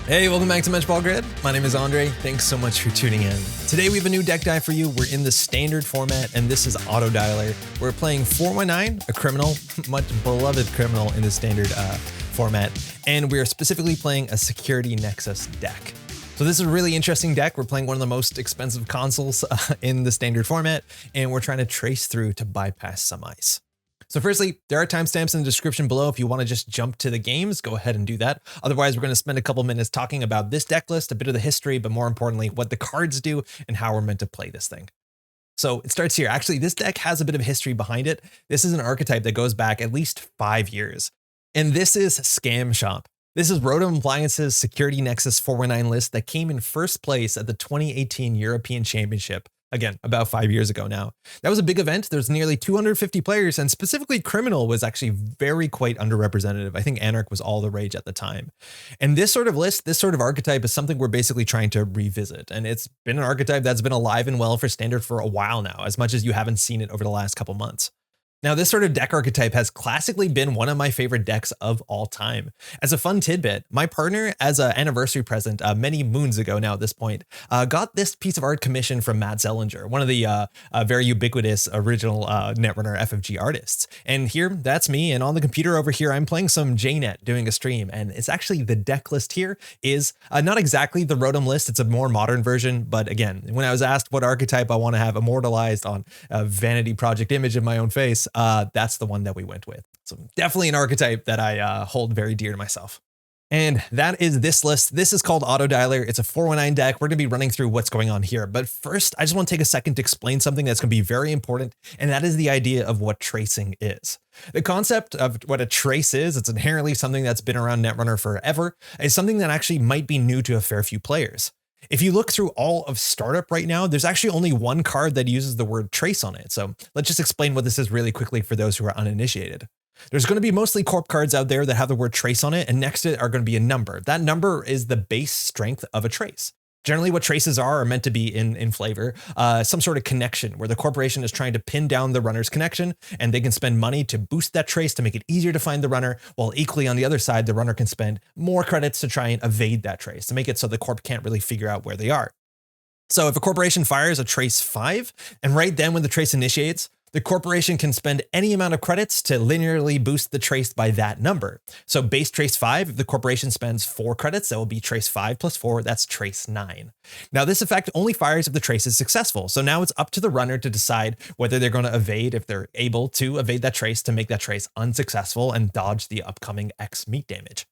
Hey, welcome back to Métropole Grid. My name is Andre. Thanks so much for tuning in. Today we have a new deck dive for you. We're in the standard format, and this is Auto Dialer. We're playing 419, a criminal, much beloved criminal in the standard format, and we're specifically playing a Security Nexus deck. So this is a really interesting deck. We're playing one of the most expensive consoles in the standard format, and we're trying to trace through to bypass some ice. So firstly, there are timestamps in the description below. If you want to just jump to the games, go ahead and do that. Otherwise, we're going to spend a couple minutes talking about this deck list, a bit of the history, but more importantly, what the cards do and how we're meant to play this thing. So it starts here. Actually, this deck has a bit of history behind it. This is an archetype that goes back at least 5 years. And this is Scam Shop. This is Rotom Appliance's Security Nexus 419 list that came in first place at the 2018 European Championship. Again, about 5 years ago now. That was a big event. There's nearly 250 players, and specifically Criminal was actually quite underrepresented. I think Anarch was all the rage at the time. And this sort of list, this sort of archetype is something we're basically trying to revisit. And it's been an archetype that's been alive and well for standard for a while now, as much as you haven't seen it over the last couple months. Now, this sort of deck archetype has classically been one of my favorite decks of all time. As a fun tidbit, my partner, as an anniversary present many moons ago now at this point, got this piece of art commissioned from Matt Zellinger, one of the very ubiquitous original Netrunner FFG artists. And here, that's me. And on the computer over here, I'm playing some JNet doing a stream. And it's actually the deck list here is not exactly the Rotom list. It's a more modern version. But again, when I was asked what archetype I want to have immortalized on a vanity project image of my own face, that's the one that we went with. So definitely an archetype that I hold very dear to myself. And that is this list. This is called Auto Dialer. It's a 419 deck. We're going to be running through what's going on here. But first, I just want to take a second to explain something that's going to be very important. And that is the idea of what tracing is. The concept of what a trace is, it's inherently something that's been around Netrunner forever. It's something that actually might be new to a fair few players. If you look through all of Startup right now, there's actually only one card that uses the word trace on it. So let's just explain what this is really quickly for those who are uninitiated. There's going to be mostly corp cards out there that have the word trace on it, and next to it are going to be a number. That number is the base strength of a trace. Generally, what traces are meant to be in flavor, some sort of connection where the corporation is trying to pin down the runner's connection, and they can spend money to boost that trace to make it easier to find the runner, while equally on the other side, the runner can spend more credits to try and evade that trace, to make it so the corp can't really figure out where they are. So if a corporation fires a trace 5, and right then when the trace initiates, the corporation can spend any amount of credits to linearly boost the trace by that number. So base trace 5, if the corporation spends 4 credits, that will be trace 5 plus 4, that's trace 9. Now this effect only fires if the trace is successful. So now it's up to the runner to decide whether they're going to evade, if they're able to evade that trace to make that trace unsuccessful and dodge the upcoming X meat damage.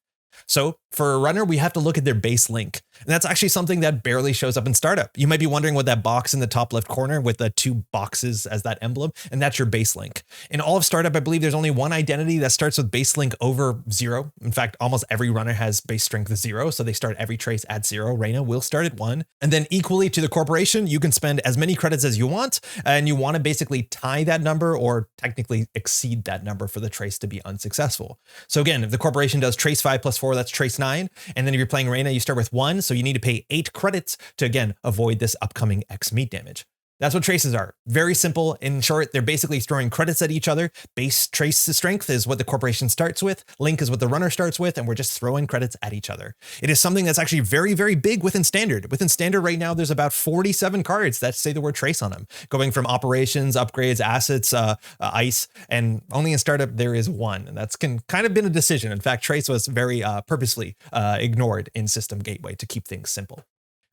So for a runner, we have to look at their base link. And that's actually something that barely shows up in Startup. You might be wondering what that box in the top left corner with the 2 boxes as that emblem, and that's your base link. In all of Startup, I believe there's only one identity that starts with base link over 0. In fact, almost every runner has base strength 0. So they start every trace at 0. Reyna will start at 1. And then equally to the corporation, you can spend as many credits as you want. And you want to basically tie that number or technically exceed that number for the trace to be unsuccessful. So again, if the corporation does trace 5 plus 4, that's trace 9. And then if you're playing Reyna, you start with 1. So you need to pay 8 credits to, again, avoid this upcoming X meat damage. That's what traces are. Very simple. In short, they're basically throwing credits at each other. Base trace strength is what the corporation starts with. Link is what the runner starts with. And we're just throwing credits at each other. It is something that's actually very, very big within Standard. Within Standard right now, there's about 47 cards that say the word trace on them, going from operations, upgrades, assets, ice, and only in Startup there is 1. And that's kind of been a decision. In fact, trace was very purposely ignored in System Gateway to keep things simple.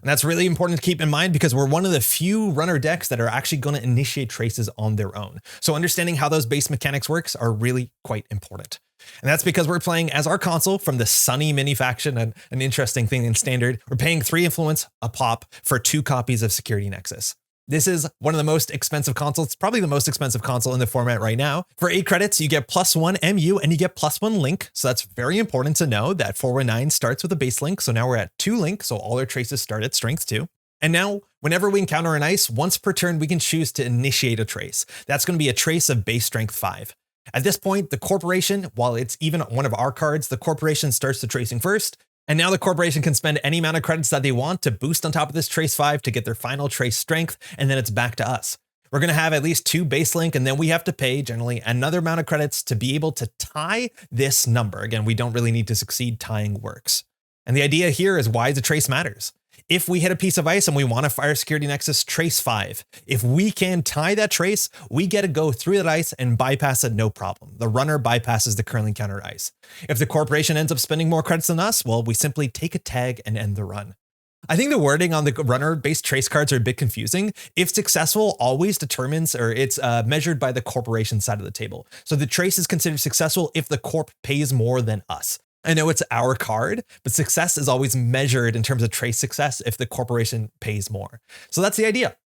And that's really important to keep in mind because we're one of the few runner decks that are actually going to initiate traces on their own. So understanding how those base mechanics works are really quite important. And that's because we're playing as our console from the Sunny mini faction, and an interesting thing in Standard. We're paying 3 influence a pop for 2 copies of Security Nexus. This is one of the most expensive consoles. It's probably the most expensive console in the format right now. For 8 credits, you get +1 MU and you get +1 link. So that's very important to know that 419 starts with a base link. So now we're at 2 link. So all our traces start at strength 2. And now whenever we encounter an ice, once per turn, we can choose to initiate a trace. That's going to be a trace of base strength 5. At this point, the corporation, while it's even one of our cards, the corporation starts the tracing first. And now the corporation can spend any amount of credits that they want to boost on top of this trace 5 to get their final trace strength, and then it's back to us. We're going to have at least 2 base link, and then we have to pay generally another amount of credits to be able to tie this number. Again, we don't really need to succeed. Tying works. And the idea here is why the trace matters. If we hit a piece of ice and we want to fire Security Nexus, trace 5. If we can tie that trace, we get to go through that ice and bypass it no problem. The runner bypasses the currently encountered ice. If the corporation ends up spending more credits than us, well, we simply take a tag and end the run. I think the wording on the runner-based trace cards are a bit confusing. If successful always determines, or it's measured by the corporation side of the table. So the trace is considered successful if the corp pays more than us. I know it's our card, but success is always measured in terms of trace success if the corporation pays more. So that's the idea.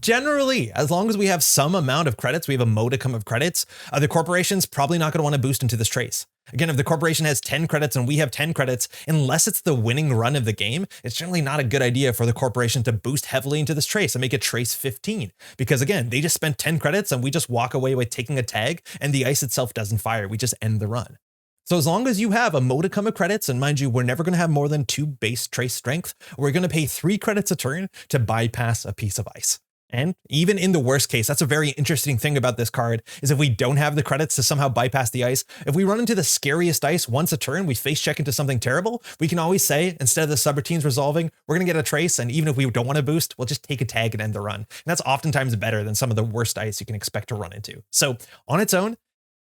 Generally, as long as we have some amount of credits, we have a modicum of credits, the corporation's probably not going to want to boost into this trace. Again, if the corporation has 10 credits and we have 10 credits, unless it's the winning run of the game, it's generally not a good idea for the corporation to boost heavily into this trace and make it trace 15. Because again, they just spent 10 credits and we just walk away with taking a tag and the ice itself doesn't fire. We just end the run. So as long as you have a modicum of credits, and mind you, we're never going to have more than 2 base trace strength, we're going to pay 3 credits a turn to bypass a piece of ice. And even in the worst case, that's a very interesting thing about this card, is if we don't have the credits to somehow bypass the ice, if we run into the scariest ice once a turn, we face check into something terrible, we can always say, instead of the subroutines resolving, we're going to get a trace, and even if we don't want to boost, we'll just take a tag and end the run. And that's oftentimes better than some of the worst ice you can expect to run into. So on its own,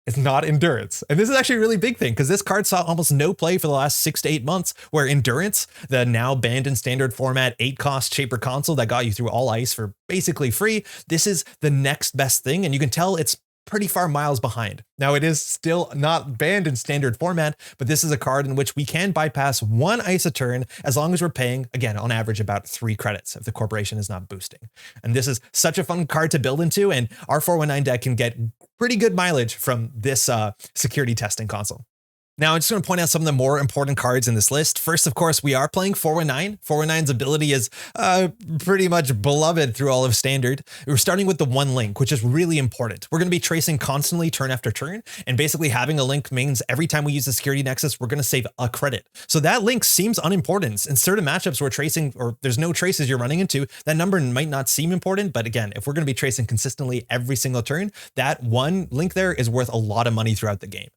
it's not endurance. And this is actually a really big thing because this card saw almost no play for the last 6 to 8 months, where endurance, the now banned in standard format 8-cost Shaper console that got you through all ice for basically free, this is the next best thing. And you can tell it's pretty far miles behind. Now it is still not banned in standard format, but this is a card in which we can bypass 1 ice a turn as long as we're paying, again, on average about 3 credits if the corporation is not boosting. And this is such a fun card to build into, and our 419 deck can get pretty good mileage from this security testing console. Now, I'm just going to point out some of the more important cards in this list. First, of course, we are playing 419. 419's ability is pretty much beloved through all of standard. We're starting with the 1 link, which is really important. We're going to be tracing constantly turn after turn, and basically having a link means every time we use the security nexus, we're going to save a credit. So that link seems unimportant. In certain matchups where tracing, or there's no traces you're running into, that number might not seem important, but again, if we're going to be tracing consistently every single turn, that 1 link there is worth a lot of money throughout the game.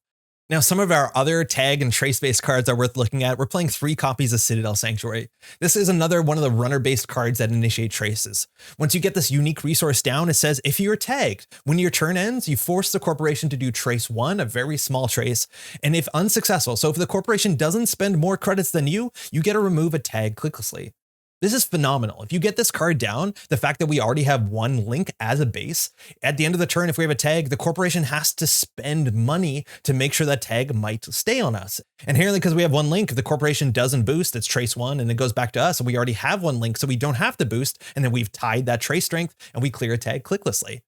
Now, some of our other tag and trace-based cards are worth looking at. We're playing 3 copies of Citadel Sanctuary. This is another one of the runner-based cards that initiate traces. Once you get this unique resource down, it says if you're tagged, when your turn ends, you force the corporation to do trace 1, a very small trace. And if unsuccessful, so if the corporation doesn't spend more credits than you, you get to remove a tag clicklessly. This is phenomenal. If you get this card down, the fact that we already have 1 link as a base, at the end of the turn, if we have a tag, the corporation has to spend money to make sure that tag might stay on us. Inherently, because we have 1 link, if the corporation doesn't boost, it's trace 1 and it goes back to us, and we already have 1 link, so we don't have to boost, and then we've tied that trace strength and we clear a tag clicklessly.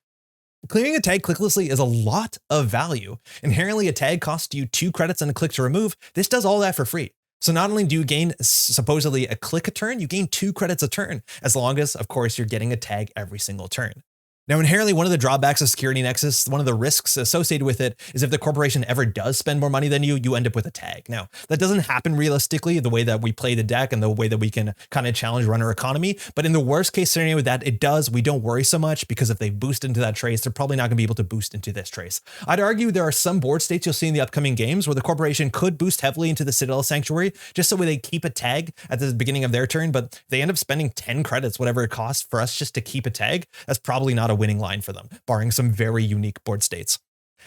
Clearing a tag clicklessly is a lot of value. Inherently, a tag costs you 2 credits and a click to remove. This does all that for free. So not only do you gain supposedly a click a turn, you gain 2 credits a turn, as long as, of course, you're getting a tag every single turn. Now, inherently, one of the drawbacks of Security Nexus, one of the risks associated with it, is if the corporation ever does spend more money than you, you end up with a tag. Now, that doesn't happen realistically, the way that we play the deck and the way that we can kind of challenge runner economy. But in the worst case scenario that it does, we don't worry so much, because if they boost into that trace, they're probably not going to be able to boost into this trace. I'd argue there are some board states you'll see in the upcoming games where the corporation could boost heavily into the Citadel Sanctuary, just so they keep a tag at the beginning of their turn, but if they end up spending 10 credits, whatever it costs for us just to keep a tag, that's probably not a winning line for them, barring some very unique board states.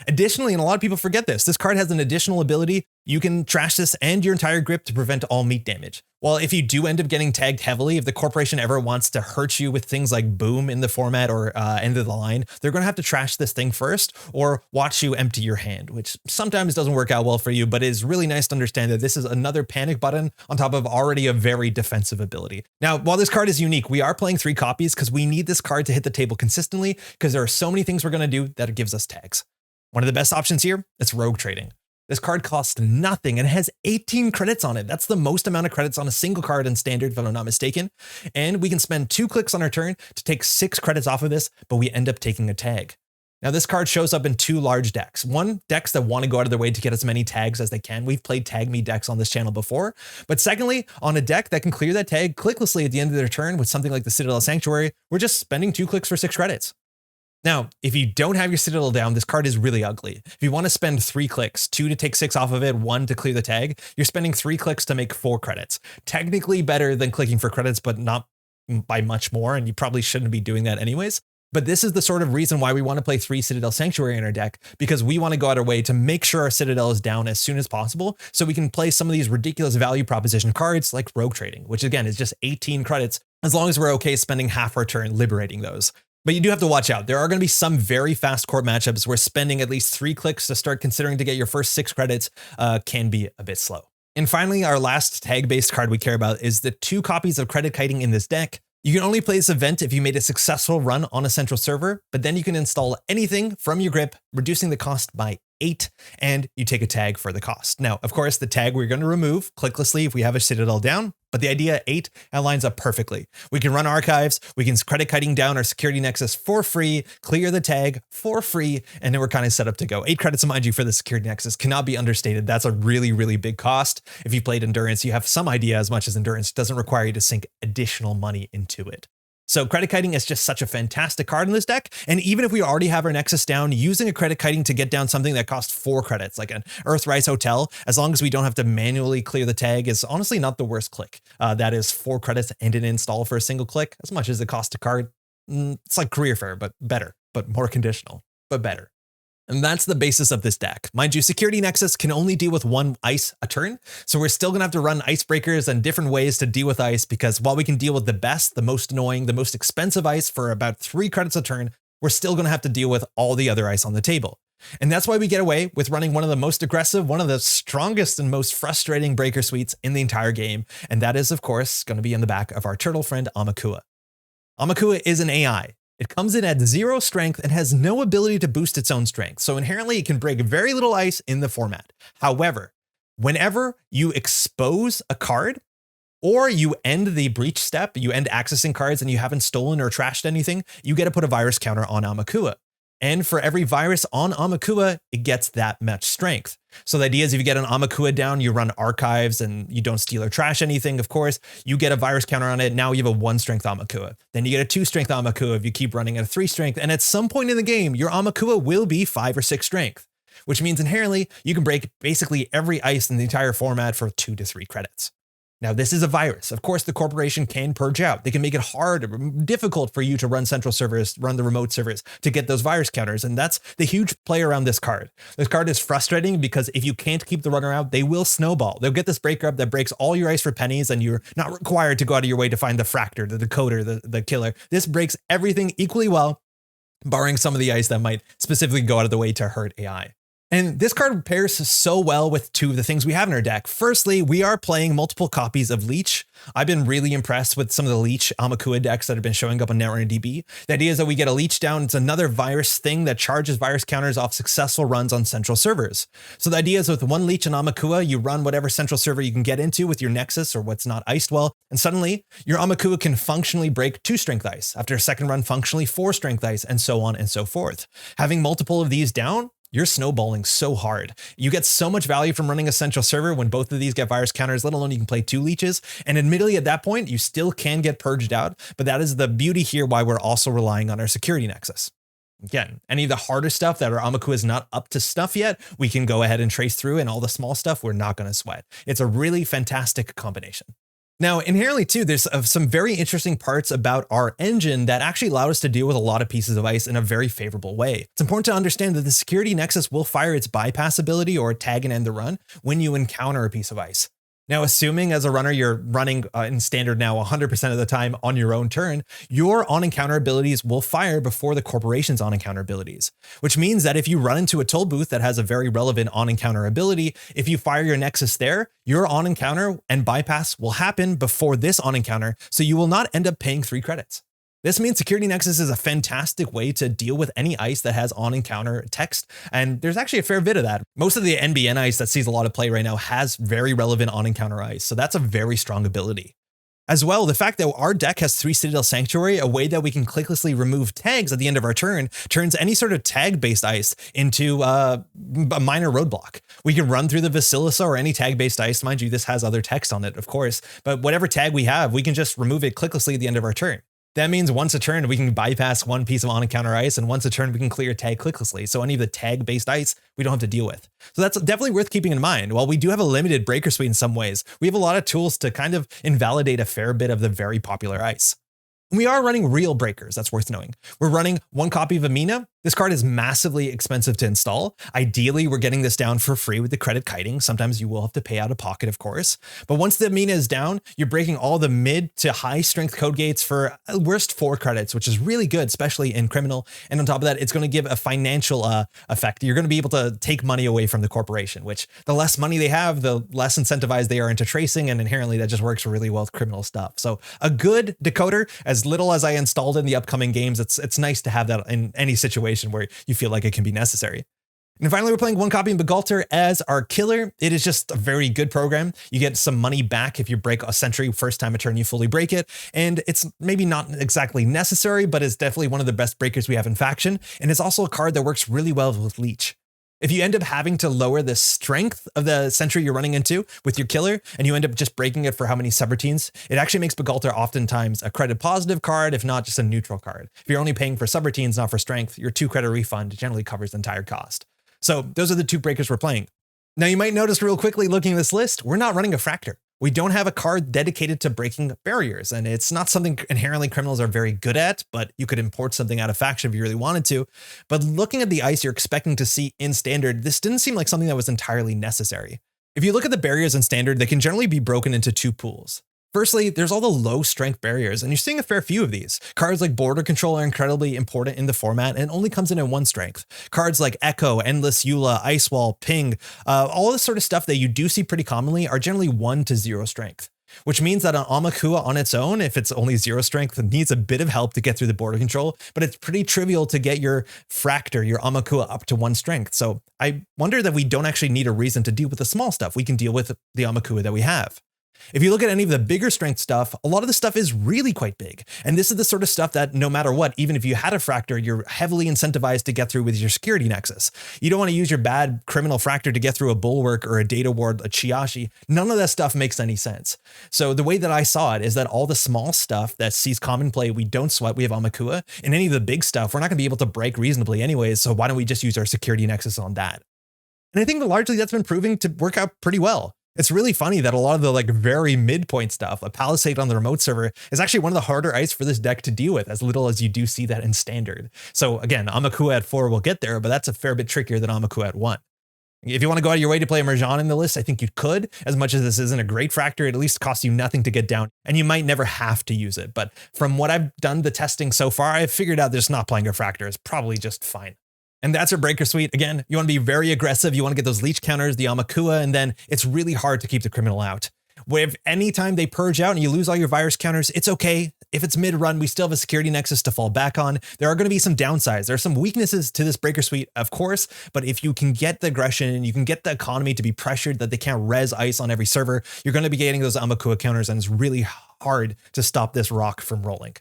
Additionally, and a lot of people forget this card has an additional ability. You can trash this and your entire grip to prevent all meat damage. Well, if you do end up getting tagged heavily, if the corporation ever wants to hurt you with things like boom in the format or end of the line, they're going to have to trash this thing first or watch you empty your hand, which sometimes doesn't work out well for you, but it is really nice to understand that this is another panic button on top of already a very defensive ability. Now, while this card is unique, we are playing 3 copies because we need this card to hit the table consistently, because there are so many things we're going to do that it gives us tags. One of the best options here, it's rogue trading. This card costs nothing and it has 18 credits on it. That's the most amount of credits on a single card in standard, if I'm not mistaken. And we can spend 2 clicks on our turn to take 6 credits off of this, but we end up taking a tag. Now, this card shows up in 2 large decks. One, decks that want to go out of their way to get as many tags as they can. We've played tag me decks on this channel before. But secondly, on a deck that can clear that tag clicklessly at the end of their turn with something like the Citadel Sanctuary, we're just spending 2 clicks for 6 credits. Now, if you don't have your Citadel down, this card is really ugly. If you want to spend 3 clicks, 2 to take 6 off of it, 1 to clear the tag, you're spending 3 clicks to make 4 credits. Technically better than clicking for credits, but not by much more, and you probably shouldn't be doing that anyways. But this is the sort of reason why we want to play 3 Citadel Sanctuary in our deck, because we want to go out our way to make sure our Citadel is down as soon as possible, so we can play some of these ridiculous value proposition cards like Rogue Trading, which again is just 18 credits, as long as we're okay spending half our turn liberating those. But you do have to watch out. There are going to be some very fast court matchups where spending at least 3 clicks to start considering to get your first 6 credits can be a bit slow. And finally, our last tag-based card we care about is the 2 copies of Credit Kiting in this deck. You can only play this event if you made a successful run on a central server, but then you can install anything from your grip, reducing the cost by 8, and you take a tag for the cost. Now, of course, the tag we're going to remove clicklessly if we have a Citadel down, but the idea 8 lines up perfectly. We can run archives, we can Credit Kiting down our security nexus for free, clear the tag for free, and then we're kind of set up to go. 8 credits, mind you, for the security nexus cannot be understated. That's a really, really big cost. If you played Endurance, you have some idea as much as Endurance doesn't require you to sink additional money into it. So Credit Kiting is just such a fantastic card in this deck. And even if we already have our Nexus down, using a Credit Kiting to get down something that costs 4 credits, like an Earthrise Hotel, as long as we don't have to manually clear the tag, is honestly not the worst click. That is 4 credits and an install for a single click, as much as it costs a card. It's like Career Fair, but better, but more conditional, but better. And that's the basis of this deck. Mind you, Security Nexus can only deal with 1 ice a turn, so we're still gonna have to run icebreakers and different ways to deal with ice, because while we can deal with the best, the most annoying, the most expensive ice for about 3 credits a turn, we're still gonna have to deal with all the other ice on the table. And that's why we get away with running one of the most aggressive, one of the strongest and most frustrating breaker suites in the entire game, and that is, of course, gonna be in the back of our turtle friend Amakua. Amakua is an AI. It comes in at 0 strength and has no ability to boost its own strength, so inherently it can break very little ice in the format. However, whenever you expose a card, or you end the breach step, you end accessing cards and you haven't stolen or trashed anything, you get to put a virus counter on Amakua. And for every virus on Amakua, it gets that much strength. So the idea is if you get an Amakua down, you run archives and you don't steal or trash anything, of course, you get a virus counter on it. Now you have a 1 strength Amakua. Then you get a 2 strength Amakua if you keep running at a 3 strength. And at some point in the game, your Amakua will be 5 or 6 strength, which means inherently you can break basically every ice in the entire format for 2 to 3 credits. Now, this is a virus. Of course, the corporation can purge out. They can make it hard or difficult for you to run central servers, run the remote servers to get those virus counters. And that's the huge play around this card. This card is frustrating because if you can't keep the runner out, they will snowball. They'll get this breaker up that breaks all your ice for pennies, and you're not required to go out of your way to find the fractor, the decoder, the killer. This breaks everything equally well, barring some of the ice that might specifically go out of the way to hurt AI. And this card pairs so well with 2 of the things we have in our deck. Firstly, we are playing multiple copies of Leech. I've been really impressed with some of the Leech Amakua decks that have been showing up on Netrunner DB. The idea is that we get a Leech down. It's another virus thing that charges virus counters off successful runs on central servers. So the idea is with 1 Leech and Amakua, you run whatever central server you can get into with your Nexus or what's not iced well, and suddenly your Amakua can functionally break 2 strength ice. After a second run, functionally 4 strength ice, and so on and so forth. Having multiple of these down, you're snowballing so hard. You get so much value from running a central server when both of these get virus counters, let alone you can play 2 leeches. And admittedly, at that point, you still can get purged out, but that is the beauty here why we're also relying on our security nexus. Again, any of the harder stuff that our Amakua is not up to snuff yet, we can go ahead and trace through, and all the small stuff we're not going to sweat. It's a really fantastic combination. Now, inherently too, there's some very interesting parts about our engine that actually allow us to deal with a lot of pieces of ice in a very favorable way. It's important to understand that the security nexus will fire its bypass ability or tag and end the run when you encounter a piece of ice. Now, assuming as a runner, you're running in standard now 100% of the time on your own turn, your on-encounter abilities will fire before the corporation's on-encounter abilities, which means that if you run into a toll booth that has a very relevant on-encounter ability, if you fire your Nexus there, your on-encounter and bypass will happen before this on-encounter, so you will not end up paying 3 credits. This means Security Nexus is a fantastic way to deal with any ice that has on-encounter text, and there's actually a fair bit of that. Most of the NBN ice that sees a lot of play right now has very relevant on-encounter ice, so that's a very strong ability. As well, the fact that our deck has 3 Citadel Sanctuary, a way that we can clicklessly remove tags at the end of our turn, turns any sort of tag-based ice into a minor roadblock. We can run through the Vasilisa or any tag-based ice. Mind you, this has other text on it, of course, but whatever tag we have, we can just remove it clicklessly at the end of our turn. That means once a turn, we can bypass one piece of on-encounter ice, and once a turn, we can clear tag clicklessly. So any of the tag-based ice, we don't have to deal with. So that's definitely worth keeping in mind. While we do have a limited breaker suite in some ways, we have a lot of tools to kind of invalidate a fair bit of the very popular ice. We are running real breakers, that's worth knowing. We're running one copy of Amina. This card is massively expensive to install. Ideally, we're getting this down for free with the credit kiting. Sometimes you will have to pay out of pocket, of course. But once the Amina is down, you're breaking all the mid to high strength code gates for at worst 4 credits, which is really good, especially in criminal. And on top of that, it's going to give a financial effect. You're going to be able to take money away from the corporation, which the less money they have, the less incentivized they are into tracing. And inherently, that just works really well with criminal stuff. So a good decoder, as little as I installed in the upcoming games, it's nice to have that in any situation where you feel like it can be necessary. And finally, we're playing one copy of Begalter as our killer. It is just a very good program. You get some money back if you break a sentry first time a turn you fully break it. And it's maybe not exactly necessary, but it's definitely one of the best breakers we have in faction. And it's also a card that works really well with Leech. If you end up having to lower the strength of the sentry you're running into with your killer, and you end up just breaking it for how many subroutines, it actually makes Begalter oftentimes a credit positive card, if not just a neutral card. If you're only paying for subroutines, not for strength, your 2 credit refund generally covers the entire cost. So those are the 2 breakers we're playing. Now you might notice real quickly looking at this list, we're not running a Fractor. We don't have a card dedicated to breaking barriers, and it's not something inherently criminals are very good at, but you could import something out of faction if you really wanted to. But looking at the ice you're expecting to see in standard, this didn't seem like something that was entirely necessary. If you look at the barriers in standard, they can generally be broken into 2 pools. Firstly, there's all the low strength barriers, and you're seeing a fair few of these. Cards like Border Control are incredibly important in the format and only comes in at 1 strength. Cards like Echo, Endless Eula, Ice Wall, Ping, all this sort of stuff that you do see pretty commonly are generally 1 to 0 strength. Which means that an Amakua on its own, if it's only 0 strength, needs a bit of help to get through the border control, but it's pretty trivial to get your Fractor, your Amakua up to 1 strength. So I wonder that we don't actually need a reason to deal with the small stuff. We can deal with the Amakua that we have. If you look at any of the bigger strength stuff, a lot of the stuff is really quite big. And this is the sort of stuff that no matter what, even if you had a Fractor, you're heavily incentivized to get through with your security nexus. You don't want to use your bad criminal Fractor to get through a Bulwark or a Data Ward, a Chiashi. None of that stuff makes any sense. So the way that I saw it is that all the small stuff that sees common play, we don't sweat, we have Amakua. And any of the big stuff, we're not going to be able to break reasonably anyways. So why don't we just use our security nexus on that? And I think that largely that's been proving to work out pretty well. It's really funny that a lot of the very midpoint stuff, a Palisade on the remote server, is actually one of the harder ice for this deck to deal with, as little as you do see that in standard. So again, Amakua at 4 will get there, but that's a fair bit trickier than Amakua at 1. If you want to go out of your way to play a Merjan in the list, I think you could. As much as this isn't a great Fractor, it at least costs you nothing to get down, and you might never have to use it. But from what I've done the testing so far, I've figured out just not playing a Fractor is probably just fine. And that's our breaker suite. Again, you want to be very aggressive. You want to get those leech counters, the Amakua, and then it's really hard to keep the criminal out. If anytime they purge out and you lose all your virus counters, it's okay. If it's mid-run, we still have a security nexus to fall back on. There are going to be some downsides. There are some weaknesses to this breaker suite, of course, but if you can get the aggression and you can get the economy to be pressured that they can't res ice on every server, you're going to be getting those Amakua counters, and it's really hard to stop this rock from rolling.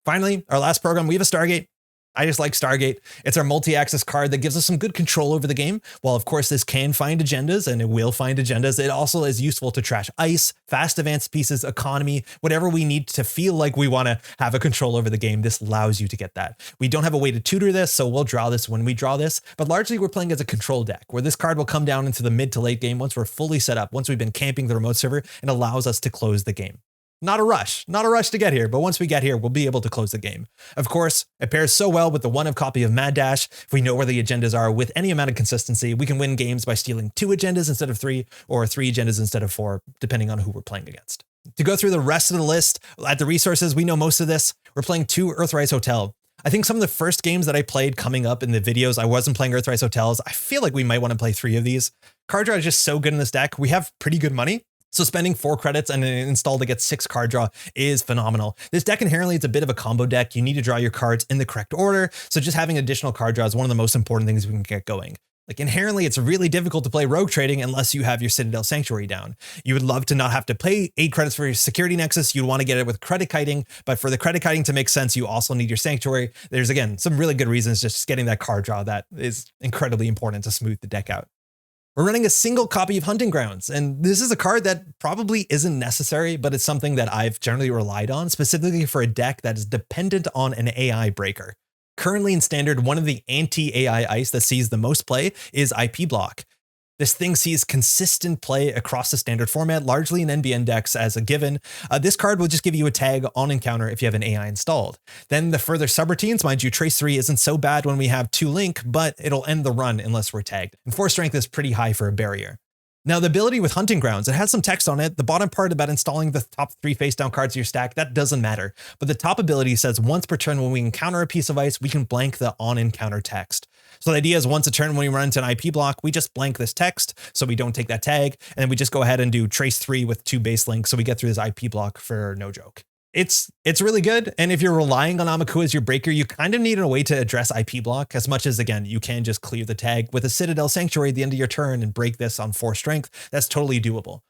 Finally, our last program, we have a Stargate. I just like Stargate. It's our multi-access card that gives us some good control over the game. While of course this can find agendas and it will find agendas, it also is useful to trash ice, fast advanced pieces, economy, whatever we need to feel like we want to have a control over the game. This allows you to get that. We don't have a way to tutor this, so we'll draw this when we draw this, but largely we're playing as a control deck where this card will come down into the mid to late game once we're fully set up, once we've been camping the remote server, and allows us to close the game. Not a rush to get here, but once we get here, we'll be able to close the game. Of course, it pairs so well with the 1-of copy of Mad Dash. If we know where the agendas are with any amount of consistency, we can win games by stealing 2 agendas instead of 3, or 3 agendas instead of 4, depending on who we're playing against. To go through the rest of the list, at the resources, we know most of this. We're playing 2 Earthrise Hotel. I think some of the first games that I played coming up in the videos, I wasn't playing Earthrise Hotels. I feel like we might want to play 3 of these. Card draw is just so good in this deck. We have pretty good money. So spending 4 credits and an install to get 6 card draw is phenomenal. This deck inherently is a bit of a combo deck. You need to draw your cards in the correct order. So just having additional card draw is one of the most important things we can get going. Like inherently, it's really difficult to play rogue trading unless you have your Citadel Sanctuary down. You would love to not have to pay 8 credits for your security nexus. You'd want to get it with credit kiting, but for the credit kiting to make sense, you also need your Sanctuary. There's again, some really good reasons just getting that card draw that is incredibly important to smooth the deck out. We're running a single copy of Hunting Grounds, and this is a card that probably isn't necessary, but it's something that I've generally relied on, specifically for a deck that is dependent on an AI breaker. Currently in Standard, one of the anti-AI ice that sees the most play is IP Block. This thing sees consistent play across the Standard format, largely in NBN decks as a given. This card will just give you a tag on encounter if you have an AI installed. Then the further subroutines, mind you, Trace 3 isn't so bad when we have 2 Link, but it'll end the run unless we're tagged. And 4 Strength is pretty high for a barrier. Now, the ability with Hunting Grounds, it has some text on it. The bottom part about installing the top 3 face-down cards of your stack, that doesn't matter. But the top ability says once per turn when we encounter a piece of ice, we can blank the on-encounter text. So the idea is once a turn when we run into an IP block, we just blank this text so we don't take that tag, and then we just go ahead and do Trace 3 with 2 base links so we get through this IP block for no joke. It's really good, and if you're relying on Amakua as your breaker, you kind of need a way to address IP block as much as, again, you can just clear the tag with a Citadel Sanctuary at the end of your turn and break this on 4 strength. That's totally doable.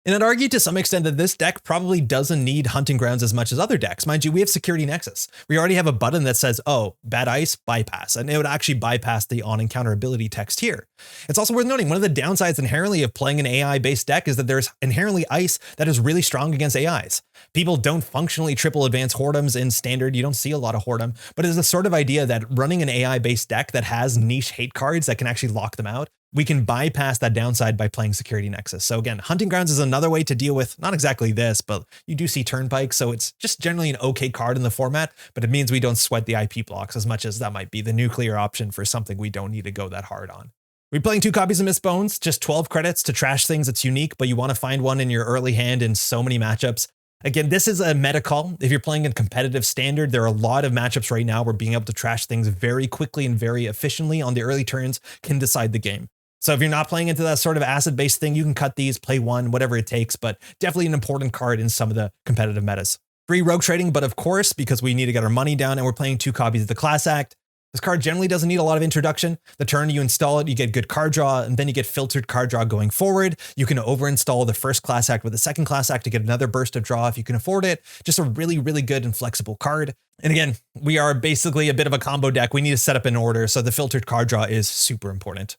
And I'd argue to some extent that this deck probably doesn't need Hunting Grounds as much as other decks. Mind you, we have Security Nexus. We already have a button that says, oh, bad ice, bypass. And it would actually bypass the on-encounter ability text here. It's also worth noting, one of the downsides inherently of playing an AI-based deck is that there's inherently ice that is really strong against AIs. People don't functionally triple advance Whoredoms in Standard. You don't see a lot of Whoredom, but it's the sort of idea that running an AI-based deck that has niche hate cards that can actually lock them out, we can bypass that downside by playing Security Nexus. So again, Hunting Grounds is another way to deal with not exactly this, but you do see Turnpike, so it's just generally an okay card in the format, but it means we don't sweat the IP blocks as much as that might be the nuclear option for something we don't need to go that hard on. We're playing 2 copies of Mist Bones, just 12 credits to trash things that's unique, but you want to find one in your early hand in so many matchups. Again, this is a meta call. If you're playing in competitive Standard, there are a lot of matchups right now where being able to trash things very quickly and very efficiently on the early turns can decide the game. So if you're not playing into that sort of acid-based thing, you can cut these, play 1, whatever it takes, but definitely an important card in some of the competitive metas. Free rogue trading, but of course, because we need to get our money down and we're playing 2 copies of the Class Act, this card generally doesn't need a lot of introduction. The turn you install it, you get good card draw, and then you get filtered card draw going forward. You can overinstall the first Class Act with the second Class Act to get another burst of draw if you can afford it. Just a really, really good and flexible card. And again, we are basically a bit of a combo deck. We need to set up in order, so the filtered card draw is super important.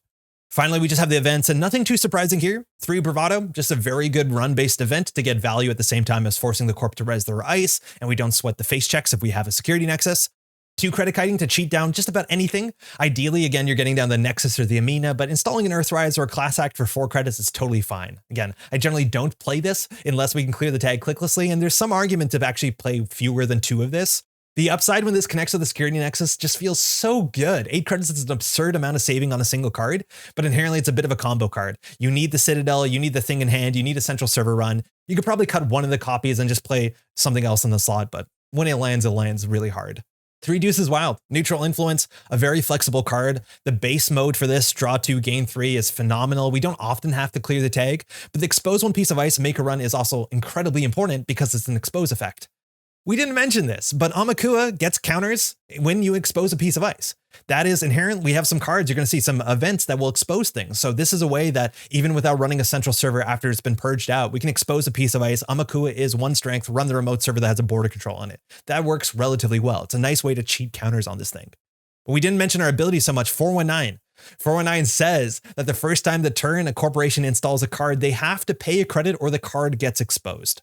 Finally, we just have the events, and nothing too surprising here. 3 Bravado, just a very good run-based event to get value at the same time as forcing the corp to res their ice, and we don't sweat the face checks if we have a Security Nexus. 2 credit kiting to cheat down just about anything. Ideally, again, you're getting down the Nexus or the Amina, but installing an Earthrise or a Class Act for 4 credits is totally fine. Again, I generally don't play this unless we can clear the tag clicklessly, and there's some argument to actually play fewer than 2 of this. The upside when this connects to the Security Nexus just feels so good. 8 credits is an absurd amount of saving on a single card, but inherently it's a bit of a combo card. You need the Citadel, you need the thing in hand, you need a central server run. You could probably cut one of the copies and just play something else in the slot, but when it lands really hard. 3 Deuces Wild, neutral influence, a very flexible card. The base mode for this, draw 2, gain 3, is phenomenal. We don't often have to clear the tag, but the expose 1 piece of ice, make a run is also incredibly important because it's an expose effect. We didn't mention this, but Amakua gets counters when you expose a piece of ice. That is inherent. We have some cards. You're going to see some events that will expose things. So this is a way that even without running a central server after it's been purged out, we can expose a piece of ice. Amakua is 1 strength, run the remote server that has a border control on it. That works relatively well. It's a nice way to cheat counters on this thing. But we didn't mention our ability so much. 419. 419 says that the first time the turn a corporation installs a card, they have to pay a credit or the card gets exposed.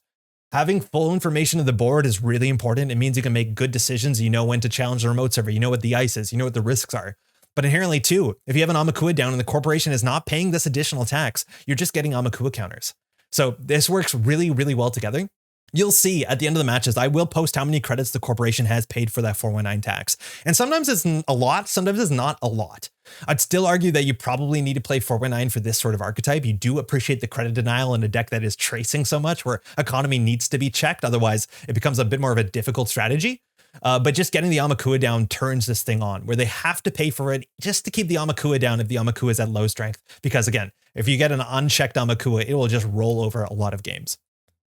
Having full information of the board is really important. It means you can make good decisions. You know when to challenge the remote server. You know what the ice is. You know what the risks are. But inherently too, if you have an Amakua down and the corporation is not paying this additional tax, you're just getting Amakua counters. So this works really, really well together. You'll see at the end of the matches, I will post how many credits the corporation has paid for that 419 tax. And sometimes it's a lot, sometimes it's not a lot. I'd still argue that you probably need to play 419 for this sort of archetype. You do appreciate the credit denial in a deck that is tracing so much where economy needs to be checked. Otherwise, it becomes a bit more of a difficult strategy. But just getting the Amakua down turns this thing on where they have to pay for it just to keep the Amakua down if the Amakua is at low strength. Because again, if you get an unchecked Amakua, it will just roll over a lot of games.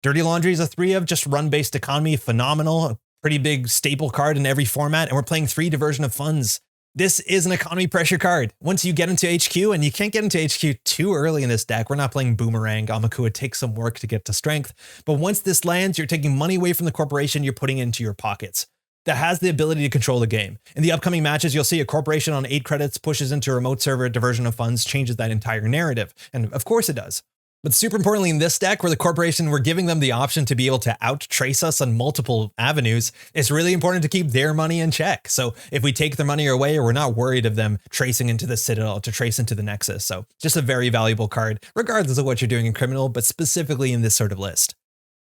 Dirty Laundry is a 3 of just run-based economy, phenomenal, a pretty big staple card in every format, and we're playing 3 Diversion of Funds. This is an economy pressure card. Once you get into HQ, and you can't get into HQ too early in this deck, we're not playing Boomerang. Amakua takes some work to get to strength, but once this lands, you're taking money away from the corporation, you're putting it into your pockets. that has the ability to control the game. In the upcoming matches, you'll see a corporation on 8 credits pushes into a remote server, diversion of funds changes that entire narrative. And of course it does. But super importantly, in this deck, where the corporation, we're giving them the option to be able to out-trace us on multiple avenues, it's really important to keep their money in check. So if we take their money away, we're not worried of them tracing into the Citadel, to trace into the Nexus. So just a very valuable card, regardless of what you're doing in Criminal, but specifically in this sort of list.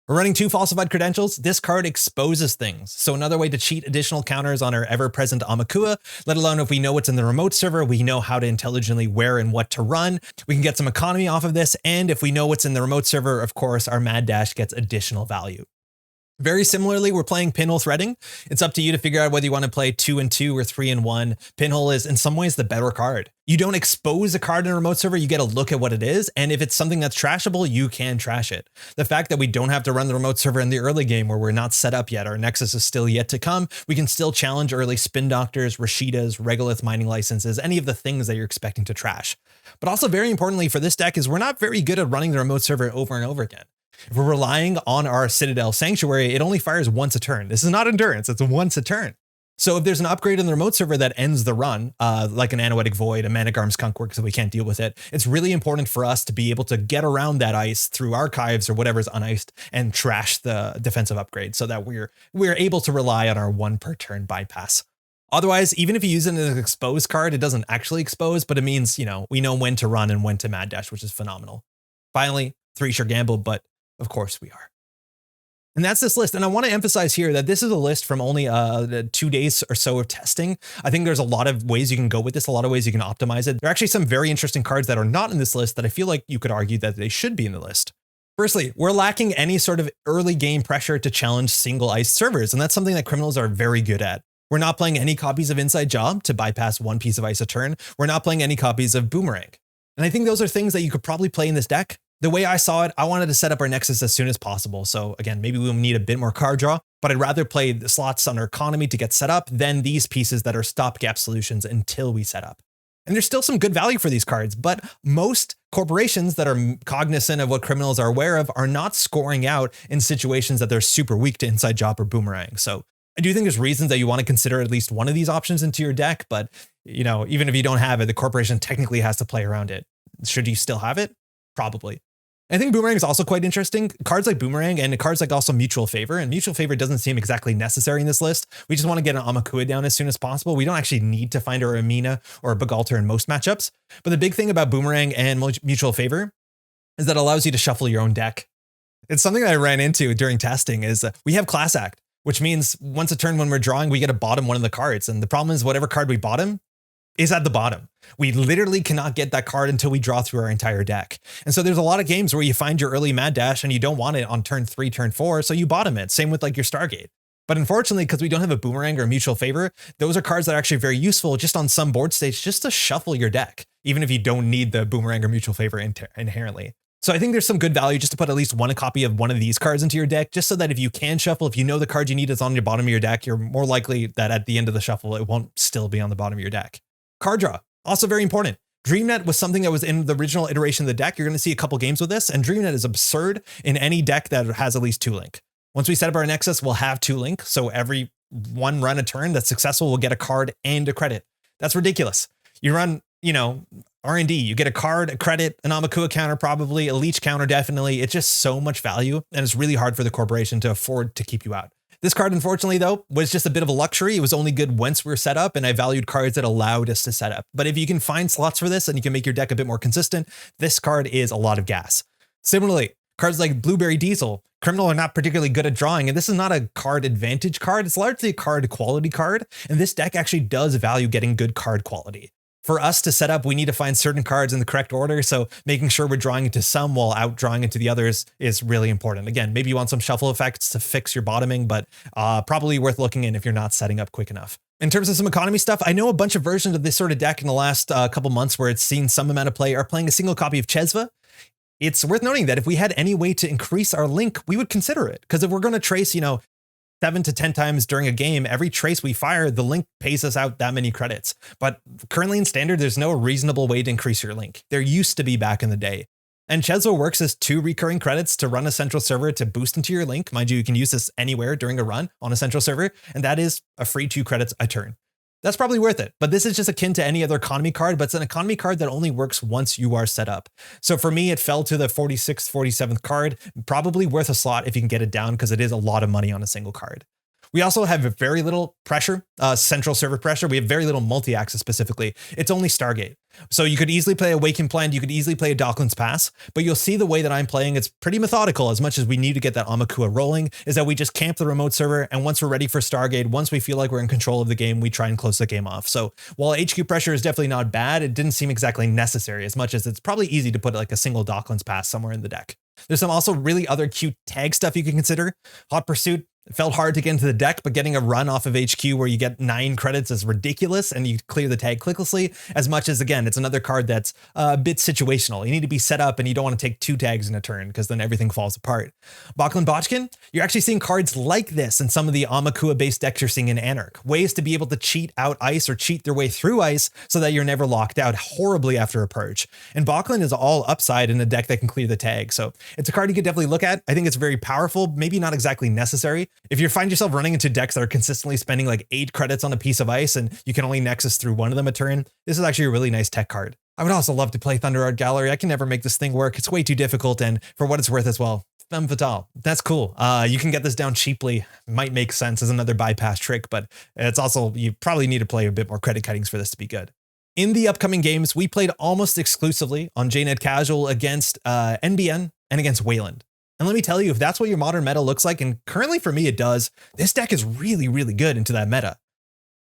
We're running 2 falsified credentials. This card exposes things. So another way to cheat additional counters on our ever-present Amakua, let alone if we know what's in the remote server, we know how to intelligently where and what to run. We can get some economy off of this. And if we know what's in the remote server, of course, our Mad Dash gets additional value. Very similarly, we're playing pinhole threading. It's up to you to figure out whether you want to play 2 and 2 or 3 and 1. Pinhole is in some ways the better card. You don't expose a card in a remote server, you get a look at what it is. And if it's something that's trashable, you can trash it. The fact that we don't have to run the remote server in the early game where we're not set up yet, our Nexus is still yet to come, we can still challenge early spin doctors, Rashidas, regolith mining licenses, any of the things that you're expecting to trash. But also very importantly for this deck is we're not very good at running the remote server over and over again. If we're relying on our Citadel Sanctuary, it only fires once a turn. This is not endurance, it's once a turn. So if there's an upgrade in the remote server that ends the run, like an Anoetic Void, a Managarm Skunkworks, if we can't deal with it, it's really important for us to be able to get around that ice through archives or whatever's uniced and trash the defensive upgrade so that we're able to rely on our 1 per turn bypass. Otherwise, even if you use it as an exposed card, it doesn't actually expose, but it means, we know when to run and when to Mad Dash, which is phenomenal. Finally, 3 sure gamble, but of course we are. And that's this list. And I want to emphasize here that this is a list from only 2 days or so of testing. I think there's a lot of ways you can go with this, a lot of ways you can optimize it. There are actually some very interesting cards that are not in this list that I feel like you could argue that they should be in the list. Firstly, we're lacking any sort of early game pressure to challenge single ice servers. And that's something that criminals are very good at. We're not playing any copies of Inside Job to bypass 1 piece of ice a turn. We're not playing any copies of Boomerang. And I think those are things that you could probably play in this deck. The way I saw it, I wanted to set up our Nexus as soon as possible. So again, maybe we'll need a bit more card draw, but I'd rather play the slots on our economy to get set up than these pieces that are stopgap solutions until we set up. And there's still some good value for these cards, but most corporations that are cognizant of what criminals are aware of are not scoring out in situations that they're super weak to Inside Job or Boomerang. So I do think there's reasons that you want to consider at least one of these options into your deck, but even if you don't have it, the corporation technically has to play around it. Should you still have it? Probably. I think Boomerang is also quite interesting. Cards like Boomerang and cards like also Mutual Favor, and Mutual Favor doesn't seem exactly necessary in this list. We just want to get an Amakua down as soon as possible. We don't actually need to find our Amina or a Bagalter in most matchups. But the big thing about Boomerang and Mutual Favor is that it allows you to shuffle your own deck. It's something that I ran into during testing is we have Class Act, which means once a turn when we're drawing, we get to bottom one of the cards. And the problem is whatever card we bottom is at the bottom. We literally cannot get that card until we draw through our entire deck. And so there's a lot of games where you find your early Mad Dash and you don't want it on turn 3, turn 4, so you bottom it. Same with like your Stargate. But unfortunately, because we don't have a Boomerang or a Mutual Favor, those are cards that are actually very useful just on some board states just to shuffle your deck, even if you don't need the Boomerang or Mutual Favor inherently. So I think there's some good value just to put at least one copy of one of these cards into your deck, just so that if you can shuffle, if you know the card you need is on your bottom of your deck, you're more likely that at the end of the shuffle, it won't still be on the bottom of your deck. Card draw, also very important. DreamNet was something that was in the original iteration of the deck. You're going to see a couple games with this, and DreamNet is absurd in any deck that has at least 2 link. Once we set up our Nexus, we'll have 2 link, so every 1 run a turn that's successful will get a card and a credit. That's ridiculous. You run, R&D, you get a card, a credit, an Amakua counter probably, a leech counter definitely. It's just so much value, and it's really hard for the corporation to afford to keep you out. This card, unfortunately, though, was just a bit of a luxury. It was only good once we were set up, and I valued cards that allowed us to set up. But if you can find slots for this and you can make your deck a bit more consistent, this card is a lot of gas. Similarly, cards like Blueberry Diesel, criminal are not particularly good at drawing, and this is not a card advantage card. It's largely a card quality card, and this deck actually does value getting good card quality. For us to set up, we need to find certain cards in the correct order, so making sure we're drawing into some while out drawing into the others is really important. Again, maybe you want some shuffle effects to fix your bottoming, but probably worth looking in if you're not setting up quick enough. In terms of some economy stuff, I know a bunch of versions of this sort of deck in the last couple months where it's seen some amount of play are playing a single copy of Chesva. It's worth noting that if we had any way to increase our link, we would consider it. Because if we're going to trace, 7 to 10 times during a game, every trace we fire, the link pays us out that many credits. But currently in standard, there's no reasonable way to increase your link. There used to be back in the day. And Cheslo works as 2 recurring credits to run a central server to boost into your link. Mind you, you can use this anywhere during a run on a central server, and that is a free 2 credits a turn. That's probably worth it, but this is just akin to any other economy card, but it's an economy card that only works once you are set up. So for me, it fell to the 46th, 47th card, probably worth a slot if you can get it down because it is a lot of money on a single card. We also have very little pressure, central server pressure. We have very little multi-access specifically. It's only Stargate. So you could easily play a Waken Plan, you could easily play a DECKLISTS Pass, but you'll see the way that I'm playing, it's pretty methodical. As much as we need to get that Amakua rolling, is that we just camp the remote server, and once we're ready for Stargate, once we feel like we're in control of the game, we try and close the game off. So while HQ pressure is definitely not bad, it didn't seem exactly necessary, as much as it's probably easy to put like a single DECKLISTS Pass somewhere in the deck. There's some also really other cute tag stuff you can consider. Hot Pursuit. It felt hard to get into the deck, but getting a run off of HQ where you get 9 credits is ridiculous and you clear the tag clicklessly, as much as, again, it's another card that's a bit situational. You need to be set up and you don't want to take 2 tags in a turn because then everything falls apart. Bachlan Botchkin, you're actually seeing cards like this in some of the Amakua-based decks you're seeing in Anarch. Ways to be able to cheat out ice or cheat their way through ice so that you're never locked out horribly after a purge. And Bachlan is all upside in a deck that can clear the tag. So it's a card you could definitely look at. I think it's very powerful, maybe not exactly necessary. If you find yourself running into decks that are consistently spending like 8 credits on a piece of ice and you can only Nexus through one of them a turn, this is actually a really nice tech card. I would also love to play Thunder Art Gallery. I can never make this thing work. It's way too difficult, and for what it's worth as well, femme fatale. That's cool. You can get this down cheaply. Might make sense as another bypass trick, but it's also, you probably need to play a bit more credit cuttings for this to be good. In the upcoming games, we played almost exclusively on JNet Casual against NBN and against Wayland. And let me tell you, if that's what your modern meta looks like, and currently for me it does, this deck is really, really good into that meta.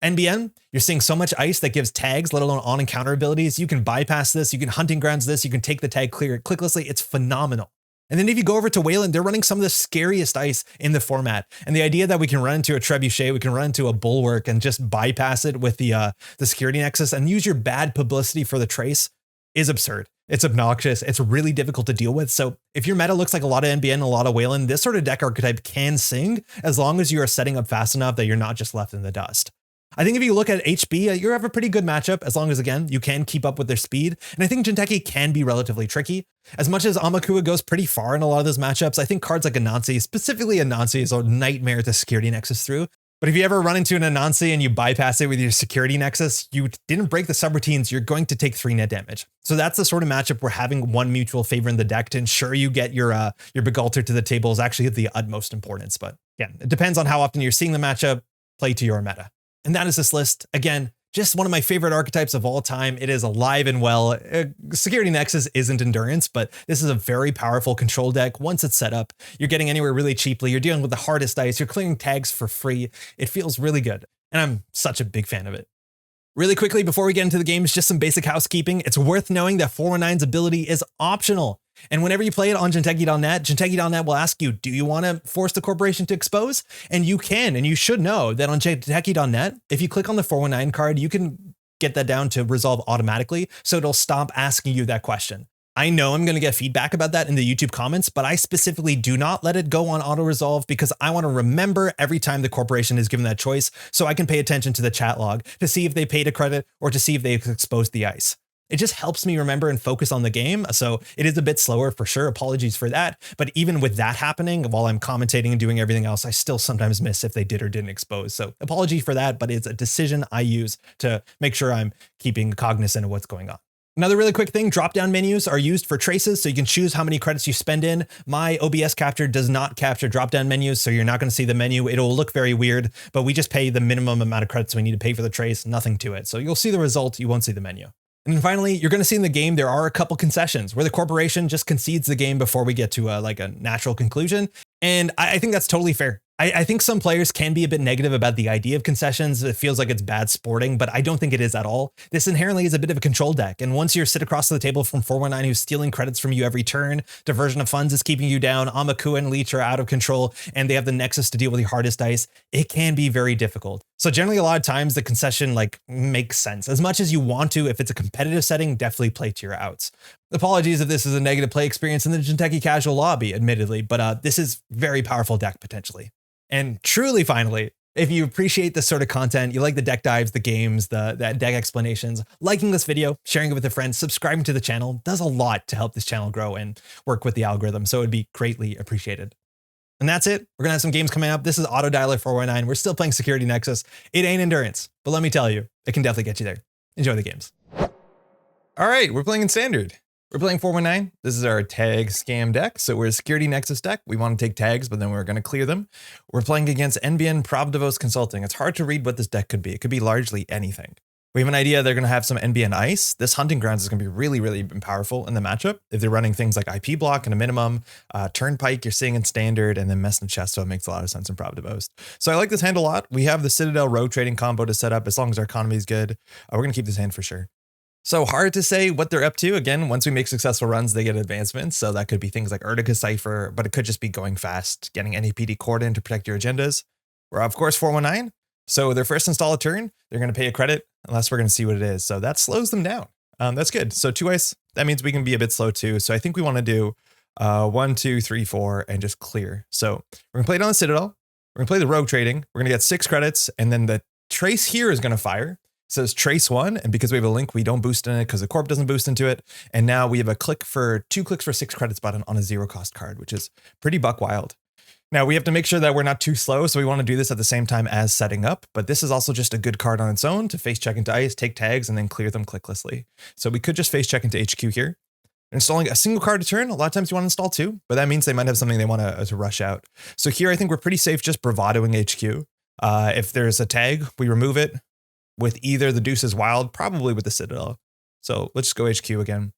NBN, you're seeing so much ice that gives tags, let alone on and counter abilities. You can bypass this, you can hunting grounds this, you can take the tag, clear it clicklessly. It's phenomenal. And then if you go over to Wayland, they're running some of the scariest ice in the format. And the idea that we can run into a Trebuchet, we can run into a Bulwark and just bypass it with the security nexus and use your bad publicity for the trace is absurd. It's obnoxious. It's really difficult to deal with. So if your meta looks like a lot of NBN and a lot of Wayland, this sort of deck archetype can sing as long as you are setting up fast enough that you're not just left in the dust. I think if you look at HB, you have a pretty good matchup as long as, again, you can keep up with their speed. And I think Jinteki can be relatively tricky. As much as Amakua goes pretty far in a lot of those matchups, I think cards like Anansi, specifically Anansi, is a nightmare to security nexus through. But if you ever run into an Anansi and you bypass it with your security nexus, you didn't break the subroutines, you're going to take 3 net damage. So that's the sort of matchup where having one mutual favor in the deck to ensure you get your big altar to the table is actually of the utmost importance. But yeah, it depends on how often you're seeing the matchup. Play to your meta. And that is this list. Again, just one of my favorite archetypes of all time. It is alive and well. Security Nexus isn't endurance, but this is a very powerful control deck. Once it's set up, you're getting anywhere really cheaply. You're dealing with the hardest dice. You're clearing tags for free. It feels really good. And I'm such a big fan of it. Really quickly, before we get into the games, just some basic housekeeping. It's worth knowing that 419's ability is optional. And whenever you play it on Jinteki.net will ask you, do you want to force the corporation to expose? And you can, and you should know that on Jinteki.net, if you click on the 419 card, you can get that down to resolve automatically. So it'll stop asking you that question. I know I'm going to get feedback about that in the YouTube comments, but I specifically do not let it go on auto resolve because I want to remember every time the corporation is given that choice so I can pay attention to the chat log to see if they paid a credit or to see if they've exposed the ice. It just helps me remember and focus on the game. So it is a bit slower for sure. Apologies for that. But even with that happening, while I'm commentating and doing everything else, I still sometimes miss if they did or didn't expose. So apology for that, but it's a decision I use to make sure I'm keeping cognizant of what's going on. Another really quick thing, drop-down menus are used for traces, so you can choose how many credits you spend in. My OBS capture does not capture drop-down menus, so you're not going to see the menu. It'll look very weird, but we just pay the minimum amount of credits we need to pay for the trace, nothing to it. So you'll see the result, you won't see the menu. And then finally, you're going to see in the game, there are a couple concessions where the corporation just concedes the game before we get to a natural conclusion. And I think that's totally fair. I think some players can be a bit negative about the idea of concessions. It feels like it's bad sporting, but I don't think it is at all. This inherently is a bit of a control deck. And once you're sit across the table from 419 who's stealing credits from you every turn, diversion of funds is keeping you down, Amakua and Leech are out of control, and they have the Nexus to deal with the hardest dice, it can be very difficult. So generally a lot of times the concession makes sense. As much as you want to, if it's a competitive setting, definitely play to your outs. Apologies if this is a negative play experience in the Jinteki casual lobby, admittedly, but this is very powerful deck potentially. And truly, finally, If you appreciate this sort of content, you like the deck dives, the games, the deck explanations, liking this video, sharing it with a friend, subscribing to the channel does a lot to help this channel grow and work with the algorithm. So it'd be greatly appreciated. And that's it. We're going to have some games coming up. This is Auto Dialer 419. We're still playing Security Nexus. It ain't endurance, but let me tell you, it can definitely get you there. Enjoy the games. All right, we're playing in standard. We're playing 419. This is our tag scam deck. So we're a Security Nexus deck. We want to take tags, but then we're going to clear them. We're playing against NBN Pravdivost Consulting. It's hard to read what this deck could be. It could be largely anything. We have an idea they're going to have some NBN ice. This hunting grounds is going to be really, really powerful in the matchup. If they're running things like IP block and a minimum, turnpike you're seeing in standard, and then mess and chest, so it makes a lot of sense in Pravdivost. So I like this hand a lot. We have the Citadel rogue trading combo to set up as long as our economy is good. We're going to keep this hand for sure. So hard to say what they're up to. Again, once we make successful runs, they get advancements. So that could be things like Urtica Cipher, but it could just be going fast, getting NAPD Cordon to protect your agendas. We're of course 419. So their first install a turn, they're going to pay a credit unless we're going to see what it is. So that slows them down. That's good. So 2 ice, that means we can be a bit slow too. So I think we want to do 1, 2, 3, 4 and just clear. So we're gonna play it on the Citadel. We're gonna play the rogue trading. We're gonna get 6 credits, and then the trace here is gonna fire. It says trace 1, and because we have a link, we don't boost in it because the corp doesn't boost into it. And now we have a click for 2 clicks for 6 credits button on a 0 cost card, which is pretty buck wild. Now we have to make sure that we're not too slow, so we want to do this at the same time as setting up, but this is also just a good card on its own to face check into ice, take tags, and then clear them clicklessly. So we could just face check into HQ here. Installing a single card a turn, a lot of times you want to install 2, but that means they might have something they want to rush out. So here I think we're pretty safe just bravadoing HQ. If there's a tag, we remove it with either the Deuces Wild, probably with the Citadel. So let's just go HQ again.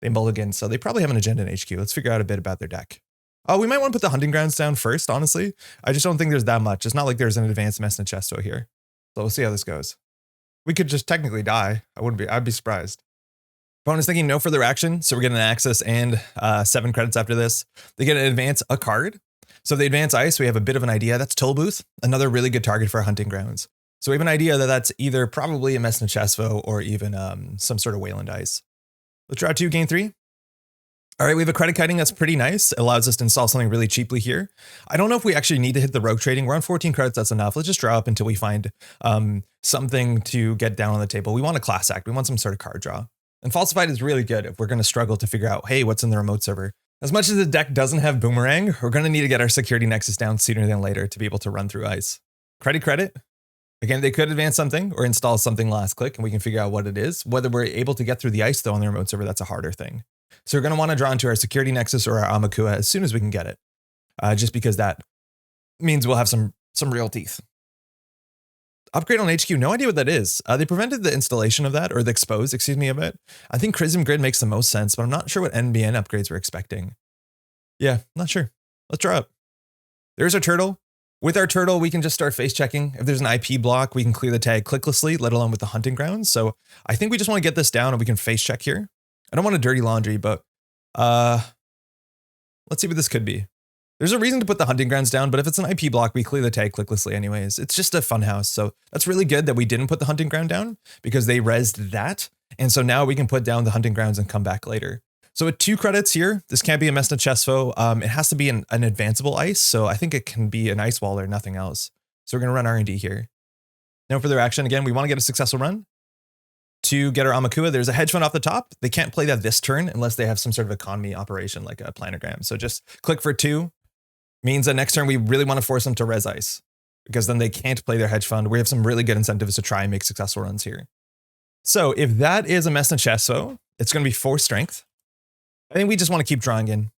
They mulligan, so they probably have an agenda in HQ. Let's figure out a bit about their deck. We might want to put the hunting grounds down first, honestly. I just don't think there's that much. It's not like there's an advanced mess in Chesto here. So we'll see how this goes. We could just technically die. I'd be surprised. Opponent's thinking no further action, so we're getting an access and 7 credits after this. They get an advance a card. So if they advance ice, we have a bit of an idea. That's Tollbooth, another really good target for our hunting grounds. So we have an idea that that's either probably a mess in Chesvo or even some sort of Wayland ice. Let's draw 2, gain 3. All right, we have a credit kiting that's pretty nice. It allows us to install something really cheaply here. I don't know if we actually need to hit the rogue trading. We're on 14 credits, that's enough. Let's just draw up until we find something to get down on the table. We want a class act. We want some sort of card draw. And falsified is really good if we're going to struggle to figure out, hey, what's in the remote server. As much as the deck doesn't have boomerang, we're going to need to get our security nexus down sooner than later to be able to run through ice. Credit. Again, they could advance something or install something last click, and we can figure out what it is. Whether we're able to get through the ice, though, on the remote server, that's a harder thing. So we're going to want to draw into our security nexus or our Amakua as soon as we can get it, just because that means we'll have some real teeth. Upgrade on HQ, no idea what that is. They prevented the installation of that, or the expose, excuse me, of it. I think Chrism Grid makes the most sense, but I'm not sure what NBN upgrades we're expecting. Yeah, not sure. Let's draw up. There's our turtle. With our turtle, we can just start face checking. If there's an IP block, we can clear the tag clicklessly, let alone with the hunting grounds. So I think we just want to get this down and we can face check here. I don't want to dirty laundry, but let's see what this could be. There's a reason to put the hunting grounds down, but if it's an IP block, we clear the tag clicklessly anyways. It's just a funhouse. So that's really good that we didn't put the hunting ground down because they rezzed that. And so now we can put down the hunting grounds and come back later. So with 2 credits here, this can't be a Messna Chesfo. It has to be an advanceable ice. So I think it can be an ice wall or nothing else. So we're going to run R&D here. No further action. Again, we want to get a successful run. To get our Amakua, there's a hedge fund off the top. They can't play that this turn unless they have some sort of economy operation like a planogram. So just click for 2 means that next turn we really want to force them to res ice because then they can't play their hedge fund. We have some really good incentives to try and make successful runs here. So if that is a Messna Chesfo, it's going to be 4 strength. I think we just want to keep drawing in.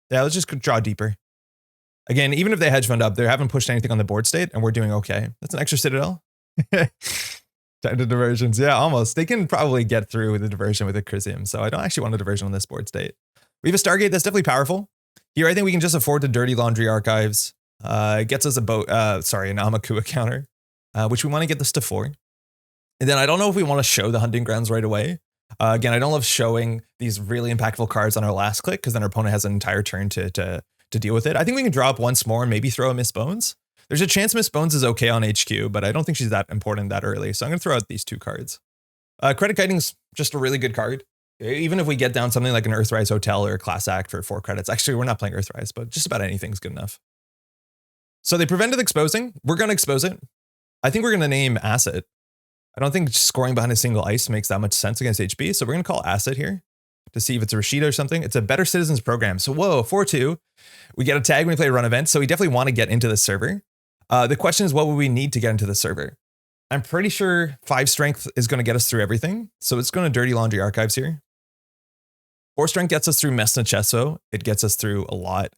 Yeah, let's just draw deeper. Again, even if they hedge fund up, they haven't pushed anything on the board state and we're doing okay. That's an extra Citadel. Time to diversions. Yeah, almost. They can probably get through with the diversion with a Chrysium. So I don't actually want a diversion on this board state. We have a Stargate that's definitely powerful. Here, I think we can just afford to dirty laundry archives. It gets us an Amakua counter, which we want to get this to 4. And then I don't know if we want to show the hunting grounds right away. Again, I don't love showing these really impactful cards on our last click because then our opponent has an entire turn to deal with it. I think we can draw up once more and maybe throw a Miss Bones. There's a chance Miss Bones is okay on HQ, but I don't think she's that important that early. So I'm going to throw out these 2 cards. Credit Kiting's just a really good card. Even if we get down something like an Earthrise Hotel or a Class Act for 4 credits. Actually, we're not playing Earthrise, but just about anything's good enough. So they prevented exposing. We're going to expose it. I think we're going to name asset. I don't think scoring behind a single ice makes that much sense against HB. So we're going to call asset here to see if it's a Rashida or something. It's a Better Citizens program. So whoa, 4-2. We get a tag when we play a run event. So we definitely want to get into the server. The question is, what would we need to get into the server? I'm pretty sure 5 strength is going to get us through everything. So it's going to dirty laundry archives here. 4 strength gets us through Mess Chesso. It gets us through a lot.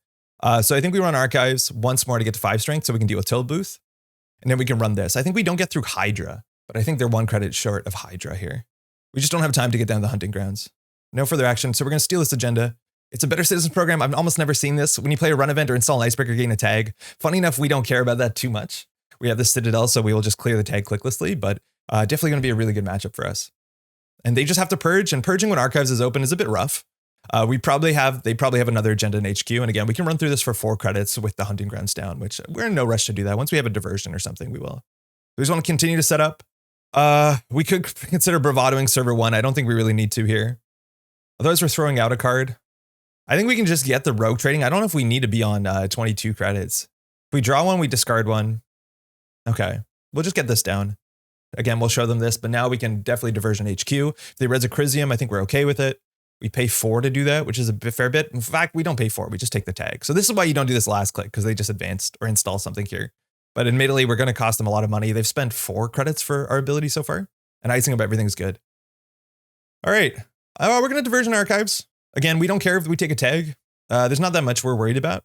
So I think we run archives once more to get to 5 strength so we can deal with Tilt Booth. And then we can run this. I think we don't get through Hydra, but I think they're 1 credit short of Hydra here. We just don't have time to get down the hunting grounds. No further action. So we're going to steal this agenda. It's a Better Citizens program. I've almost never seen this. When you play a run event or install an icebreaker, gain a tag. Funny enough, we don't care about that too much. We have this Citadel, so we will just clear the tag clicklessly, but definitely going to be a really good matchup for us. And they just have to purge, and purging when archives is open is a bit rough. They probably have another agenda in HQ. And again, we can run through this for 4 credits with the hunting grounds down, which we're in no rush to do that. Once we have a diversion or something, we will. We just want to continue to set up. We could consider bravadoing server 1. I don't think we really need to here. Otherwise, we're throwing out a card. I think we can just get the rogue trading. I don't know if we need to be on 22 credits. If we draw 1, we discard 1. Okay, we'll just get this down. Again, we'll show them this, but now we can definitely diversion HQ. If they res a Chrysium, I think we're okay with it. We pay 4 to do that, which is a fair bit. In fact, we don't pay 4. We just take the tag. So this is why you don't do this last click, because they just advanced or install something here. But admittedly, we're going to cost them a lot of money. They've spent 4 credits for our ability so far, and icing up everything's good. All right, we're going to diversion archives. Again, we don't care if we take a tag. There's not that much we're worried about.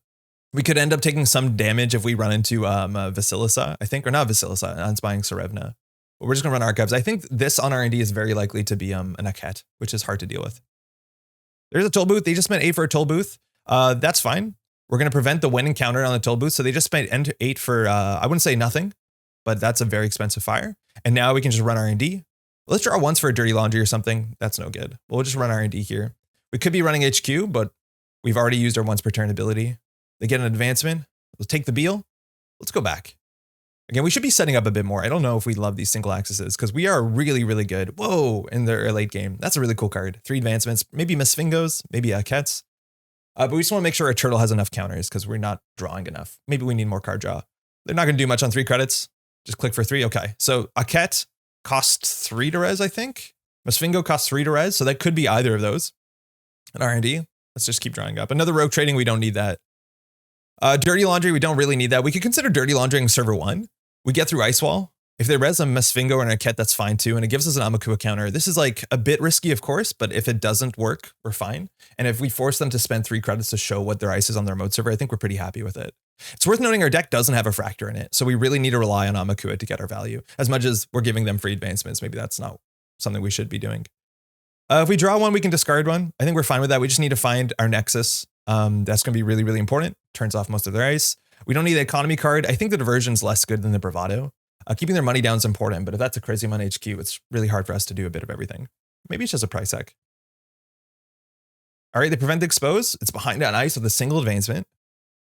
We could end up taking some damage if we run into Vasilisa, I think, or not Vasilisa, unspying Sarevna. But we're just going to run archives. I think this on R&D is very likely to be an Aket, which is hard to deal with. There's a toll booth. They just spent 8 for a toll booth. That's fine. We're going to prevent the win encounter on the toll booth. So they just spent 8 for, I wouldn't say nothing, but that's a very expensive fire. And now we can just run R&D. Let's draw once for a dirty laundry or something. That's no good. We'll just run R&D here. We could be running HQ, but we've already used our once per turn ability. They get an advancement. Let's take the Beal. Let's go back. Again, we should be setting up a bit more. I don't know if we love these single accesses because we are really, really good. Whoa, in the late game. That's a really cool card. 3 advancements, maybe Misfingos, maybe Kets. But we just want to make sure our turtle has enough counters because we're not drawing enough. Maybe we need more card draw. They're not going to do much on 3 credits. Just click for 3. Okay, so Ket costs 3 to res, I think. Misfingo costs 3 to res, so that could be either of those. And R&D, let's just keep drawing up. Another rogue trading, we don't need that. Dirty laundry, we don't really need that. We could consider dirty laundering server 1. We get through Ice Wall. If they res a Misfingo or an Aket, that's fine too. And it gives us an Amakua counter. This is like a bit risky, of course, but if it doesn't work, we're fine. And if we force them to spend 3 credits to show what their ice is on their remote server, I think we're pretty happy with it. It's worth noting our deck doesn't have a Fractor in it. So we really need to rely on Amakua to get our value. As much as we're giving them free advancements, maybe that's not something we should be doing. If we draw 1, we can discard 1. I think we're fine with that. We just need to find our Nexus. That's going to be really, really important. Turns off most of their ice. We don't need the economy card. I think the diversion's less good than the bravado. Keeping their money down is important, but if that's a Chrysium on HQ, it's really hard for us to do a bit of everything. Maybe it's just a price hack. All right, they prevent the expose. It's behind on ice with a single advancement.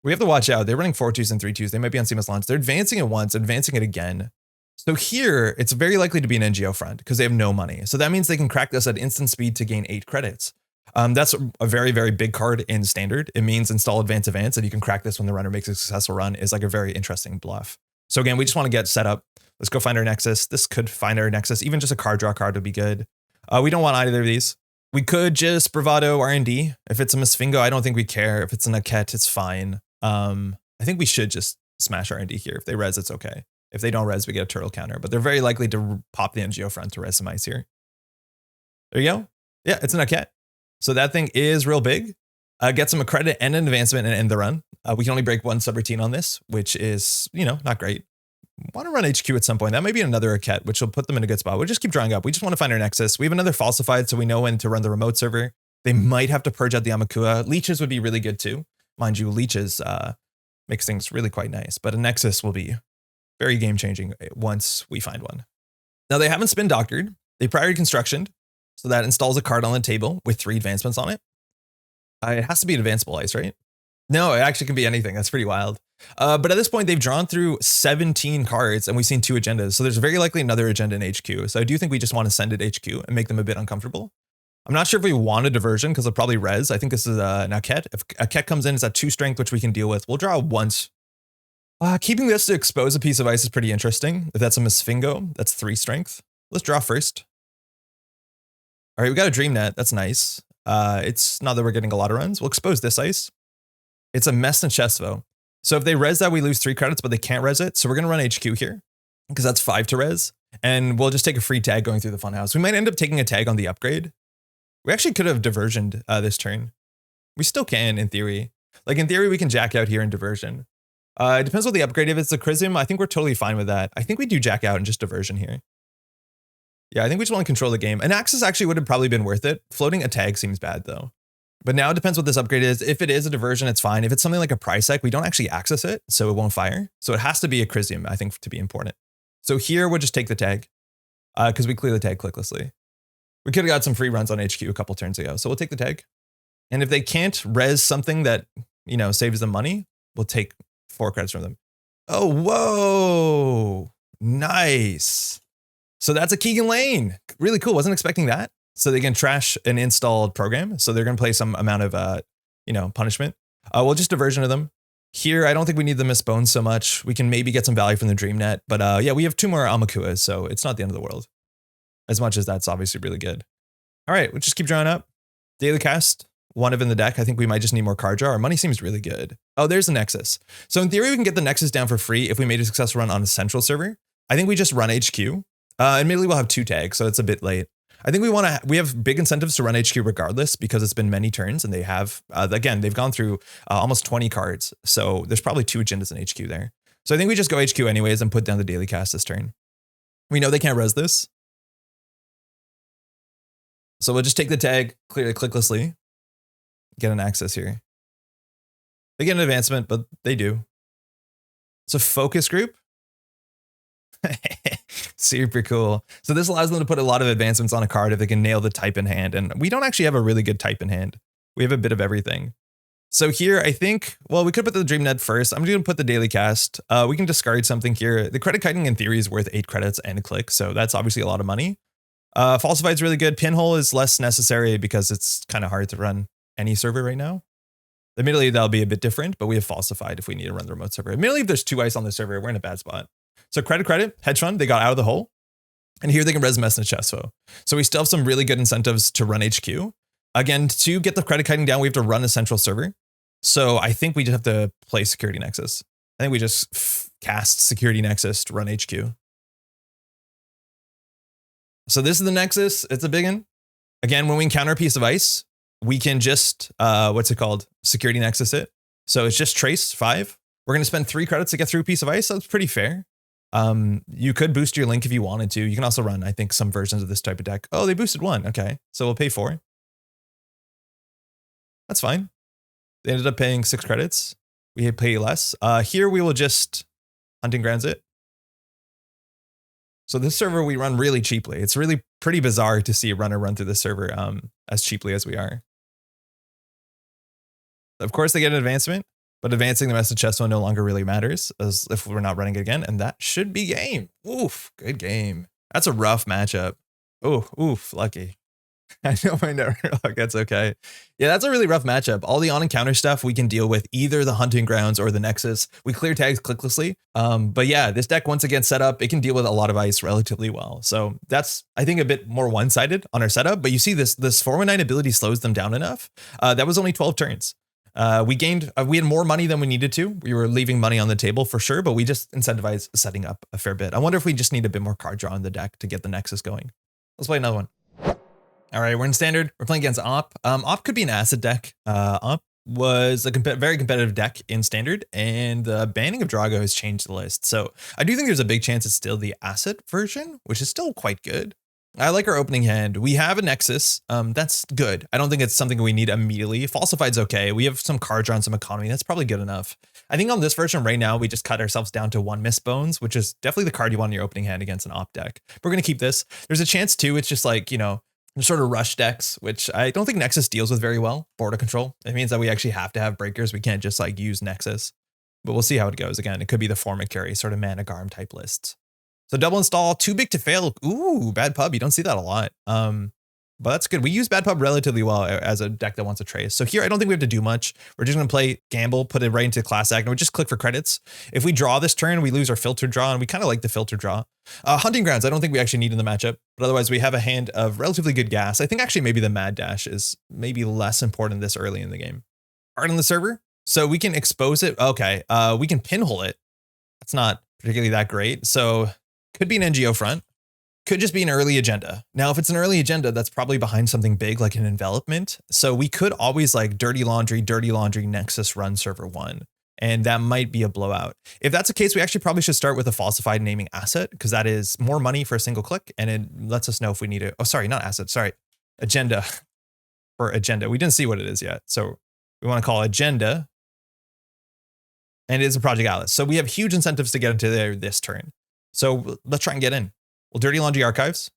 We have to watch out. They're running 4-2s and 3-2s. They might be on seamless launch. They're advancing it once, advancing it again. So here, it's very likely to be an NGO front because they have no money. So that means they can crack this at instant speed to gain 8 credits. That's a very, very big card in standard. It means install advance, and you can crack this when the runner makes a successful run is like a very interesting bluff. So again, we just want to get set up. Let's go find our Nexus. This could find our Nexus. Even just a card draw card would be good. We don't want either of these. We could just bravado R&D. If it's a Misfingo, I don't think we care. If it's an Aket, it's fine. I think we should just smash R&D here. If they res, it's okay. If they don't res, we get a turtle counter. But they're very likely to pop the NGO front to res some ice here. There you go. Yeah, it's an Aket. So that thing is real big. Get some credit and an advancement and end the run. We can only break 1 subroutine on this, which is, not great. Want to run HQ at some point. That might be another Aket, which will put them in a good spot. We'll just keep drawing up. We just want to find our Nexus. We have another falsified, so we know when to run the remote server. They might have to purge out the Amakua. Leeches would be really good too. Mind you, Leeches makes things really quite nice, but a Nexus will be very game-changing once we find one. Now, they haven't spin doctored. They priority constructioned, so that installs a card on the table with 3 advancements on it. It has to be an advanceable ice, right? No, it actually can be anything. That's pretty wild. But at this point, they've drawn through 17 cards and we've seen 2 agendas. So there's very likely another agenda in HQ. So I do think we just want to send it HQ and make them a bit uncomfortable. I'm not sure if we want a diversion because they'll probably res. I think this is an Aket. If Aket comes in, it's at 2 strength, which we can deal with. We'll draw once. Keeping this to expose a piece of ice is pretty interesting. If that's a Misfingo, that's 3 strength. Let's draw first. All right, we got a Dream Net. That's nice. It's not that we're getting a lot of runs. We'll expose this ice. It's a Mess and Chesvo. So if they res that, we lose 3 credits, but they can't res it. So we're going to run HQ here because that's 5 to res. And we'll just take a free tag going through the funhouse. We might end up taking a tag on the upgrade. We actually could have diversioned this turn. We still can in theory. Like in theory, we can jack out here in diversion. It depends on the upgrade. If it's a Chrism, I think we're totally fine with that. I think we do jack out and just diversion here. Yeah, I think we just want to control the game. An Axis actually would have probably been worth it. Floating a tag seems bad though. But now it depends what this upgrade is. If it is a diversion, it's fine. If it's something like a Prisec, we don't actually access it, so it won't fire. So it has to be a Chrism, I think, to be important. So here we'll just take the tag because we clear the tag clicklessly. We could have got some free runs on HQ a couple turns ago, so we'll take the tag. And if they can't res something that, you know, saves them money, we'll take 4 credits from them. Oh, whoa, nice. So that's a Keegan Lane. Really cool. Wasn't expecting that. So they can trash an installed program. So they're going to play some amount of, you know, punishment. We'll just diversion of them. Here, I don't think we need the Miss Bones so much. We can maybe get some value from the Dream Net. But yeah, we have 2 more Amakuas, so it's not the end of the world. As much as that's obviously really good. All right, we'll just keep drawing up. Daily Cast, 1 of in the deck. I think we might just need more card draw. Our money seems really good. Oh, there's the Nexus. So in theory, we can get the Nexus down for free if we made a successful run on a central server. I think we just run HQ. Admittedly, we'll have 2 tags, so it's a bit late. I think we have big incentives to run HQ regardless because it's been many turns and they have, again, they've gone through almost 20 cards. So there's probably 2 agendas in HQ there. So I think we just go HQ anyways and put down the Daily Cast this turn. We know they can't res this. So we'll just take the tag, clear it clicklessly, get an access here. They get an advancement, but they do. It's a focus group. Super cool. So this allows them to put a lot of advancements on a card if they can nail the type in hand. And we don't actually have a really good type in hand. We have a bit of everything. So here, I think, well, we could put the Dream Net first. I'm just going to put the Daily Cast. We can discard something here. The credit kiting in theory is worth 8 credits and a click. So that's obviously a lot of money. Falsified is really good. Pinhole is less necessary because it's kind of hard to run any server right now. Admittedly, that'll be a bit different, but we have Falsified if we need to run the remote server. Admittedly, if there's 2 ice on the server, we're in a bad spot. So credit, hedge fund, they got out of the hole. And here they can res Mess and Chesvo. So we still have some really good incentives to run HQ. Again, to get the credit kiting down, we have to run a central server. So I think we just have to play Security Nexus. I think we just cast Security Nexus to run HQ. So this is the Nexus. It's a big one. Again, when we encounter a piece of ice, we can just, what's it called? Security Nexus it. So it's just trace 5. We're going to spend 3 credits to get through a piece of ice. That's pretty fair. You could boost your link if you wanted to. You can also run, I think, some versions of this type of deck. Oh, they boosted 1. Okay. So we'll pay 4. That's fine. They ended up paying 6 credits. We pay less. Here we will just Hunting Grounds it. So this server we run really cheaply. It's really pretty bizarre to see a runner run through this server as cheaply as we are. Of course, they get an advancement, but advancing the message chest one no longer really matters as if we're not running it again. And that should be game. Oof, good game. That's a rough matchup. Oh, oof, lucky. I know my never luck. That's okay. Yeah, that's a really rough matchup. All the on-encounter stuff we can deal with either the Hunting Grounds or the Nexus. We clear tags clicklessly. But yeah, this deck, once again set up, it can deal with a lot of ice relatively well. So that's, I think, a bit more one-sided on our setup. But you see this 419 ability slows them down enough. That was only 12 turns. We had more money than we needed to. We were leaving money on the table for sure, but we just incentivized setting up a fair bit. I wonder if we just need a bit more card draw on the deck to get the Nexus going. Let's play another one. All right, we're in standard. We're playing against Op. Op could be an acid deck. Op was a very competitive deck in standard, and the banning of Drago has changed the list. So I do think there's a big chance it's still the acid version, which is still quite good. I like our opening hand. We have a Nexus. That's good. I don't think it's something we need immediately. Falsified's okay. We have some card draw and some economy. That's probably good enough. I think on this version right now, we just cut ourselves down to 1 Miss Bones, which is definitely the card you want in your opening hand against an Op deck. We're going to keep this. There's a chance too. It's just like, you know, sort of rush decks, which I don't think Nexus deals with very well. Border control. It means that we actually have to have breakers. We can't just like use Nexus, but we'll see how it goes. Again, it could be the Formic carry sort of mana Garm type lists. So double install, too big to fail. Ooh, bad pub. You don't see that a lot. But that's good. We use bad pub relatively well as a deck that wants a trace. So here, I don't think we have to do much. We're just going to play gamble, put it right into class act, and we just click for credits. If we draw this turn, we lose our filter draw, and we kind of like the filter draw. Hunting grounds, I don't think we actually need in the matchup, but otherwise we have a hand of relatively good gas. I think actually maybe the mad dash is maybe less important this early in the game. Card on the server, so we can expose it. Okay, we can pinhole it. That's not particularly that great. So could be an NGO front. Could just be an early agenda. Now, if it's an early agenda, that's probably behind something big like an envelopment. So we could always like dirty laundry, Nexus run server 1. And that might be a blowout. If that's the case, we actually probably should start with a falsified naming asset because that is more money for a single click. And it lets us know if we need it. Oh, sorry, not asset. Sorry. Agenda for agenda. We didn't see what it is yet. So we want to call agenda. And it is a Project Atlas. So we have huge incentives to get into there this turn. So let's try and get in. We'll dirty laundry archives.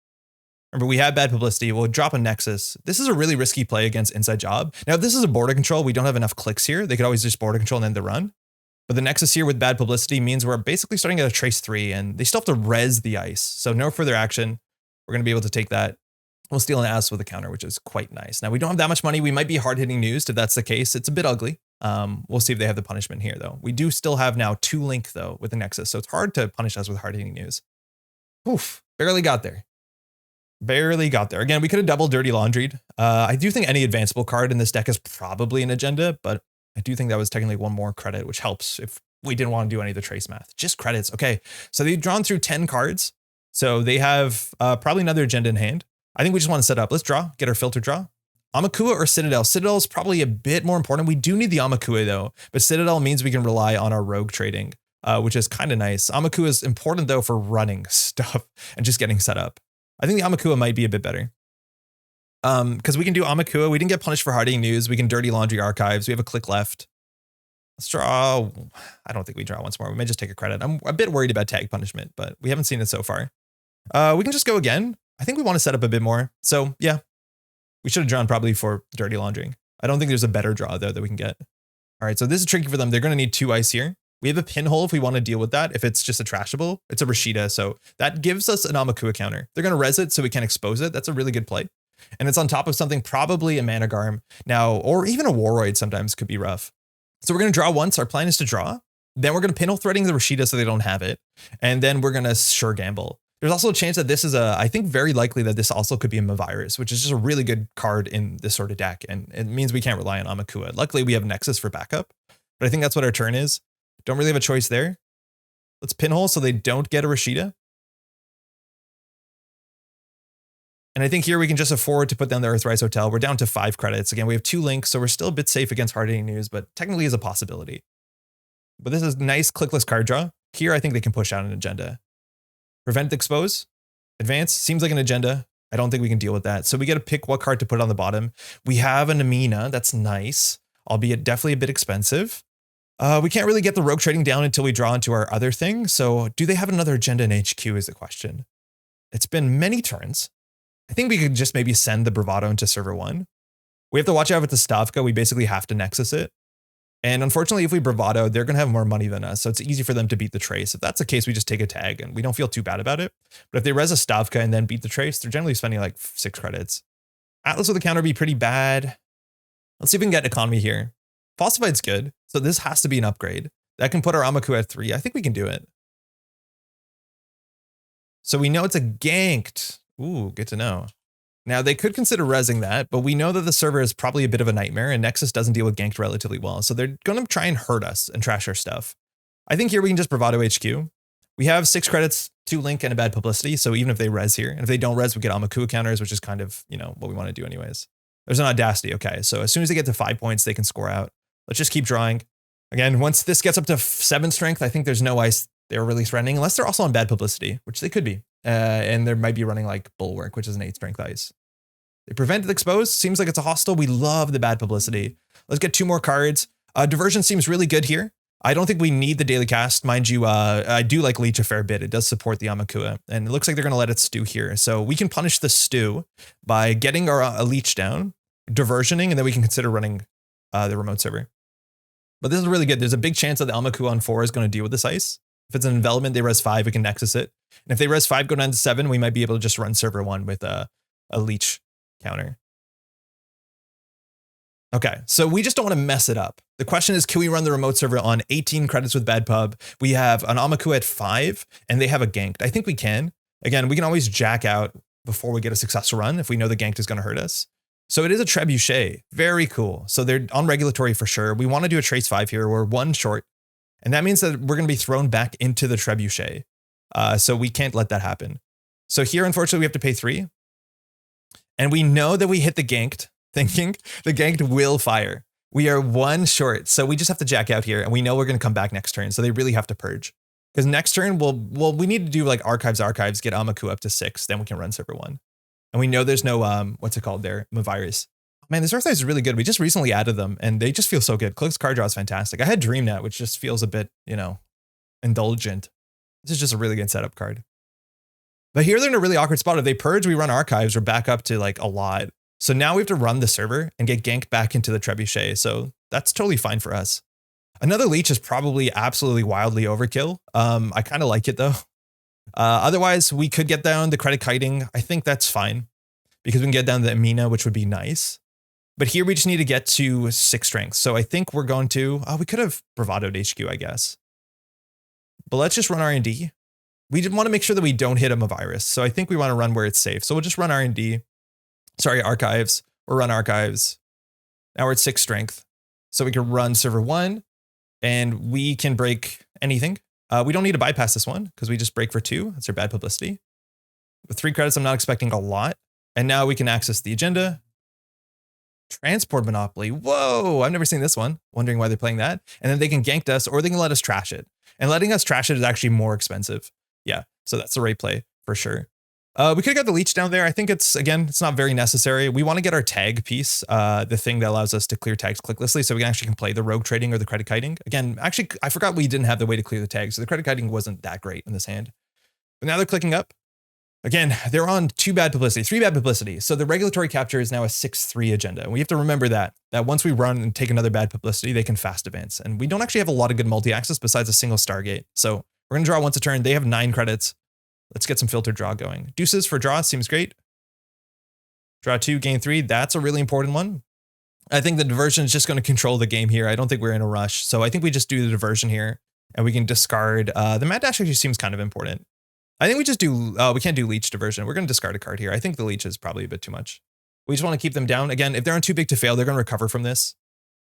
Remember, we have bad publicity. We'll drop a Nexus. This is a really risky play against inside job. Now, if this is a border control, we don't have enough clicks here. They could always just border control and end the run. But the Nexus here with bad publicity means we're basically starting at a trace 3 and they still have to res the ice. So no further action. We're going to be able to take that. We'll steal an ass with a counter, which is quite nice. Now, we don't have that much money. We might be hard-hitting news if that's the case. It's a bit ugly. We'll see if they have the punishment here, though. We do still have now 2 link, though, with the Nexus. So it's hard to punish us with hard-hitting news. Oof, barely got there. Barely got there. Again, we could have double dirty laundried. I do think any advanceable card in this deck is probably an agenda, but I do think that was technically one more credit, which helps if we didn't want to do any of the trace math. Just credits. Okay, so they've drawn through 10 cards. So they have probably another agenda in hand. I think we just want to set up. Let's draw, get our filter draw. Amakua or Citadel? Citadel is probably a bit more important. We do need the Amakua though, but Citadel means we can rely on our rogue trading, which is kind of nice. Amakua is important though for running stuff and just getting set up. I think the Amakua might be a bit better. Because we can do Amakua. We didn't get punished for harding news. We can dirty laundry archives. We have a click left. Let's draw. I don't think we draw once more. We may just take a credit. I'm a bit worried about tag punishment, but we haven't seen it so far. We can just go again. I think we want to set up a bit more. So yeah, we should have drawn probably for dirty laundering. I don't think there's a better draw though that we can get. All right, so this is tricky for them. They're going to need 2 ice here. We have a pinhole if we want to deal with that. If it's just a trashable, it's a Rashida. So that gives us an Amakua counter. They're going to res it so we can expose it. That's a really good play. And it's on top of something, probably a Managarm now, or even a Warroid sometimes could be rough. So we're going to draw once. Our plan is to draw. Then we're going to pinhole threading the Rashida so they don't have it. And then we're going to sure gamble. There's also a chance that this is I think very likely that this also could be a Mavirus, which is just a really good card in this sort of deck. And it means we can't rely on Amakua. Luckily, we have Nexus for backup, but I think that's what our turn is. Don't really have a choice there. Let's pinhole so they don't get a Rashida. And I think here we can just afford to put down the Earthrise Hotel. We're down to 5 credits. Again, we have 2 links, so we're still a bit safe against hard-hitting news, but technically is a possibility. But this is nice clickless card draw. Here, I think they can push out an agenda. Prevent expose. Advance. Seems like an agenda. I don't think we can deal with that. So we got to pick what card to put on the bottom. We have an Amina. That's nice, albeit definitely a bit expensive. We can't really get the rogue trading down until we draw into our other thing. So do they have another agenda in HQ is the question. It's been many turns. I think we could just maybe send the Bravado into server 1. We have to watch out with the Stavka. We basically have to Nexus it. And unfortunately, if we Bravado, they're going to have more money than us. So it's easy for them to beat the trace. If that's the case, we just take a tag and we don't feel too bad about it. But if they res a Stavka and then beat the trace, they're generally spending like 6 credits. Atlas with a counter would be pretty bad. Let's see if we can get economy here. Falsified's good. So this has to be an upgrade. That can put our Amakua at 3. I think we can do it. So we know it's a ganked. Ooh, good to know. Now they could consider resing that, but we know that the server is probably a bit of a nightmare and Nexus doesn't deal with ganked relatively well. So they're going to try and hurt us and trash our stuff. I think here we can just Bravado HQ. We have 6 credits, 2 link and a bad publicity. So even if they res here, and if they don't res, we get Amakua counters, which is kind of, you know, what we want to do anyways. There's an audacity. Okay. So as soon as they get to 5 points, they can score out. Let's just keep drawing. Again, once this gets up to 7 strength, I think there's no ice they're really threatening, unless they're also on bad publicity, which they could be. And there might be running like Bulwark, which is an 8 strength ice. They prevented exposed. Seems like it's a hostile. We love the bad publicity. Let's get 2 more cards. Diversion seems really good here. I don't think we need the daily cast. Mind you, I do like Leech a fair bit. It does support the Amakua. And it looks like they're going to let it stew here. So we can punish the stew by getting our Leech down, diversioning, and then we can consider running the remote server. But this is really good. There's a big chance that the Amakua on 4 is going to deal with this ice. If it's an envelopment, they res 5, we can Nexus it. And if they res 5, go down to 7, we might be able to just run server 1 with a Leech. counter. Okay, so we just don't want to mess it up. The question is, can we run the remote server on 18 credits with bad pub? We have an Amaku at 5, and they have a ganked. I think we can. Again, we can always jack out before we get a successful run if we know the ganked is going to hurt us. So it is a trebuchet. Very cool. So they're on regulatory for sure. We want to do a trace 5 here. We're 1 short. And that means that we're going to be thrown back into the trebuchet. So we can't let that happen. So here, unfortunately, we have to pay 3. And we know that we hit the ganked, thinking the ganked will fire. We are 1 short. So we just have to jack out here. And we know we're going to come back next turn. So they really have to purge. Because next turn, we need to do like archives, get Amaku up to 6. Then we can run server 1. And we know there's no, what's it called there? Virus. Man, this Earthlight is really good. We just recently added them and they just feel so good. Click's card draw is fantastic. I had DreamNet, which just feels a bit, you know, indulgent. This is just a really good setup card. But here they're in a really awkward spot. If they purge, we run archives, we're back up to like a lot. So now we have to run the server and get ganked back into the trebuchet. So that's totally fine for us. Another leech is probably absolutely wildly overkill. I kind of like it though. Otherwise, we could get down the credit kiting. I think that's fine because we can get down the Amina, which would be nice. But here we just need to get to 6 strength. So I think we're going to, we could have bravadoed HQ, I guess. But let's just run R&D. We want to make sure that we don't hit a virus. So I think we want to run where it's safe. So we'll just run R&D. Sorry, archives. We'll run archives. Now we're at 6 strength. So we can run server 1 and we can break anything. We don't need to bypass this one because we just break for 2. That's our bad publicity. With 3 credits, I'm not expecting a lot. And now we can access the agenda. Transport Monopoly. Whoa, I've never seen this one. Wondering why they're playing that. And then they can gank us or they can let us trash it. And letting us trash it is actually more expensive. Yeah, so that's the right play for sure. We could have got the leech down there. I think it's, again, it's not very necessary. We want to get our tag piece, the thing that allows us to clear tags clicklessly so we can play the rogue trading or the credit kiting. Again, actually, I forgot we didn't have the way to clear the tags, so the credit kiting wasn't that great in this hand. But now they're clicking up. Again, they're on 2 bad publicity, 3 bad publicity. So the regulatory capture is now a 6-3 agenda. And we have to remember that once we run and take another bad publicity, they can fast advance. And we don't actually have a lot of good multi-access besides a single Stargate. So we're going to draw once a turn. They have 9 credits. Let's get some filtered draw going. Deuces for draw seems great. Draw 2, gain 3. That's a really important one. I think the diversion is just going to control the game here. I don't think we're in a rush. So I think we just do the diversion here and we can discard. The Mad Dash actually seems kind of important. I think we just do, we can't do leech diversion. We're going to discard a card here. I think the leech is probably a bit too much. We just want to keep them down. Again, if they're on too big to fail, they're going to recover from this.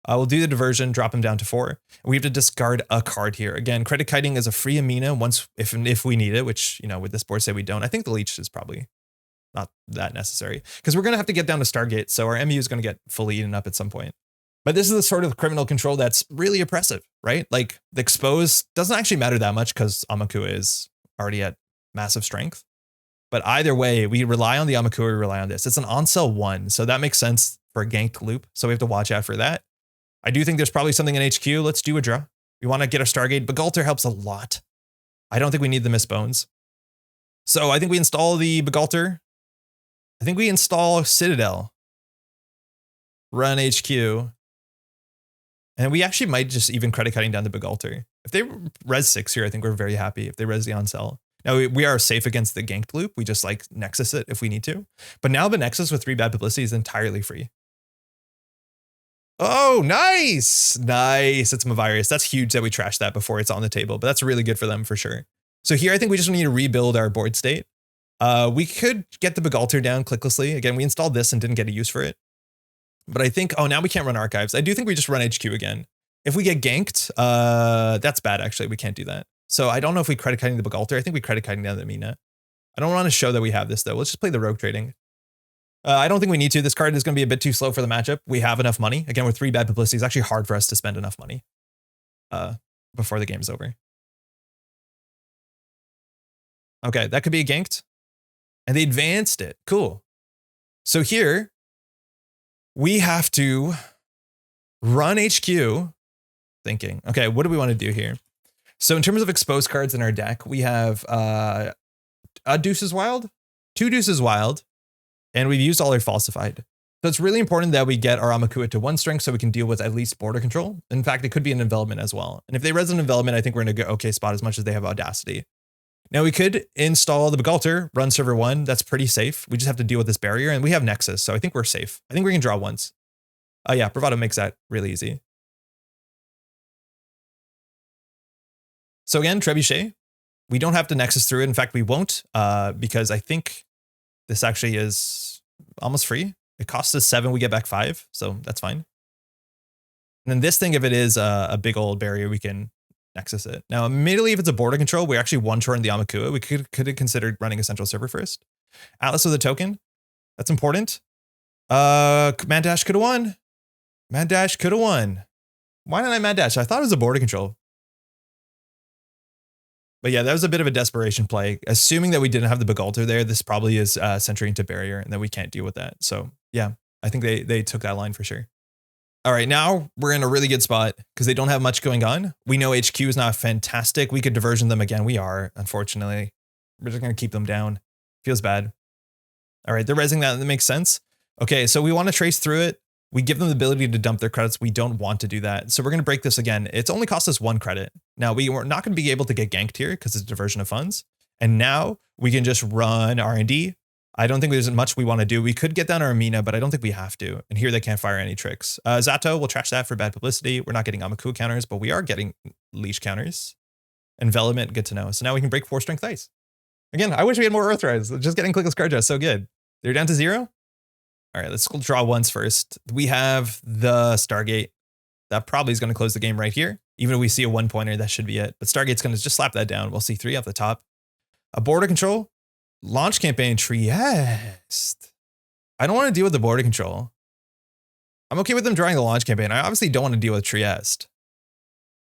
We'll do the diversion, drop them down to 4. We have to discard a card here. Again, credit kiting is a free Amina once, if we need it, which, you know, with this board say we don't. I think the leech is probably not that necessary because we're going to have to get down to Stargate. So our MU is going to get fully eaten up at some point. But this is the sort of criminal control that's really oppressive, right? Like the expose doesn't actually matter that much because Amaku is already at massive strength. But either way, we rely on the Amaku, we rely on this. It's an on-sell 1, so that makes sense for a ganked loop. So we have to watch out for that. I do think there's probably something in HQ. Let's do a draw. We want to get our Stargate. Begalter helps a lot. I don't think we need the Miss Bones. So I think we install the Begalter. I think we install Citadel. Run HQ. And we actually might just even credit cutting down the Begalter. If they res 6 here, I think we're very happy if they res the on-sell. Now we are safe against the ganked loop. We just like Nexus it if we need to. But now the Nexus with 3 bad publicity is entirely free. Oh, nice. Nice. It's Mavirus. That's huge that we trashed that before it's on the table, but that's really good for them for sure. So here, I think we just need to rebuild our board state. We could get the Begalter down clicklessly. Again, we installed this and didn't get a use for it. But I think, oh, now we can't run archives. I do think we just run HQ again. If we get ganked, that's bad, actually. We can't do that. So I don't know if we credit kiting the Begalter. I think we credit kiting down the Mina. I don't want to show that we have this, though. Let's just play the rogue trading. I don't think we need to. This card is going to be a bit too slow for the matchup. We have enough money. Again, with 3 bad publicity, it's actually hard for us to spend enough money before the game's over. Okay, that could be a ganked. And they advanced it. Cool. So here, we have to run HQ. Thinking, okay, what do we want to do here? So in terms of exposed cards in our deck, we have a Deuces Wild, 2 Deuces Wild, and we've used all our falsified. So it's really important that we get our Amakuit to 1 strength so we can deal with at least border control. In fact, it could be an envelopment as well. And if they res an envelopment, I think we're in a good okay spot as much as they have audacity. Now we could install the Begalter, run server 1. That's pretty safe. We just have to deal with this barrier, and we have Nexus, so I think we're safe. I think we can draw once. Yeah, Bravado makes that really easy. So again, Trebuchet. We don't have to Nexus through it. In fact, we won't, because I think this actually is almost free. It costs us 7, we get back 5, so that's fine. And then this thing, if it is a big old barrier, we can Nexus it. Now, immediately, if it's a border control, we actually one-turn the Amakua. We could have considered running a central server first. Atlas with a token. That's important. Mad Dash could have won. Mad Dash could have won. Why didn't I Mad Dash? I thought it was a border control. But yeah, that was a bit of a desperation play. Assuming that we didn't have the Begalter there, this probably is centering into barrier, and then we can't deal with that. So yeah, I think they took that line for sure. All right, now we're in a really good spot because they don't have much going on. We know HQ is not fantastic. We could diversion them again. We are, unfortunately. We're just going to keep them down. Feels bad. All right, they're resing that. That makes sense. Okay, so we want to trace through it. We give them the ability to dump their credits. We don't want to do that. So we're going to break this again. It's only cost us 1 credit. Now, we're not going to be able to get ganked here because it's diversion of funds. And now we can just run R&D. I don't think there's much we want to do. We could get down our Amina, but I don't think we have to. And here they can't fire any tricks. Zato, we'll trash that for bad publicity. We're not getting Amaku counters, but we are getting leash counters. Envelopment, good to know. So now we can break 4 strength ice. Again, I wish we had more Earthrise. Just getting clickless card draw is so good. They're down to 0. All right, let's draw once first. We have the Stargate. That probably is going to close the game right here. Even if we see a 1-pointer, that should be it. But Stargate's going to just slap that down. We'll see 3 off the top. A border control. Launch campaign, Trieste. I don't want to deal with the border control. I'm okay with them drawing the launch campaign. I obviously don't want to deal with Trieste.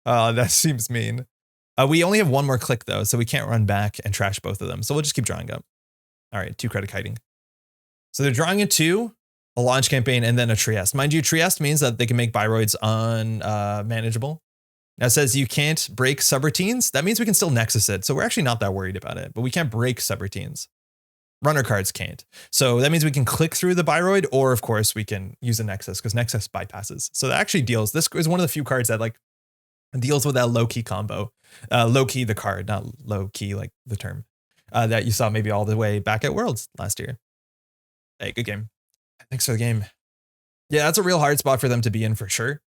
That seems mean. We only have 1 more click though, so we can't run back and trash both of them. So we'll just keep drawing up. All right, 2 credit kiting. So they're drawing a 2, a launch campaign, and then a Trieste. Mind you, Trieste means that they can make Biroids unmanageable. Now it says you can't break subroutines. That means we can still Nexus it. So we're actually not that worried about it, but we can't break subroutines. Runner cards can't. So that means we can click through the Biroid, or of course we can use a Nexus because Nexus bypasses. So that actually deals. This is one of the few cards that like deals with that low-key combo. Low-key the card, not low-key like the term. That you saw maybe all the way back at Worlds last year. Hey, good game. Thanks for the game. Yeah, that's a real hard spot for them to be in for sure.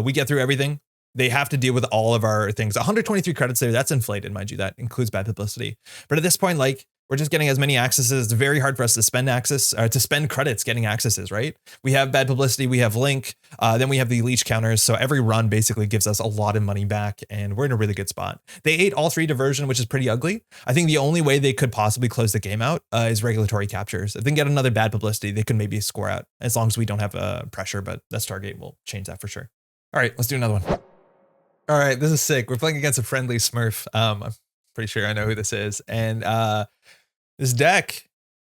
We get through everything. They have to deal with all of our things. 123 credits there. That's inflated, mind you. That includes bad publicity. But at this point, like, we're just getting as many accesses. It's very hard for us to spend access, to spend credits getting accesses, right? We have bad publicity. We have Link. Then we have the leech counters. So every run basically gives us a lot of money back, and we're in a really good spot. They ate all 3 diversion, which is pretty ugly. I think the only way they could possibly close the game out is regulatory captures. If they can get another bad publicity, they could maybe score out as long as we don't have pressure, but that Stargate will change that for sure. All right, let's do another one. All right, this is sick. We're playing against a friendly Smurf. I'm pretty sure I know who this is. And this deck,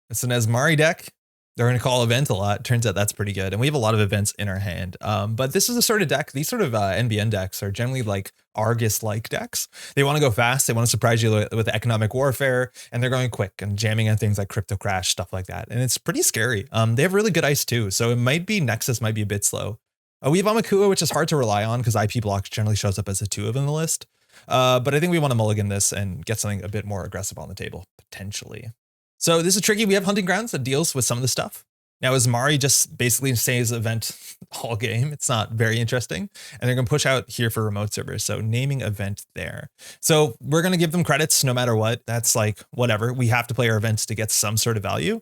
it's an Azmari deck. They're going to call event a lot. Turns out that's pretty good. And we have a lot of events in our hand. But this is a sort of deck. These sort of NBN decks are generally like Argus-like decks. They want to go fast. They want to surprise you with economic warfare. And they're going quick and jamming on things like Crypto Crash, stuff like that. And it's pretty scary. They have really good ice too. So it might be Nexus might be a bit slow. We have Amakua, which is hard to rely on because IP blocks generally shows up as a 2 of in the list. But I think we want to mulligan this and get something a bit more aggressive on the table, potentially. So this is tricky. We have Hunting Grounds that deals with some of the stuff. Now, Azmari just basically stays event all game. It's not very interesting. And they're going to push out here for remote servers. So naming event there. So we're going to give them credits no matter what. That's like whatever. We have to play our events to get some sort of value.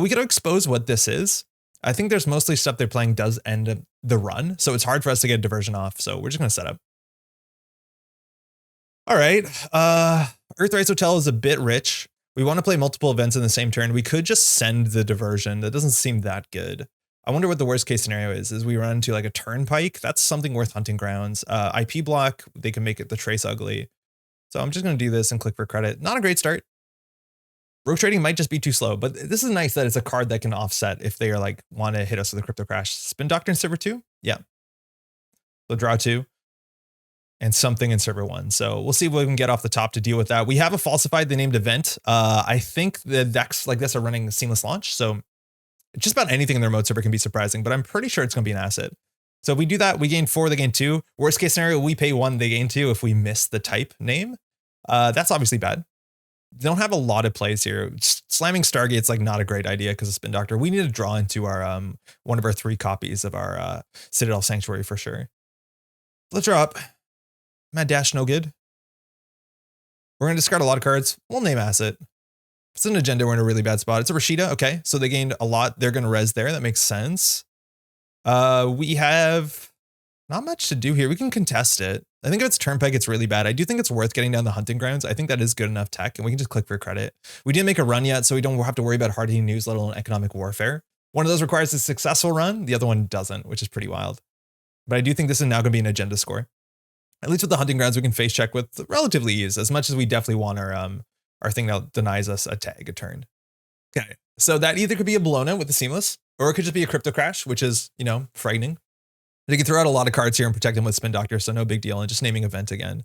We could expose what this is. I think there's mostly stuff they're playing does end the run. So it's hard for us to get diversion off. So we're just going to set up. All right. Earthrise Hotel is a bit rich. We want to play multiple events in the same turn. We could just send the diversion. That doesn't seem that good. I wonder what the worst case scenario is we run into like a turnpike. That's something worth Hunting Grounds. IP block, they can make it the trace ugly. So I'm just going to do this and click for credit. Not a great start. Rogue trading might just be too slow, but this is nice that it's a card that can offset if they are like want to hit us with a Crypto Crash. Spin Doctrine server 2? Yeah. So draw 2. And something in server 1. So we'll see what we can get off the top to deal with that. We have a falsified the named event. I think the decks like this are running seamless launch. So just about anything in the remote server can be surprising, but I'm pretty sure it's going to be an asset. So if we do that, we gain 4, they gain 2. Worst case scenario, we pay 1, they gain 2 if we miss the type name. That's obviously bad. They don't have a lot of plays here. Slamming Stargate's like not a great idea because of Spin Doctor. We need to draw into our one of our 3 copies of our Citadel Sanctuary for sure. Let's draw up. Mad Dash, no good. We're gonna discard a lot of cards. We'll name asset. If it's an agenda, we're in a really bad spot. It's a Rashida. Okay, so they gained a lot. They're gonna res there. That makes sense. We have not much to do here. We can contest it. I think if it's turn peg, it's really bad. I do think it's worth getting down the hunting grounds. I think that is good enough tech, and we can just click for credit. We didn't make a run yet, so we don't have to worry about hard-hitting news, let alone economic warfare. One of those requires a successful run. The other one doesn't, which is pretty wild. But I do think this is now going to be an agenda score. At least with the hunting grounds, we can face check with relatively ease, as much as we definitely want our thing that denies us a tag a turn. Okay, so that either could be a Bologna with the Seamless, or it could just be a Crypto Crash, which is, you know, frightening. They can throw out a lot of cards here and protect them with Spin Doctor, so no big deal. And just naming event again.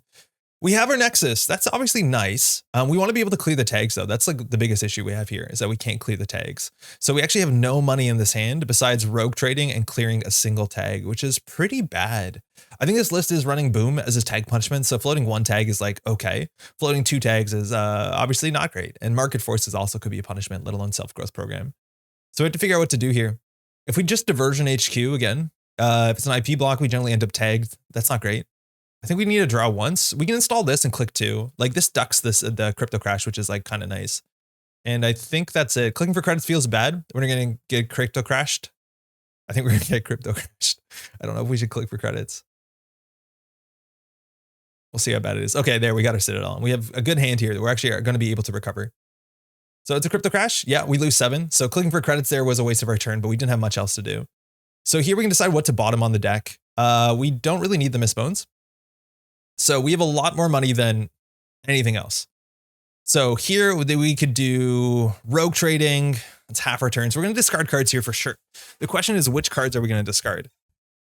We have our Nexus. That's obviously nice. We want to be able to clear the tags, though. That's like the biggest issue we have here, is that we can't clear the tags. So we actually have no money in this hand besides rogue trading and clearing a single tag, which is pretty bad. I think this list is running Boom as his tag punishment. So floating 1 tag is like, okay. Floating 2 tags is obviously not great. And market forces also could be a punishment, let alone self-growth program. So we have to figure out what to do here. If we just diversion HQ again, if it's an IP block, we generally end up tagged. That's not great. I think we need to draw once. We can install this and click 2. Like this ducks the Crypto Crash, which is like kind of nice. And I think that's it. Clicking for credits feels bad. We're going to get Crypto Crashed. I think we're going to get Crypto Crashed. I don't know if we should click for credits. We'll see how bad it is. Okay, there, we got our Citadel. We have a good hand here that we're actually going to be able to recover. So it's a Crypto Crash. Yeah, we lose 7. So clicking for credits there was a waste of our turn, but we didn't have much else to do. So here we can decide what to bottom on the deck. We don't really need the Mistbones. So we have a lot more money than anything else. So here we could do rogue trading. It's half our turns. We're going to discard cards here for sure. The question is, which cards are we going to discard?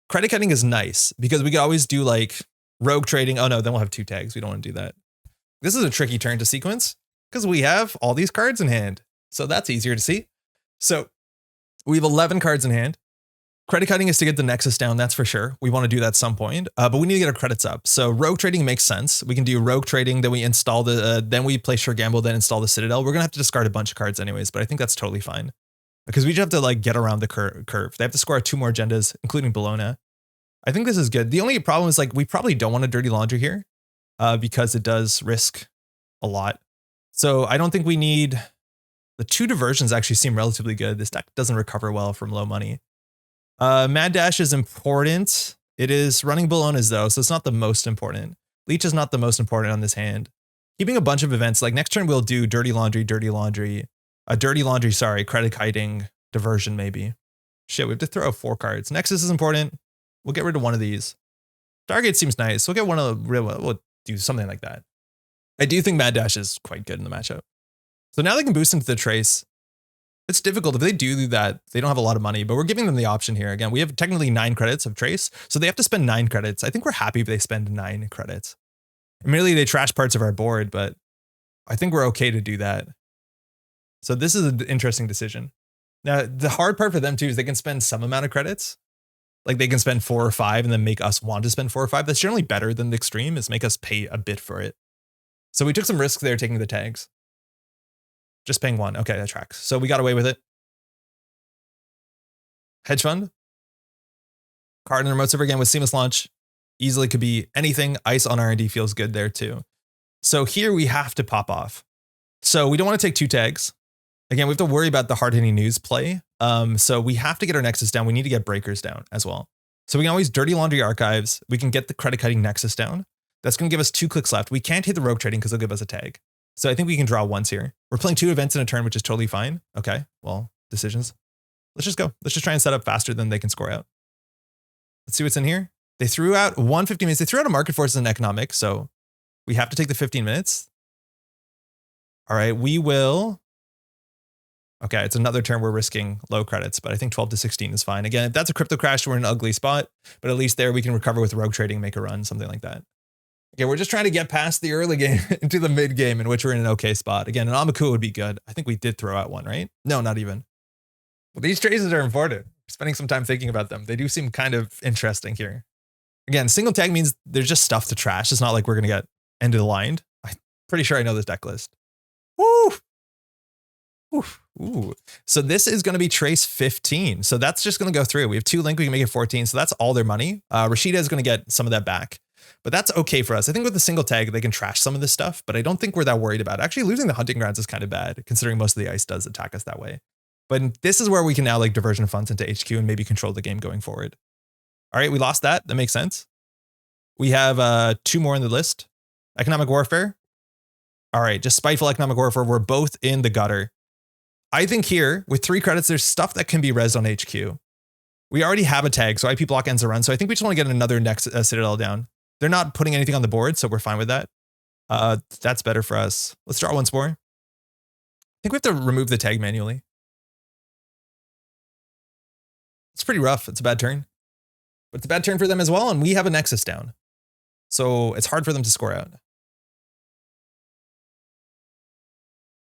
Credit cutting is nice because we could always do like rogue trading. Oh no, then we'll have 2 tags. We don't want to do that. This is a tricky turn to sequence because we have all these cards in hand. So that's easier to see. So we have 11 cards in hand. Credit cutting is to get the Nexus down, that's for sure. We want to do that at some point, but we need to get our credits up. So rogue trading makes sense. We can do rogue trading, then we install then we play Sure Gamble, then install the Citadel. We're gonna have to discard a bunch of cards anyways, but I think that's totally fine because we just have to like get around the curve. They have to score 2 more agendas, including Bologna. I think this is good. The only problem is like we probably don't want a Dirty Laundry here because it does risk a lot. So I don't think we need the 2 diversions. Actually seem relatively good. This deck doesn't recover well from low money. Mad Dash is important. It is running Bolognas though, so it's not the most important. Leech is not the most important on this hand. Keeping a bunch of events, like next turn we'll do Dirty Laundry, sorry, credit kiting, diversion maybe. Shit, we have to throw out 4 cards. Nexus is important. We'll get rid of one of these. Stargate seems nice. We'll get one of the, we'll do something like that. I do think Mad Dash is quite good in the matchup. So now they can boost into the Trace. It's difficult. If they do that, they don't have a lot of money, but we're giving them the option here. Again, we have technically 9 credits of Trace, so they have to spend 9 credits. I think we're happy if they spend 9 credits. Admittedly, they trash parts of our board, but I think we're okay to do that. So this is an interesting decision. Now, the hard part for them too is they can spend some amount of credits. Like they can spend 4 or 5 and then make us want to spend 4 or 5. That's generally better than the extreme, is make us pay a bit for it. So we took some risks there taking the tags. Just paying 1. Okay, that tracks. So we got away with it. Hedge fund. Card in the remote server again with seamless launch. Easily could be anything. Ice on R&D feels good there too. So here we have to pop off. So we don't want to take 2 tags. Again, we have to worry about the hard-hitting news play. So we have to get our Nexus down. We need to get breakers down as well. So we can always Dirty Laundry Archives. We can get the credit cutting Nexus down. That's going to give us 2 clicks left. We can't hit the rogue trading because they'll give us a tag. So I think we can draw once here. We're playing 2 events in a turn, which is totally fine. Okay, well, decisions. Let's just go. Let's just try and set up faster than they can score out. Let's see what's in here. They threw out 150 minutes. They threw out a market forces and economic, so we have to take the 15 minutes. All right, we will. Okay, it's another turn we're risking low credits, but I think 12 to 16 is fine. Again, if that's a crypto crash, we're in an ugly spot, but at least there we can recover with rogue trading, make a run, something like that. Okay, we're just trying to get past the early game into the mid game in which we're in an okay spot. Again, an Amaku would be good. I think we did throw out 1, right? No, not even. Well, these traces are important. Spending some time thinking about them. They do seem kind of interesting here. Again, single tag means there's just stuff to trash. It's not like we're going to get end of the line. I'm pretty sure I know this deck list. Woo! Ooh. So this is going to be trace 15. So that's just going to go through. We have 2 link. We can make it 14. So that's all their money. Rashida is going to get some of that back, but that's okay for us. I think with a single tag, they can trash some of this stuff, but I don't think we're that worried about it. Actually, losing the hunting grounds is kind of bad considering most of the ice does attack us that way. But this is where we can now like diversion funds into HQ and maybe control the game going forward. All right, we lost that. That makes sense. We have 2 more in the list. Economic warfare. All right, just spiteful economic warfare. We're both in the gutter. I think here, with 3 credits, there's stuff that can be rezzed on HQ. We already have a tag, so IP block ends a run, so I think we just want to get another Nexus Citadel down. They're not putting anything on the board, so we're fine with that. That's better for us. Let's draw once more. I think we have to remove the tag manually. It's pretty rough. It's a bad turn. But it's a bad turn for them as well, and we have a Nexus down. So it's hard for them to score out.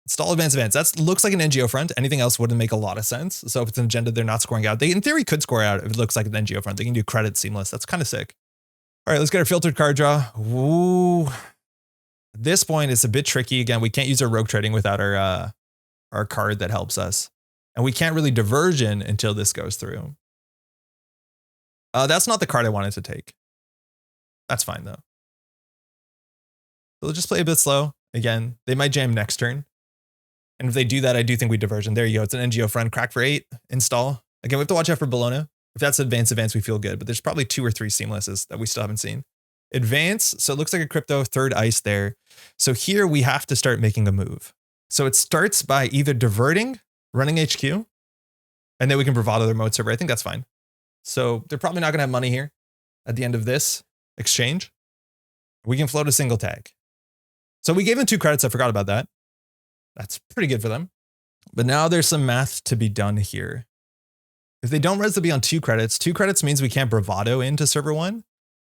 Install advanced events. That looks like an NGO front. Anything else wouldn't make a lot of sense. So if it's an agenda, they're not scoring out. They, in theory, could score out if it looks like an NGO front. They can do credit seamless. That's kind of sick. All right, let's get our filtered card draw. Ooh. At this point, it's a bit tricky. Again, we can't use our rogue trading without our card that helps us. And we can't really diversion until this goes through. That's not the card I wanted to take. That's fine, though. So we'll just play a bit slow. Again, they might jam next turn. And if they do that, I do think we diversion. There you go. It's an NGO front. Crack for 8. Install. Again, we have to watch out for Bologna. If that's advanced, we feel good. But there's probably 2 or 3 seamlesses that we still haven't seen. Advance. So it looks like a crypto 3rd ice there. So here we have to start making a move. So it starts by either diverting, running HQ, and then we can bravado their mode server. I think that's fine. So they're probably not going to have money here at the end of this exchange. We can float a single tag. So we gave them 2 credits. I forgot about that. That's pretty good for them. But now there's some math to be done here. If they don't res to be on 2 credits, 2 credits means we can't bravado into server 1.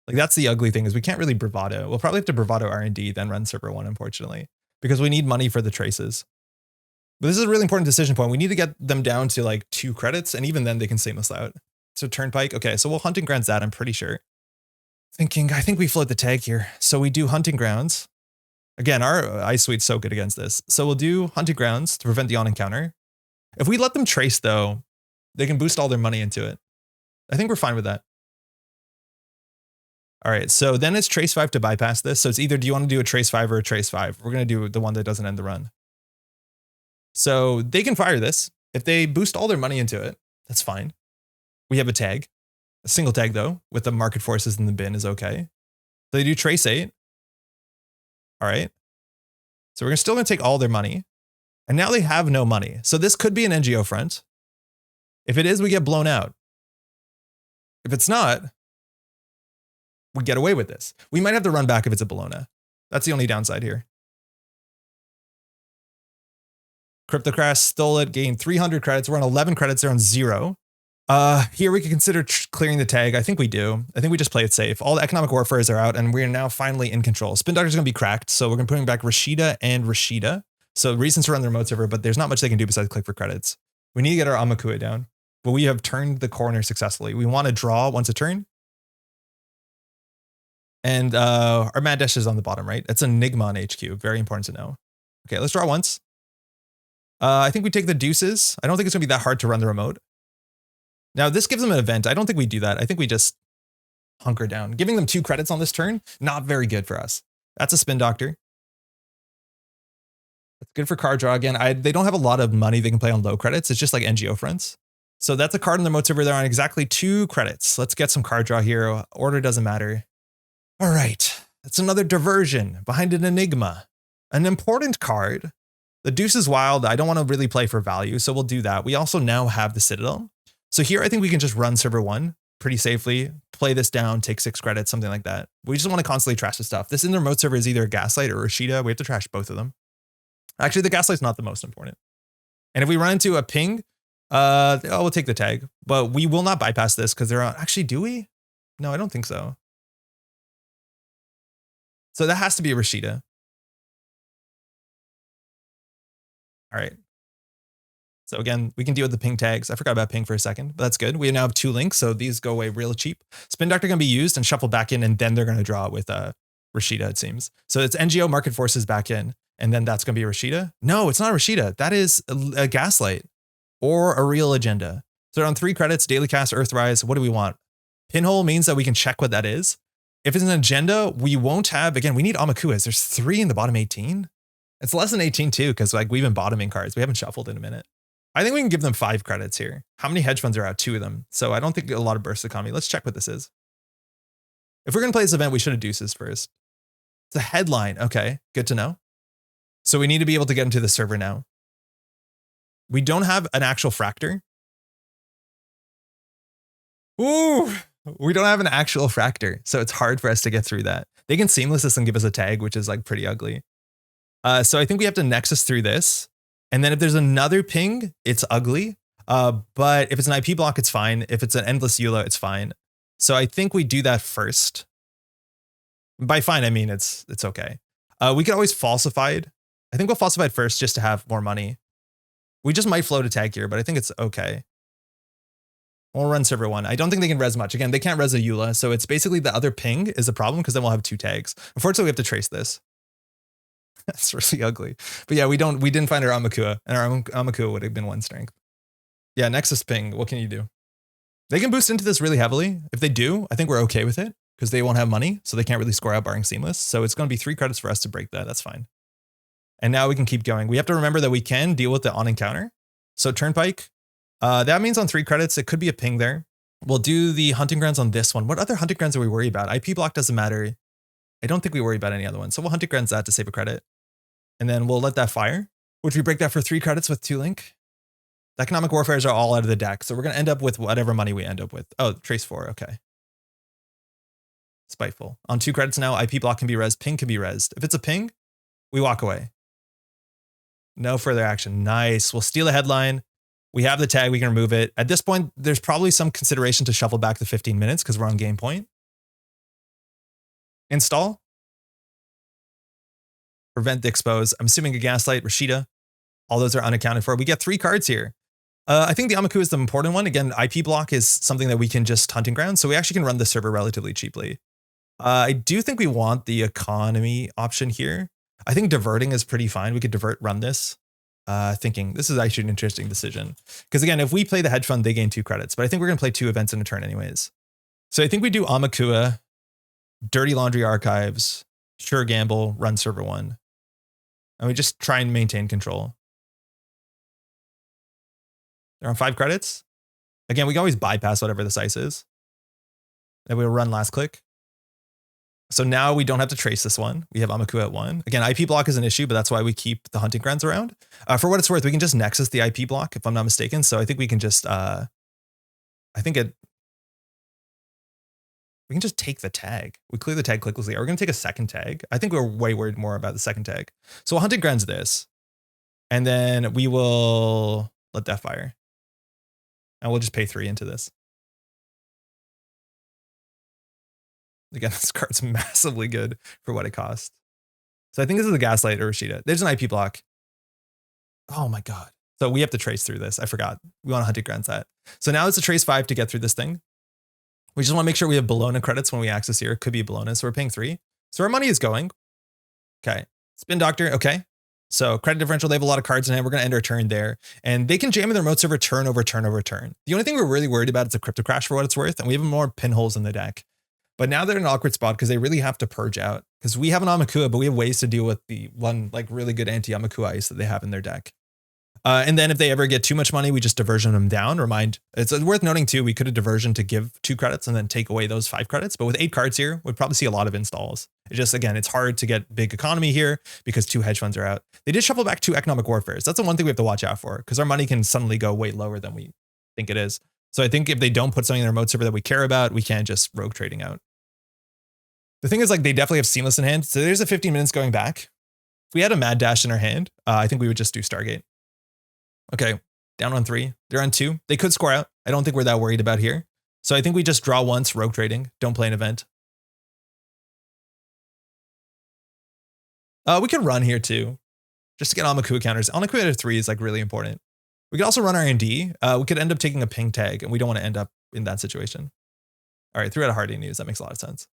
Like that's the ugly thing is we can't really bravado. We'll probably have to bravado R&D, then run server 1, unfortunately, because we need money for the traces. But this is a really important decision point. We need to get them down to like 2 credits, and even then they can seamless out. So Turnpike. Okay, so we'll hunting grounds that, I'm pretty sure. I think we float the tag here. So we do hunting grounds. Again, our ice suite's so good against this. So we'll do hunting grounds to prevent the on encounter. If we let them trace though, they can boost all their money into it. I think we're fine with that. All right, so then it's trace 5 to bypass this. So it's either do you want to do a trace 5 or a trace 5? We're going to do the one that doesn't end the run. So they can fire this. If they boost all their money into it, that's fine. We have a tag. A single tag though, with the market forces in the bin is okay. So they do trace 8. All right. So we're still going to take all their money. And now they have no money. So this could be an NGO front. If it is, we get blown out. If it's not, we get away with this. We might have to run back if it's a Bologna. That's the only downside here. Cryptocrash stole it, gained 300 credits. We're on 11 credits. They're on 0. Here we can consider clearing the tag. I think we do. I think we just play it safe. All the economic warfares are out, and we're now finally in control. Spin Doctor's going to be cracked, so we're going to put back Rashida and Rashida. So reasons to run the remote server, but there's not much they can do besides click for credits. We need to get our Amakua down, but we have turned the corner successfully. We want to draw once a turn. And our Mad Dash is on the bottom, right? It's Enigma on HQ. Very important to know. Okay, let's draw once. I think we take the deuces. I don't think it's going to be that hard to run the remote. Now, this gives them an event. I don't think we do that. I think we just hunker down. Giving them 2 credits on this turn, not very good for us. That's a Spin Doctor. That's good for card draw. Again, they don't have a lot of money they can play on low credits. It's just like NGO fronts. So that's a card in the remote server. They're on exactly 2 credits. Let's get some card draw here. Order doesn't matter. All right. That's another diversion behind an Enigma. An important card. The deuce is wild. I don't want to really play for value, so we'll do that. We also now have the Citadel. So here, I think we can just run server 1 pretty safely, play this down, take 6 credits, something like that. We just want to constantly trash the stuff. This in the remote server is either a Gaslight or Rashida. We have to trash both of them. Actually, the Gaslight's not the most important. And if we run into a ping, we'll take the tag. But we will not bypass this because they're on. Actually, do we? No, I don't think so. So that has to be a Rashida. All right. So again, we can deal with the ping tags. I forgot about ping for a second, but that's good. We now have 2 links, so these go away real cheap. Spin Doctor going to be used and shuffle back in, and then they're going to draw with Rashida, it seems. So it's NGO market forces back in. And then that's going to be a Rashida. No, it's not a Rashida. That is a Gaslight or a real agenda. So on 3 credits, Daily Cast, Earthrise. What do we want? Pinhole means that we can check what that is. If it's an agenda, we won't have, again, we need Amakuas. There's 3 in the bottom 18. It's less than 18 too, because like we've been bottoming cards. We haven't shuffled in a minute. I think we can give them 5 credits here. How many hedge funds are out? 2 of them. So I don't think a lot of burst economy. Let's check what this is. If we're going to play this event, we should have deuces first. It's a headline. Okay, good to know. So we need to be able to get into the server now. We don't have an actual fractor. Ooh, we don't have an actual fractor. So it's hard for us to get through that. They can seamless this and give us a tag, which is like pretty ugly. So I think we have to Nexus through this. And then if there's another ping, it's ugly. But if it's an IP block, it's fine. If it's an endless EULA, it's fine. So I think we do that first. By fine, I mean it's okay. We could always falsified. I think we'll falsified first just to have more money. We just might float a tag here, but I think it's okay. We'll run server 1. I don't think they can res much. Again, they can't res a EULA, so it's basically the other ping is a problem because then we'll have 2 tags. Unfortunately, we have to trace this. That's really ugly. But yeah, we didn't find our Amakua, and our Amakua would have been 1 strength. Yeah, Nexus ping. What can you do? They can boost into this really heavily. If they do, I think we're okay with it because they won't have money, so they can't really score out barring seamless. So it's going to be 3 credits for us to break that. That's fine. And now we can keep going. We have to remember that we can deal with the on encounter. So Turnpike, that means on 3 credits, it could be a ping there. We'll do the hunting grounds on this one. What other hunting grounds are we worried about? IP block doesn't matter. I don't think we worry about any other one. So we'll hunting grounds that to save a credit. And then we'll let that fire, which we break that for 3 credits with 2 link. The economic warfares are all out of the deck. So we're going to end up with whatever money we end up with. Oh, trace 4. Okay. Spiteful. On 2 credits now, IP block can be res, ping can be resed. If it's a ping, we walk away. No further action. Nice. We'll steal a headline. We have the tag. We can remove it. At this point, there's probably some consideration to shuffle back the 15 minutes because we're on game point. Install. Prevent the expose. I'm assuming a Gaslight, Rashida. All those are unaccounted for. We get 3 cards here. I think the Amaku is the important one. Again, IP block is something that we can just hunting ground. So we actually can run the server relatively cheaply. I do think we want the economy option here. I think diverting is pretty fine. We could divert, run this. Thinking this is actually an interesting decision. Because again, if we play the hedge fund, they gain 2 credits. But I think we're going to play 2 events in a turn anyways. So I think we do Amakua, Dirty Laundry Archives, Sure Gamble, run server 1. And we just try and maintain control. They're on 5 credits. Again, we can always bypass whatever the size is. And we'll run last click. So now we don't have to trace this one. We have Amaku at 1. Again, IP block is an issue, but that's why we keep the hunting grounds around. For what it's worth, we can just Nexus the IP block, if I'm not mistaken. So I think we can just, we can just take the tag. We clear the tag clicklessly. Are we going to take a second tag? I think we're way worried more about the second tag. So we'll hunting grounds this. And then we will let that fire. And we'll just pay 3 into this. Again, this card's massively good for what it costs. So I think this is a Gaslight or Rashida. There's an IP block. Oh my God. So we have to trace through this. I forgot. We want to hunting grounds that. So now it's a trace 5 to get through this thing. We just want to make sure we have Bologna credits when we access here. It could be Bologna. So we're paying 3. So our money is going. Okay. Spin Doctor. Okay. So credit differential, they have a lot of cards in hand. We're going to end our turn there. And they can jam in their remote server turn over turn over turn. The only thing we're really worried about is a crypto crash for what it's worth. And we have more pinholes in the deck. But now they're in an awkward spot because they really have to purge out. Because we have an Amakua, but we have ways to deal with the one like really good anti-Amakua ice that they have in their deck. And then if they ever get too much money, we just diversion them down. Remind, it's worth noting too, we could have diversion to give 2 credits and then take away those 5 credits. But with 8 cards here, we'd probably see a lot of installs. It just, again, it's hard to get big economy here because 2 hedge funds are out. They did shuffle back 2 economic warfares. That's the one thing we have to watch out for because our money can suddenly go way lower than we think it is. So I think if they don't put something in their remote server that we care about, we can't just rogue trading out. The thing is, like, they definitely have seamless in hand. So there's a 15 minutes going back. If we had a mad dash in our hand, I think we would just do Stargate. Okay, down on 3. They're on 2. They could score out. I don't think we're that worried about here. So I think we just draw once, rogue trading. Don't play an event. We can run here too, just to get Amakua counters. Amakua at 3 is like really important. We could also run R&D. We could end up taking a ping tag, and we don't want to end up in that situation. All right, 3 out of Hardy news. That makes a lot of sense.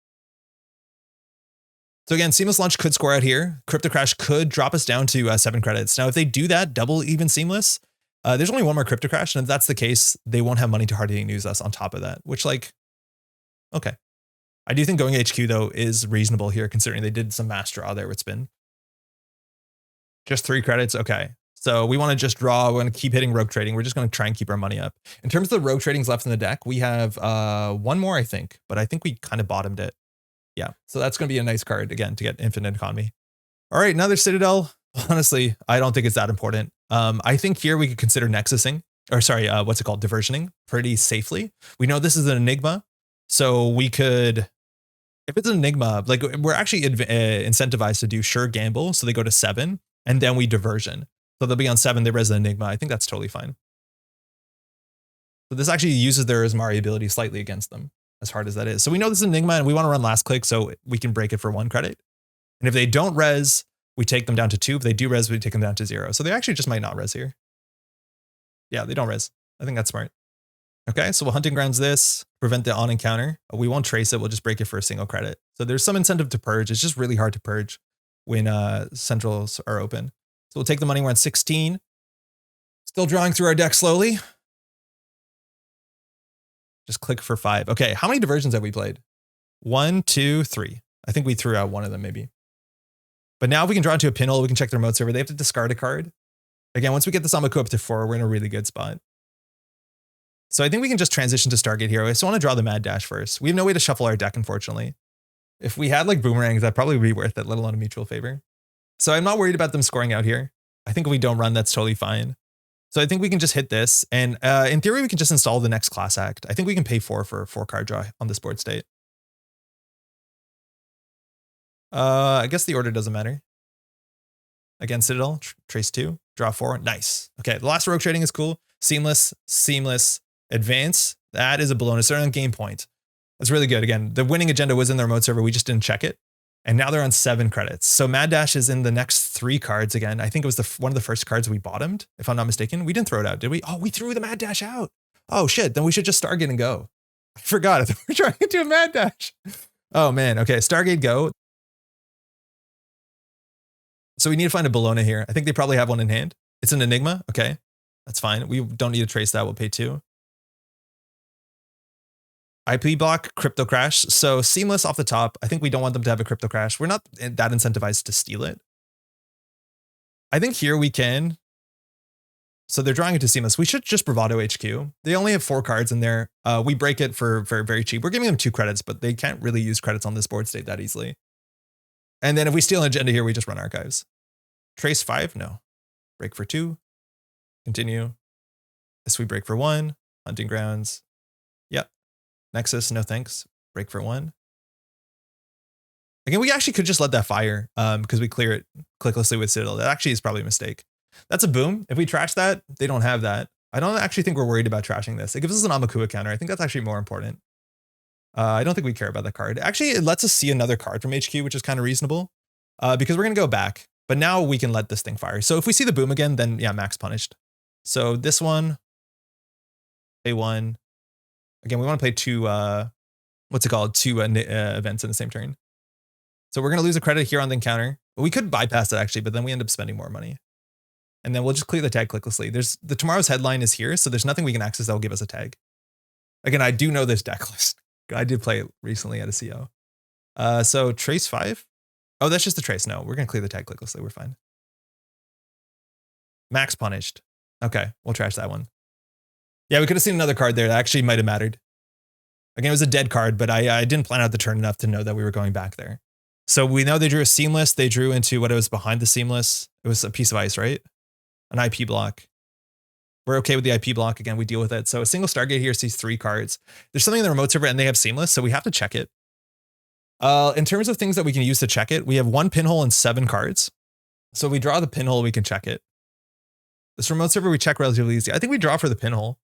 So again, Seamless Launch could score out here. Crypto Crash could drop us down to 7 credits. Now, if they do that, double even Seamless, there's only one more Crypto Crash. And if that's the case, they won't have money to hard hitting news us on top of that, which like, okay. I do think going HQ though is reasonable here, considering they did some mass draw there with spin. Just 3 credits. Okay. So we want to just draw. We want to keep hitting rogue trading. We're just going to try and keep our money up. In terms of the rogue tradings left in the deck, we have one more, I think, but I think we kind of bottomed it. Yeah. So that's going to be a nice card again to get infinite economy. All right. Another Citadel. Honestly, I don't think it's that important. I think here we could consider Nexusing, or sorry, what's it called? Diversioning pretty safely. We know this is an Enigma. So we could, if it's an Enigma, like we're actually incentivized to do sure gamble. So they go to 7 and then we diversion. So they'll be on 7, they res an Enigma. I think that's totally fine. So this actually uses their Azmari ability slightly against them, as hard as that is. So we know this is an Enigma and we want to run last click so we can break it for 1 credit. And if they don't res, we take them down to 2. If they do res, we take them down to 0. So they actually just might not res here. Yeah, they don't res. I think that's smart. Okay, so we'll hunting grounds this, prevent the on encounter. We won't trace it. We'll just break it for a single credit. So there's some incentive to purge. It's just really hard to purge when centrals are open. So we'll take the money. We're at 16. Still drawing through our deck slowly. Just click for 5. Okay, how many diversions have we played? 1, 2, 3. I think we threw out one of them maybe. But now if we can draw into a pinhole, we can check their remote server. They have to discard a card. Again, once we get the Samaku up to 4, we're in a really good spot. So I think we can just transition to Stargate here. I just want to draw the Mad Dash first. We have no way to shuffle our deck, unfortunately. If we had like boomerangs, that'd probably be worth it, let alone a mutual favor. So I'm not worried about them scoring out here. I think if we don't run, that's totally fine. So I think we can just hit this. And in theory, we can just install the next class act. I think we can pay 4 for a 4-card draw on this board state. I guess the order doesn't matter. Again, Citadel, trace 2, draw 4. Nice. Okay, the last rogue trading is cool. Seamless, seamless, advance. That is a bonus. They're on game point. That's really good. Again, the winning agenda was in their remote server. We just didn't check it. And now they're on 7 credits. So Mad Dash is in the next 3 cards again. I think it was one of the first cards we bottomed, if I'm not mistaken. We didn't throw it out, did we? Oh, we threw the Mad Dash out. Oh shit, then we should just Stargate and go. I forgot. I thought we were trying to do a Mad Dash. Oh man, okay, Stargate go. So we need to find a Bologna here. I think they probably have one in hand. It's an Enigma, okay. That's fine. We don't need to trace that, we'll pay 2. IP block, crypto crash. So seamless off the top. I think we don't want them to have a crypto crash. We're not that incentivized to steal it. I think here we can. So they're drawing it to seamless. We should just bravado HQ. They only have 4 cards in there. We break it for very, very cheap. We're giving them 2 credits, but they can't really use credits on this board state that easily. And then if we steal an agenda here, we just run archives. Trace 5, no. Break for 2. Continue. This we break for 1. Hunting grounds. Yep. Nexus, no thanks. Break for 1. Again, we actually could just let that fire because we clear it clicklessly with Citadel. That actually is probably a mistake. That's a boom. If we trash that, they don't have that. I don't actually think we're worried about trashing this. It gives us an Amakua counter. I think that's actually more important. I don't think we care about that card. Actually, it lets us see another card from HQ, which is kind of reasonable because we're going to go back. But now we can let this thing fire. So if we see the boom again, then yeah, max punished. So this one, pay 1. Again, we want to play 2, what's it called? 2 events in the same turn. So we're going to lose a credit here on the encounter. But we could bypass it actually, but then we end up spending more money. And then we'll just clear the tag clicklessly. There's the tomorrow's headline is here, so there's nothing we can access that will give us a tag. Again, I do know this deck list. I did play it recently at a CO. So trace 5. Oh, that's just the trace. No, we're going to clear the tag clicklessly. We're fine. Max punished. Okay, we'll trash that one. Yeah, we could have seen another card there that actually might have mattered. Again, it was a dead card, but I didn't plan out the turn enough to know that we were going back there. So we know they drew a seamless. They drew into what it was behind the seamless. It was a piece of ice, right? An IP block. We're okay with the IP block. Again, we deal with it. So a single Stargate here sees 3 cards. There's something in the remote server and they have seamless, so we have to check it. In terms of things that we can use to check it, we have 1 pinhole and 7 cards. So if we draw the pinhole, we can check it. This remote server we check relatively easy. I think we draw for the pinhole.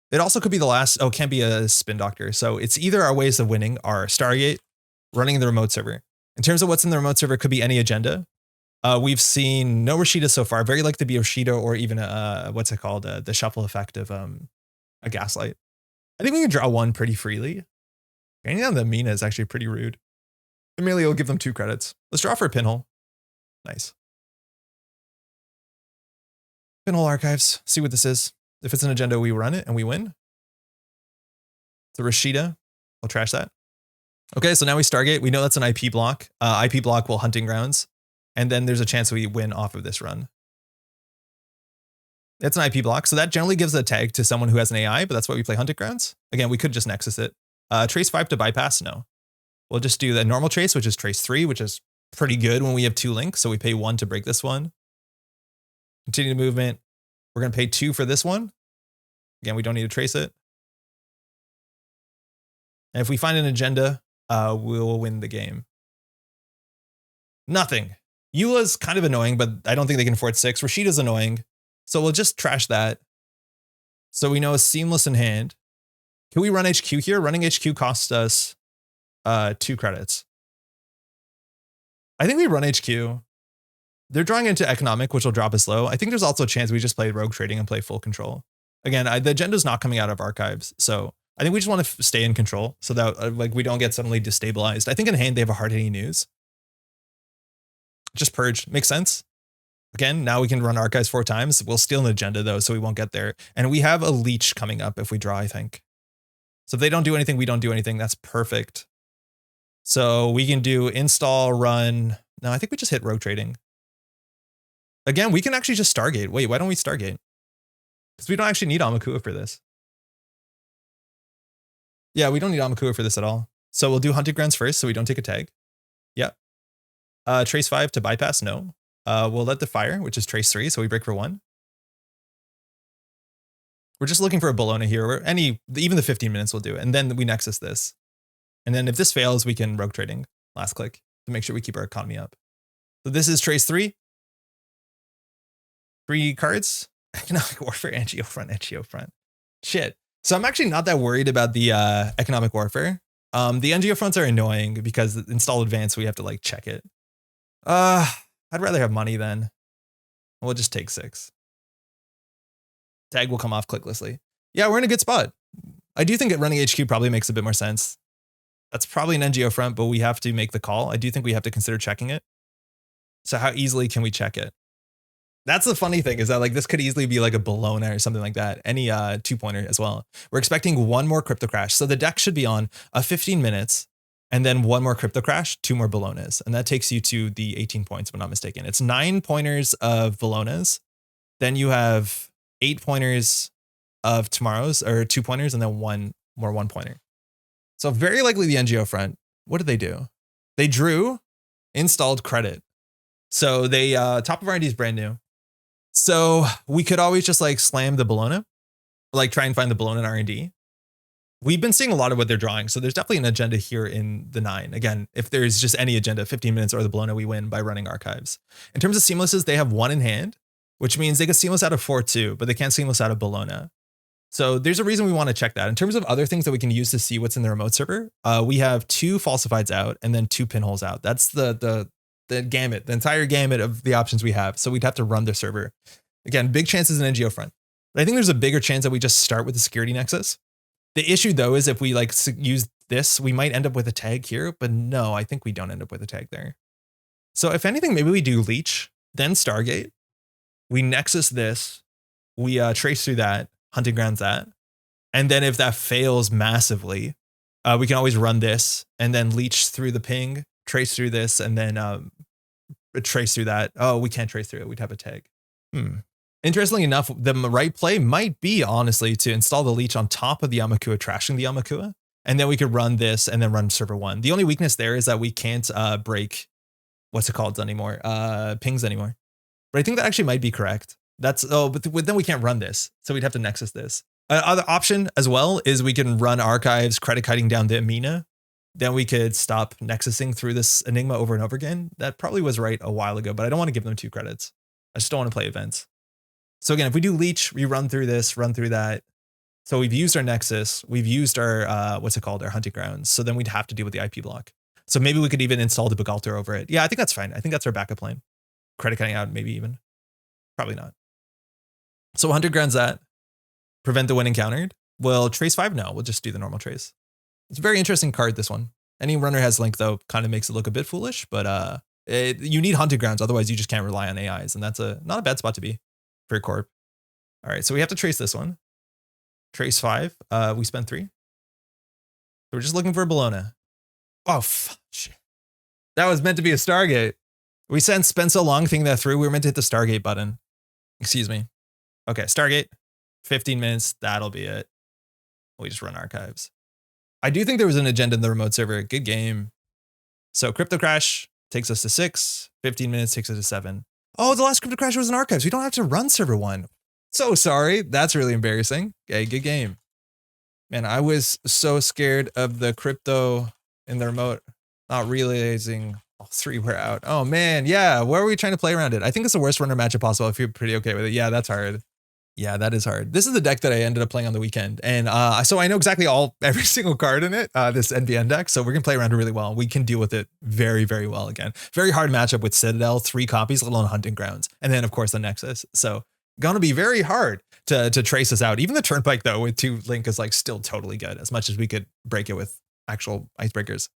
It also could be the last. Oh, it can't be a spin doctor. So it's either our ways of winning are Stargate, running in the remote server. In terms of what's in the remote server, it could be any agenda. We've seen no Rashida so far. Very likely to be Rashida or even what's it called? The shuffle effect of a Gaslight. I think we can draw 1 pretty freely. Anything on the Mina is actually pretty rude. Immediately will give them 2 credits. Let's draw for a pinhole. Nice. Pinhole archives. See what this is. If it's an agenda, we run it and we win. The Rashida. We'll trash that. Okay, so now we Stargate. We know that's an IP block. IP block will hunting grounds. And then there's a chance we win off of this run. It's an IP block. So that generally gives a tag to someone who has an AI, but that's why we play hunting grounds. Again, we could just Nexus it. Trace 5 to bypass, no. We'll just do the normal trace, which is trace 3, which is pretty good when we have 2 links. So we pay 1 to break this one. Continue the movement. We're going to pay 2 for this one. Again, we don't need to trace it. And if we find an agenda, we'll win the game. Nothing. Eula's kind of annoying, but I don't think they can afford 6. Rashida's annoying. So we'll just trash that. So we know it's seamless in hand. Can we run HQ here? Running HQ costs us 2 credits. I think we run HQ. They're drawing into economic, which will drop us low. I think there's also a chance we just play rogue trading and play full control. Again, the agenda's not coming out of archives. So I think we just want to stay in control so that like we don't get suddenly destabilized. I think in hand, they have a hard-hitting news. Just purge. Makes sense. Again, now we can run archives 4 times. We'll steal an agenda though, so we won't get there. And we have a leech coming up if we draw, I think. So if they don't do anything, we don't do anything. That's perfect. So we can do install, run. No, I think we just hit rogue trading. Again, we can actually just Stargate. Wait, why don't we Stargate? Because we don't actually need Amakua for this. Yeah, we don't need Amakua for this at all. So we'll do hunting grounds first so we don't take a tag. Yep. Trace 5 to bypass, no. We'll let the fire, which is trace 3, so we break for 1. We're just looking for a Bologna here. Even the 15 minutes will do it. And then we Nexus this. And then if this fails, we can rogue trading. Last click to make sure we keep our economy up. So this is trace 3. 3 cards. Economic warfare, NGO front. Shit. So I'm actually not that worried about the economic warfare. The NGO fronts are annoying because install advanced, we have to like check it. I'd rather have money then. We'll just take 6. Tag will come off clicklessly. Yeah, we're in a good spot. I do think that running HQ probably makes a bit more sense. That's probably an NGO front, but we have to make the call. I do think we have to consider checking it. So how easily can we check it? That's the funny thing is that like this could easily be like a Bologna or something like that. Any 2-pointer as well. We're expecting 1 more crypto crash. So the deck should be on 15 minutes and then 1 more crypto crash, 2 more Bolognas. And that takes you to the 18 points, if I'm not mistaken. It's 9 pointers of Bolognas. Then you have 8 pointers of tomorrow's or 2 pointers and then 1 more 1-pointer. So very likely the NGO front. What did they do? They drew, installed credit. So they top of R&D is brand new. So we could always just like slam the Bologna, like try and find the Bologna in R&D. We've been seeing a lot of what they're drawing. So there's definitely an agenda here in the 9. Again, if there's just any agenda, 15 minutes or the Bologna, we win by running archives. In terms of seamlesses, they have 1 in hand, which means they can seamless out of 4 too, but they can't seamless out of Bologna. So there's a reason we want to check that. In terms of other things that we can use to see what's in the remote server, we have 2 falsifieds out and then 2 pinholes out. That's the gamut, the entire gamut of the options we have. So we'd have to run the server. Again, big chances in NGO front. But I think there's a bigger chance that we just start with the security nexus. The issue though is if we like use this, we might end up with a tag here, but no, I think we don't end up with a tag there. So if anything, maybe we do leech, then Stargate. We nexus this, we trace through that, hunting grounds that. And then if that fails massively, we can always run this and then leech through the ping, trace through this, and then trace through that. Oh, we can't trace through it. We'd have a tag. Interestingly enough, the right play might be, honestly, to install the leech on top of the Amakua, trashing the Amakua. And then we could run this and then run server 1. The only weakness there is that we can't break, what's it called anymore? Pings anymore. But I think that actually might be correct. But then we can't run this. So we'd have to nexus this. Other option as well is we can run archives, credit kiting down the Amina. Then we could stop nexusing through this Enigma over and over again. That probably was right a while ago, but I don't want to give them 2 credits. I just don't want to play events. So again, if we do leech, we run through this, run through that. So we've used our nexus, we've used our, our hunting grounds. So then we'd have to deal with the IP block. So maybe we could even install the Begalter over it. Yeah, I think that's fine. I think that's our backup plan. Credit cutting out, maybe even. Probably not. So 100 grounds that. Prevent the win encountered. Well, trace 5, no, we'll just do the normal trace. It's a very interesting card, this one. Any runner has link though, kind of makes it look a bit foolish, but you need hunting grounds. Otherwise you just can't rely on AIs. And that's not a bad spot to be for your corp. All right. So we have to trace this one. Trace 5. We spent 3. So we're just looking for a Bologna. Oh, shit. That was meant to be a Stargate. We spent so long thinking that through. We were meant to hit the Stargate button. Excuse me. Okay, Stargate. 15 minutes. That'll be it. We just run archives. I do think there was an agenda in the remote server. Good game. So crypto crash takes us to 6. 15 minutes takes us to 7. Oh, the last crypto crash was in archives. We don't have to run server 1. So sorry. That's really embarrassing. Okay, good game. Man, I was so scared of the crypto in the remote. Not realizing all 3 were out. Oh man, yeah. Where are we trying to play around it? I think it's the worst runner matchup possible. I feel pretty okay with it. Yeah, that's hard. Yeah, that is hard. This is the deck that I ended up playing on the weekend. And so I know exactly every single card in it, this NBN deck. So we're going to play around it really well. We can deal with it very, very well again. Very hard matchup with Citadel, 3 copies, let alone hunting grounds. And then of course the Nexus. So going to be very hard to trace this out. Even the Turnpike though with 2 link is like still totally good as much as we could break it with actual icebreakers.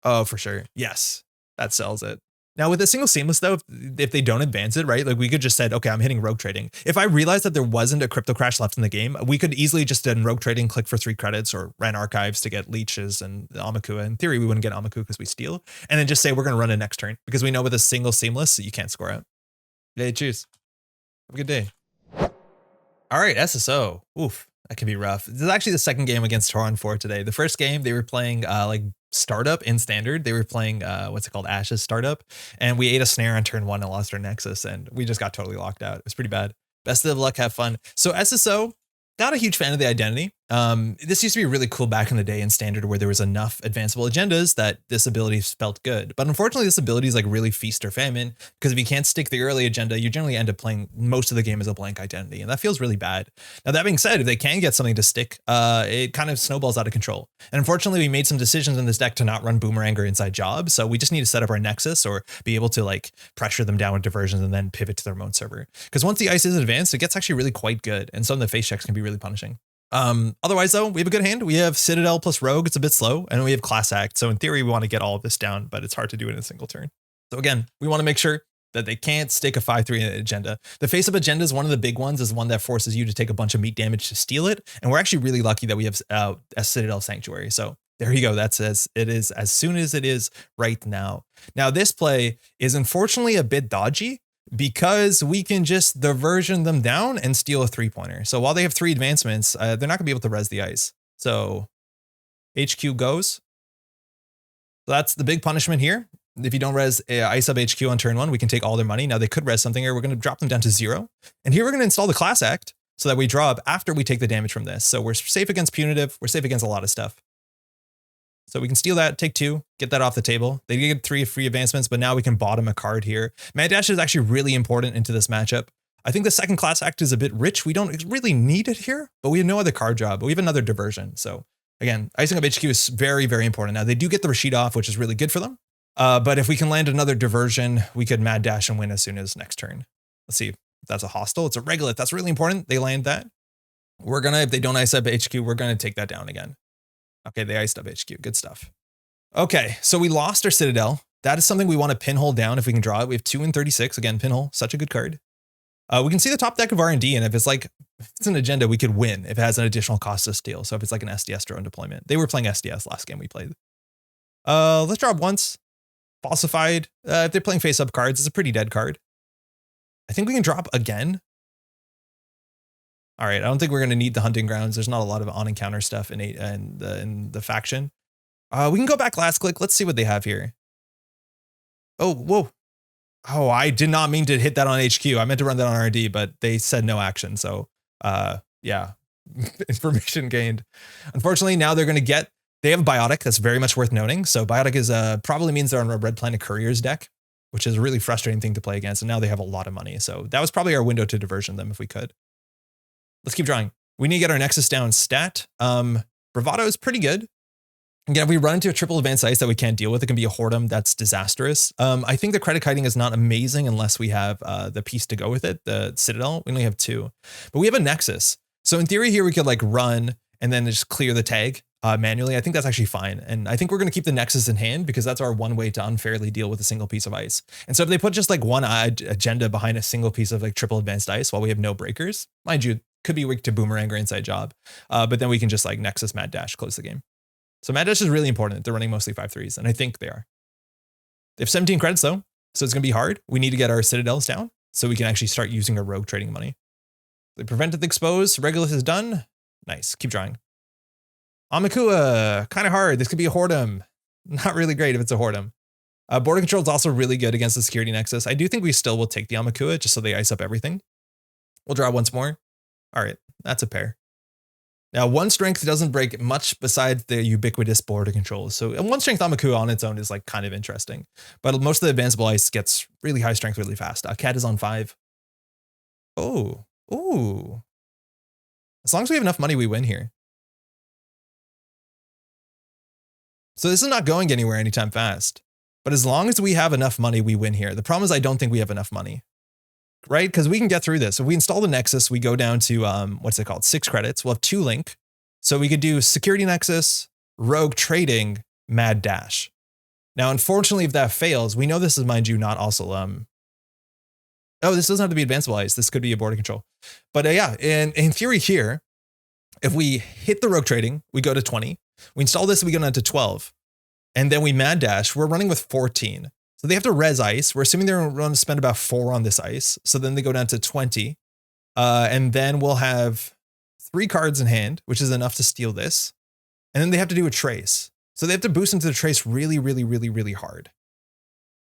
Oh, for sure. Yes, that sells it. Now with a single seamless though, if they don't advance it, right? Like we could just said, okay, I'm hitting rogue trading. If I realized that there wasn't a crypto crash left in the game, we could easily just done rogue trading, click for 3 credits or ran archives to get leeches and Amakua. In theory, we wouldn't get Amakua because we steal, and then just say we're going to run it next turn because we know with a single seamless, you can't score out. Yeah, cheers. Have a good day. All right, SSO. Oof, that can be rough. This is actually the second game against Toron 4 today. The first game, they were playing like Startup in Standard. They were playing, what's it called? Ashes Startup. And we ate a snare on turn 1 and lost our Nexus. And we just got totally locked out. It was pretty bad. Best of luck, have fun. So SSO, not a huge fan of the identity. This used to be really cool back in the day in Standard where there was enough advanceable agendas that this ability felt good. But unfortunately, this ability is like really feast or famine because if you can't stick the early agenda, you generally end up playing most of the game as a blank identity. And that feels really bad. Now, that being said, if they can get something to stick, it kind of snowballs out of control. And unfortunately, we made some decisions in this deck to not run Boomerang or Inside Job. So we just need to set up our Nexus or be able to like pressure them down with diversions and then pivot to their remote server. Because once the ice is advanced, it gets actually really quite good. And some of the face checks can be really punishing. Otherwise though, we have a good hand. We have Citadel plus Rogue. It's a bit slow, and we have Class Act. So in theory, we want to get all of this down, but it's hard to do it in a single turn. So again, we want to make sure that they can't stick a 5-3 agenda. The face-up agenda is one of the big ones, is one that forces you to take a bunch of meat damage to steal it. And we're actually really lucky that we have a Citadel Sanctuary. So there you go. That's as it is as soon as it is right now. Now this play is unfortunately a bit dodgy, because we can just diversion them down and steal a 3-pointer. So while they have 3 advancements, they're not gonna be able to res the ice. So HQ goes. So that's the big punishment here. If you don't res ice up HQ on turn 1, we can take all their money. Now they could res something here. We're gonna drop them down to 0. And here we're gonna install the Class Act so that we draw up after we take the damage from this. So we're safe against punitive. We're safe against a lot of stuff. So we can steal that, take 2, get that off the table. They get 3 free advancements, but now we can bottom a card here. Mad Dash is actually really important into this matchup. I think the second Class Act is a bit rich. We don't really need it here, but we have no other card job, but we have another diversion. So again, icing up HQ is very, very important. Now they do get the Rashid off, which is really good for them. But if we can land another diversion, we could Mad Dash and win as soon as next turn. Let's see if that's a hostile. It's a Regolith. That's really important. They land that. We're gonna, if they don't ice up HQ, we're gonna take that down again. Okay, they iced up HQ. Good stuff. Okay, so we lost our Citadel. That is something we want to pinhole down if we can draw it. We have 2 and 36. Again, pinhole, such a good card. We can see the top deck of R&D, and if it's an agenda, we could win if it has an additional cost to steal. So if it's like an SDS drone deployment. They were playing SDS last game we played. Let's draw once. Falsified. If they're playing face-up cards, it's a pretty dead card. I think we can drop again. All right, I don't think we're going to need the hunting grounds. There's not a lot of on-encounter stuff in the faction. We can go back last click. Let's see what they have here. Oh, whoa. Oh, I did not mean to hit that on HQ. I meant to run that on R&D, but they said no action. So, yeah, information gained. Unfortunately, now they're going to get, they have Biotic. That's very much worth noting. So Biotic is probably means they're on a Red Planet Couriers deck, which is a really frustrating thing to play against. And now they have a lot of money. So that was probably our window to diversion them if we could. Let's keep drawing. We need to get our Nexus down stat. Bravado is pretty good. Again, if we run into a triple advanced ice that we can't deal with, it can be a Whoredom that's disastrous. I think the credit kiting is not amazing unless we have the piece to go with it, the Citadel. We only have 2, but we have a Nexus. So in theory here, we could like run and then just clear the tag manually, I think that's actually fine. And I think we're going to keep the Nexus in hand because that's our one way to unfairly deal with a single piece of ice. And so if they put just like one agenda behind a single piece of like triple advanced ice while we have no breakers, mind you, could be weak to boomerang or inside job. But then we can just like Nexus Mad Dash, close the game. So Mad Dash is really important. They're running mostly 5-3s, and I think they are. They have 17 credits though, so it's going to be hard. We need to get our Citadels down so we can actually start using our rogue trading money. They prevented the expose. Regulus is done. Nice. Keep drawing. Amakua, kind of hard. This could be a Whoredom. Not really great if it's a Whoredom. Border control is also really good against the security nexus. I do think we still will take the Amakua just so they ice up everything. We'll draw once more. All right, that's a pair. Now, one strength doesn't break much besides the ubiquitous border controls. So one strength Amakua on its own is like kind of interesting. But most of the advanceable ice gets really high strength really fast. Cat is on 5. Oh, ooh. As long as we have enough money, we win here. So this is not going anywhere anytime fast. But as long as we have enough money, we win here. The problem is I don't think we have enough money. Right? Because we can get through this. If we install the Nexus, we go down to, what's it called? 6 credits. We'll have 2 link. So we could do security Nexus, rogue trading, Mad Dash. Now, unfortunately, if that fails, we know this is, mind you, not also, oh, this doesn't have to be advanceable ice. This could be a border control. But yeah, in theory here, if we hit the rogue trading, we go to 20. We install this, we go down to 12. And then we Mad Dash. We're running with 14. So they have to res ice. We're assuming they're going to spend about 4 on this ice. So then they go down to 20. And then we'll have 3 cards in hand, which is enough to steal this. And then they have to do a trace. So they have to boost into the trace really, really, really, really hard.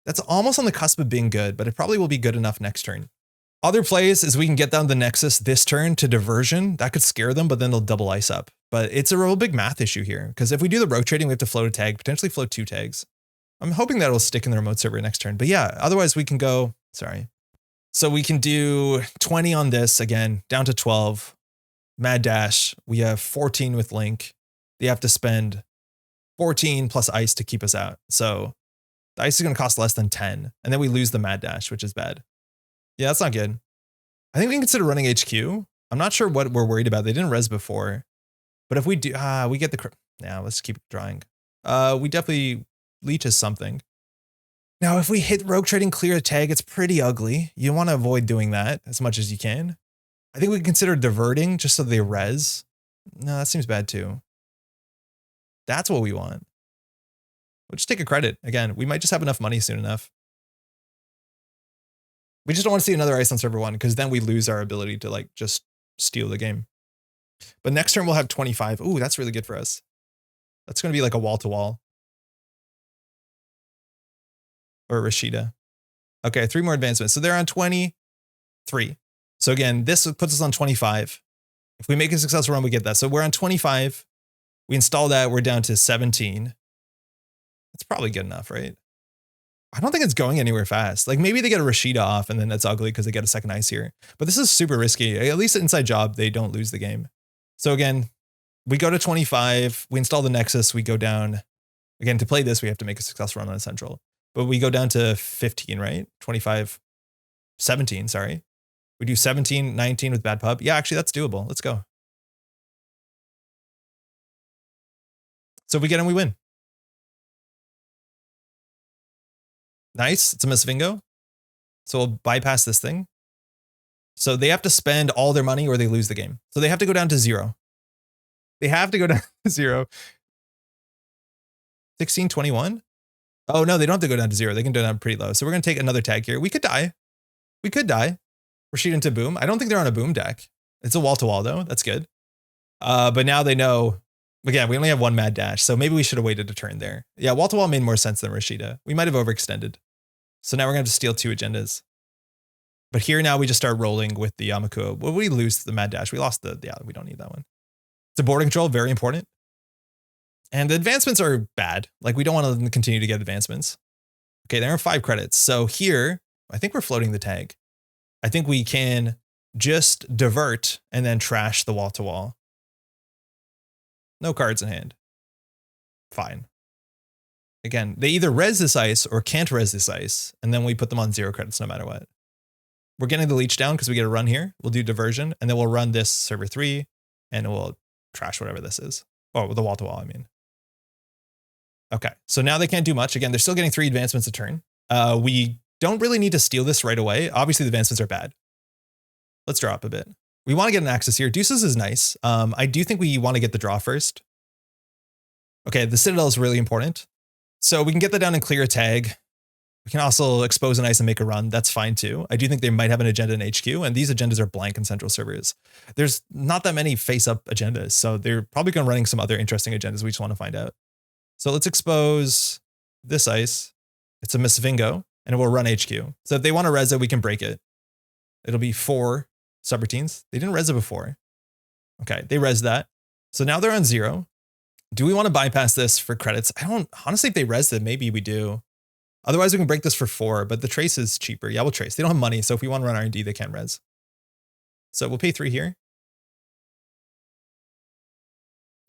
That's almost on the cusp of being good, but it probably will be good enough next turn. Other plays is we can get down the Nexus this turn to diversion. That could scare them, but then they'll double ice up. But it's a real big math issue here. Because if we do the rogue trading, we have to float a tag, potentially float 2 tags. I'm hoping that it'll stick in the remote server next turn. But yeah, otherwise we can go, sorry. So we can do 20 on this again, down to 12. Mad Dash, we have 14 with Link. They have to spend 14 plus ice to keep us out. So the ice is going to cost less than 10. And then we lose the Mad Dash, which is bad. Yeah, that's not good. I think we can consider running HQ. I'm not sure what we're worried about. They didn't res before. But if we do, we get the, yeah, let's keep drawing. We definitely leeches something. Now, if we hit rogue trading clear a tag, it's pretty ugly. You want to avoid doing that as much as you can. I think we can consider diverting just so they res. No, that seems bad too. That's what we want. We'll just take a credit. Again, we might just have enough money soon enough. We just don't want to see another ice on server 1 because then we lose our ability to like just steal the game. But next turn we'll have 25. Ooh, that's really good for us. That's going to be like a wall-to-wall. Or Rashida. Okay, 3 more advancements. So they're on 23. So again, this puts us on 25. If we make a successful run, we get that. So we're on 25. We install that. We're down to 17. That's probably good enough, right? I don't think it's going anywhere fast. Like maybe they get a Rashida off and then that's ugly because they get a second ice here. But this is super risky. At least inside job, they don't lose the game. So again, we go to 25. We install the Nexus. We go down. Again, to play this, we have to make a successful run on Central. But we go down to 15, right? 25, 17, sorry. We do 17, 19 with Bad Pub. Yeah, actually, that's doable. Let's go. So if we get in, we win. Nice. It's a Miss Vingo. So we'll bypass this thing. So they have to spend all their money or they lose the game. So they have to go down to 0. They have to go down to 0. 16, 21. Oh, no, they don't have to go down to 0. They can go down pretty low. So we're going to take another tag here. We could die. We could die. Rashid into boom. I don't think they're on a boom deck. It's a wall-to-wall, though. That's good. But now they know. Again, we only have 1 Mad Dash, so maybe we should have waited a turn there. Yeah, wall-to-wall made more sense than Rashida. We might have overextended. So now we're going to have to steal 2 agendas. But here now we just start rolling with the Yamakuo. Well, we lose the Mad Dash. We lost the, yeah, we don't need that one. It's a border control, very important. And the advancements are bad. Like we don't want to continue to get advancements. Okay, there are 5 credits. So here, I think we're floating the tag. I think we can just divert and then trash the wall-to-wall. No cards in hand. Fine. Again, they either res this ice or can't res this ice, and then we put them on 0 credits no matter what. We're getting the leech down because we get a run here. We'll do diversion, and then we'll run this server 3, and we'll trash whatever this is. Oh, the wall to wall, I mean. Okay, so now they can't do much. Again, they're still getting 3 advancements a turn. We don't really need to steal this right away. Obviously, the advancements are bad. Let's draw up a bit. We want to get an axis here. Deuces is nice. I do think we want to get the draw first. Okay, the Citadel is really important. So we can get that down and clear a tag. We can also expose an ice and make a run. That's fine too. I do think they might have an agenda in HQ, and these agendas are blank in central servers. There's not that many face-up agendas, so they're probably going to running some other interesting agendas we just want to find out. So let's expose this ice. It's a Misvingo, and it will run HQ. So if they want to res it, we can break it. It'll be 4 subroutines. They didn't res it before. Okay, they res that. So now they're on 0. Do we want to bypass this for credits? I don't, honestly, if they res it, maybe we do. Otherwise, we can break this for 4, but the trace is cheaper. Yeah, we'll trace. They don't have money, so if we want to run R&D, they can't res. So we'll pay 3 here.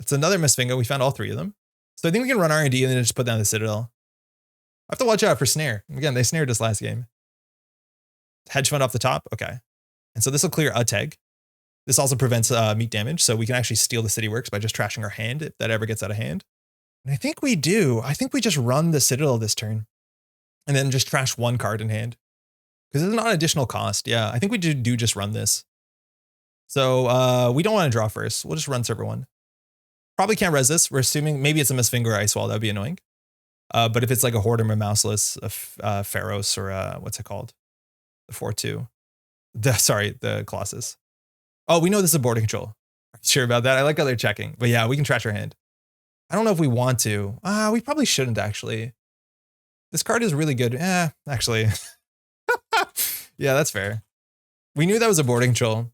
It's another Misvingo. We found all 3 of them. So I think we can run R&D and then just put down the Citadel. I have to watch out for snare. Again, they snared us last game. Hedge fund off the top. Okay. And so this will clear a tag. This also prevents meat damage, so we can actually steal the city works by just trashing our hand if that ever gets out of hand. And I think we do. I think we just run the Citadel this turn and then just trash 1 card in hand because it's not an additional cost. Yeah, I think we do just run this. So we don't want to draw first. We'll just run server 1. Probably can't res this. We're assuming maybe it's a Misfinger or Ice Wall. That would be annoying. But if it's like a Hoardem or Mouseless, Pharos or what's it called? The 4-2. The Colossus. Oh, we know this is a border control. Sure about that? I like how they're checking. But yeah, we can trash our hand. I don't know if we want to. We probably shouldn't actually. This card is really good. Actually. Yeah, that's fair. We knew that was a board control.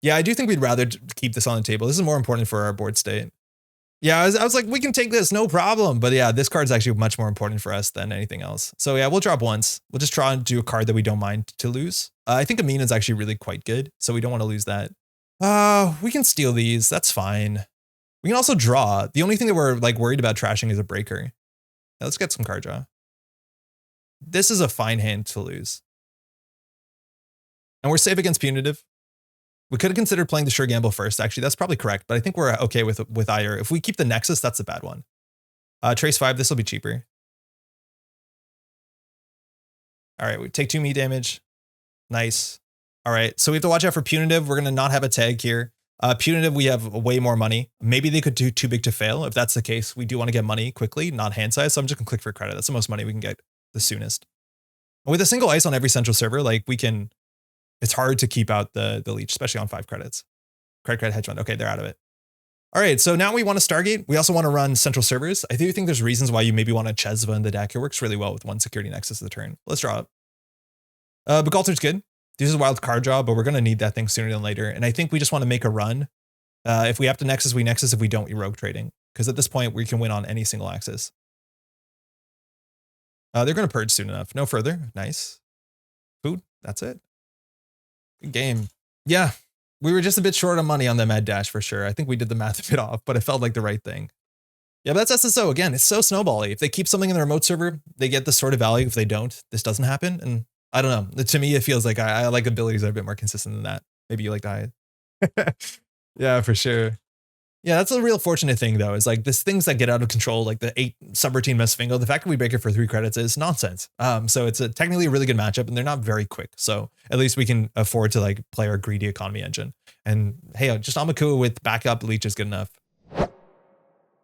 Yeah, I do think we'd rather keep this on the table. This is more important for our board state. Yeah, I was like, we can take this, no problem. But yeah, this card's actually much more important for us than anything else. So yeah, we'll drop once. We'll just try and do a card that we don't mind to lose. I think Amin is actually really quite good, so we don't want to lose that. We can steal these. That's fine. We can also draw. The only thing that we're like worried about trashing is a breaker. Now, let's get some card draw. This is a fine hand to lose. And we're safe against punitive. We could have considered playing the sure gamble first. Actually, that's probably correct, but I think we're okay with either. If we keep the Nexus, that's a bad one. Trace 5, this will be cheaper. All right, we take 2 meat damage. Nice. All right, so we have to watch out for punitive. We're going to not have a tag here. Punitive, we have way more money. Maybe they could do too big to fail. If that's the case, we do want to get money quickly, not hand size. So I'm just going to click for credit. That's the most money we can get the soonest. With a single ice on every central server, like we can, it's hard to keep out the leech, especially on 5 credits. Credit hedge fund. Okay, they're out of it. All right, so now we want to Stargate. We also want to run central servers. I do think there's reasons why you maybe want to Chesva in the deck. It works really well with 1 security Nexus of the turn. Let's draw up. Begalter's good. This is a wild card draw, but we're going to need that thing sooner than later. And I think we just want to make a run. If we have to Nexus, we Nexus. If we don't, we rogue trading. Because at this point, we can win on any single axis. They're going to purge soon enough. No further. Nice. Food. That's it. Good game. Yeah. We were just a bit short on money on the Mad Dash for sure. I think we did the math a bit off, but it felt like the right thing. Yeah, but that's SSO. Again, it's so snowbally. If they keep something in the remote server, they get this sort of value. If they don't, this doesn't happen. And I don't know. To me, it feels like I like abilities that are a bit more consistent than that. Maybe you like diet. Yeah, for sure. Yeah, that's a real fortunate thing, though, is like this things that get out of control, like the 8 subroutine Mesfingo, the fact that we break it for 3 credits is nonsense. So it's technically a really good matchup, and they're not very quick. So at least we can afford to like play our greedy economy engine. And hey, just Amaku with backup leech is good enough.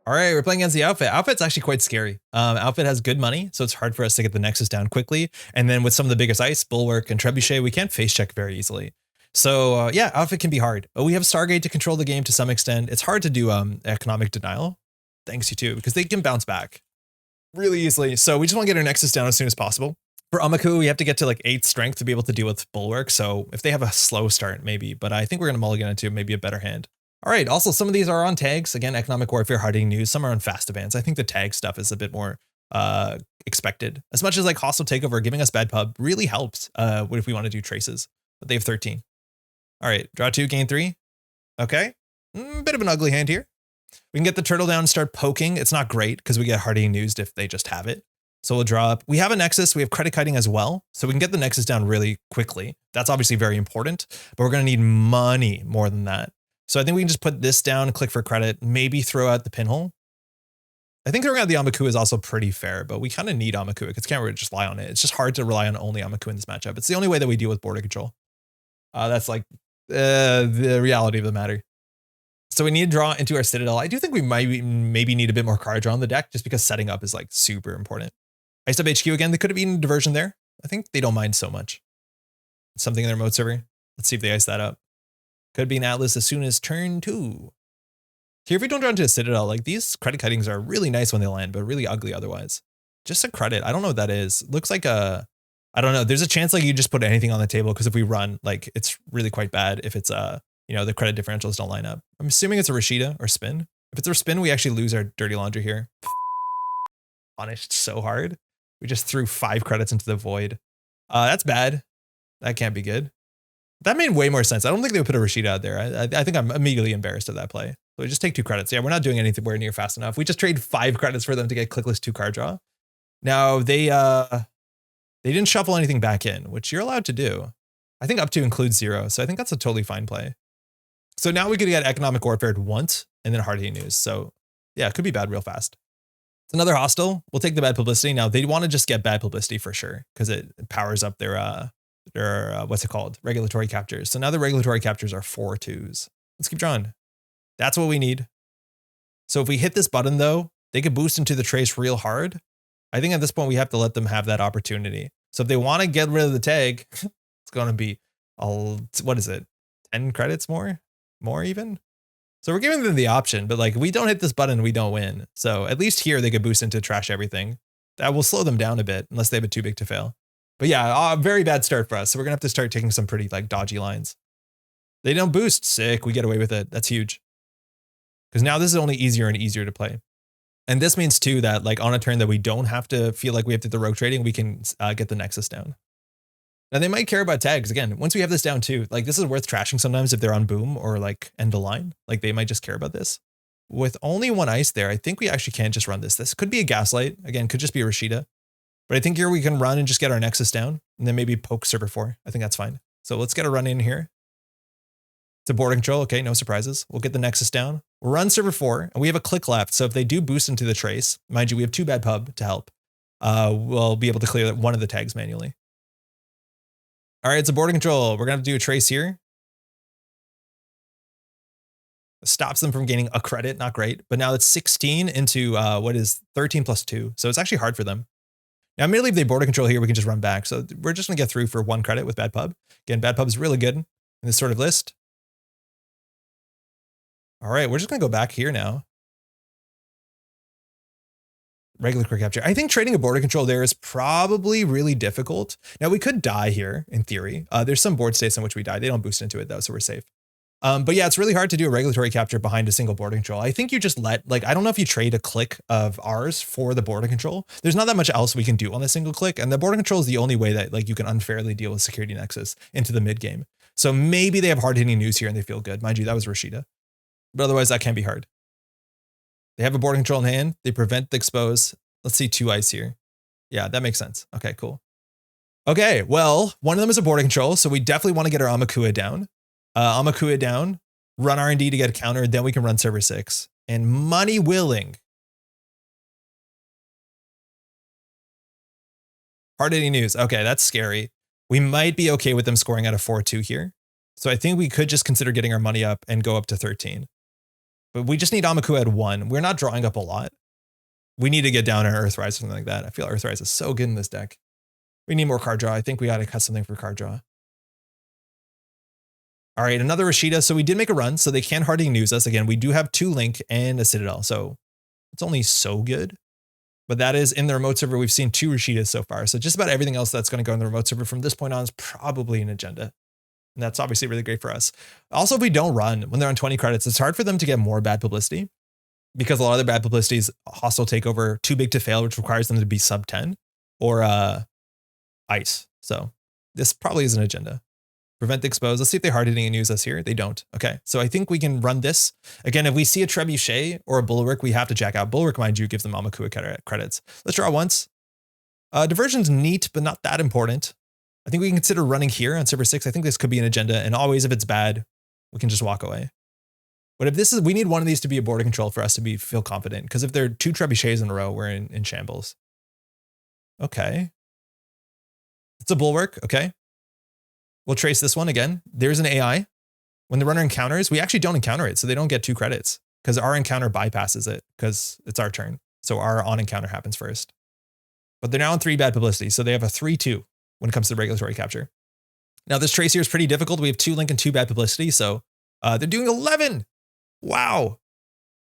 All right, we're playing against the Outfit. Outfit's actually quite scary. Outfit has good money, so it's hard for us to get the Nexus down quickly. And then with some of the biggest ice, Bulwark, and Trebuchet, we can't face check very easily. So yeah, Outfit can be hard. But we have Stargate to control the game to some extent. It's hard to do economic denial, thanks you too, because they can bounce back really easily. So we just want to get our Nexus down as soon as possible. For Amaku, we have to get to like 8 strength to be able to deal with Bulwark. So if they have a slow start, maybe. But I think we're going to mulligan into maybe a better hand. All right, also some of these are on tags. Again, Economic Warfare, Hard-Hitting News. Some are on fast events. I think the tag stuff is a bit more expected. As much as like Hostile Takeover giving us bad pub really helps if we want to do traces. But they have 13. All right, draw 2, gain 3. Okay, bit of an ugly hand here. We can get the turtle down and start poking. It's not great because we get Hard-Hitting News if they just have it. So we'll draw up. We have a Nexus. We have credit kiting as well. So we can get the Nexus down really quickly. That's obviously very important, but we're going to need money more than that. So I think we can just put this down, click for credit, maybe throw out the pinhole. I think throwing out the Amaku is also pretty fair, but we kind of need Amaku because can't really just rely on it. It's just hard to rely on only Amaku in this matchup. It's the only way that we deal with border control. That's like the reality of the matter. So we need to draw into our Citadel. I do think we maybe need a bit more card draw on the deck just because setting up is like super important. Iced up HQ again. They could have eaten diversion there. I think they don't mind so much. Something in their remote server. Let's see if they ice that up. Could be an Atlas as soon as turn 2. Here, if we don't draw into a Citadel, like these credit cuttings are really nice when they land, but really ugly otherwise. Just a credit. I don't know what that is. Looks like a, I don't know. There's a chance like you just put anything on the table because if we run, like it's really quite bad if it's you know, the credit differentials don't line up. I'm assuming it's a Rashida or spin. If it's a spin, we actually lose our dirty laundry here. Punished so hard. We just threw 5 credits into the void. That's bad. That can't be good. That made way more sense. I don't think they would put a Rashida out there. I think I'm immediately embarrassed of that play. So we just take 2 credits. Yeah, we're not doing anything near fast enough. We just trade 5 credits for them to get clickless 2 card draw. Now they didn't shuffle anything back in, which you're allowed to do. I think up to includes 0. So I think that's a totally fine play. So now we could get economic warfare once and then hard hitting news. So yeah, it could be bad real fast. It's another hostile. We'll take the bad publicity. Now they want to just get bad publicity for sure because it powers up their what's it called? Regulatory captures. So now the regulatory captures are 4 2s. Let's keep drawing. That's what we need. So if we hit this button though, they could boost into the trace real hard. I think at this point we have to let them have that opportunity. So if they want to get rid of the tag, it's going to be, what is it? 10 credits more even? So we're giving them the option, but like if we don't hit this button, we don't win. So at least here they could boost into trash everything. That will slow them down a bit unless they have it too big to fail. But yeah, a very bad start for us. So we're gonna have to start taking some pretty like dodgy lines. They don't boost. Sick. We get away with it. That's huge. Because now this is only easier and easier to play. And this means too that like on a turn that we don't have to feel like we have to do the rogue trading, we can get the Nexus down. Now they might care about tags. Again, once we have this down too, like this is worth trashing sometimes if they're on boom or like end of line. Like they might just care about this. With only 1 ice there, I think we actually can't just run this. This could be a Gaslight. Again, could just be a Rashida. But I think here we can run and just get our Nexus down and then maybe poke server 4. I think that's fine. So let's get a run in here. It's a border control. Okay, no surprises. We'll get the Nexus down. We'll run server 4 and we have a click left. So if they do boost into the trace, mind you, we have 2 bad pub to help. We'll be able to clear one of the tags manually. All right, it's a border control. We're going to have to do a trace here. Stops them from gaining a credit. Not great. But now it's 16 into what is 13 plus 2. So it's actually hard for them. Now, immediately if they border control here, we can just run back. So we're just going to get through for 1 credit with bad pub. Again, bad pub is really good in this sort of list. All right, we're just going to go back here now. Regular quick capture. I think trading a border control there is probably really difficult. Now we could die here in theory. There's some board states in which we die. They don't boost into it though, so we're safe. But yeah, it's really hard to do a regulatory capture behind a single border control. I think you just let, like, I don't know if you trade a click of ours for the border control. There's not that much else we can do on a single click. And the border control is the only way that like you can unfairly deal with security nexus into the mid game. So maybe they have hard hitting news here and they feel good. Mind you, that was Rashida. But otherwise that can be hard. They have a border control in hand. They prevent the expose. Let's see 2 ice here. Yeah, that makes sense. Okay, cool. Okay, well, one of them is a border control. So we definitely want to get our Amakua down. Amakua down, run R&D to get a counter. Then we can run server 6. And money willing. Hard hitting news. Okay, that's scary. We might be okay with them scoring at a 4-2 here. So I think we could just consider getting our money up and go up to 13. But we just need Amakua at 1. We're not drawing up a lot. We need to get down on Earthrise or something like that. I feel Earthrise is so good in this deck. We need more card draw. I think we got to cut something for card draw. All right, another Rashida. So we did make a run, so they can hardly news us. Again, we do have 2 Link and a Citadel, so it's only so good. But that is in the remote server. We've seen 2 Rashidas so far. So just about everything else that's going to go in the remote server from this point on is probably an agenda. And that's obviously really great for us. Also, if we don't run when they're on 20 credits, it's hard for them to get more bad publicity because a lot of their bad publicity is hostile takeover, too big to fail, which requires them to be sub 10 or ice. So this probably is an agenda. Prevent the expose. Let's see if they hard hitting and use us here. They don't. Okay. So I think we can run this. Again, if we see a Trebuchet or a Bulwark, we have to jack out. Bulwark, mind you, gives them Amakua credits. Let's draw once. Diversion's neat, but not that important. I think we can consider running here on server 6. I think this could be an agenda. And always if it's bad, we can just walk away. But if this is, we need one of these to be a border control for us to feel confident. Because if there are 2 trebuchets in a row, we're in shambles. Okay. It's a bulwark. Okay. We'll trace this one again. There's an AI. When the runner encounters, we actually don't encounter it. So they don't get 2 credits because our encounter bypasses it because it's our turn. So our on encounter happens first. But they're now on 3 bad publicity. So they have a 3-2 when it comes to regulatory capture. Now this trace here is pretty difficult. We have 2 link and 2 bad publicity. So they're doing 11. Wow.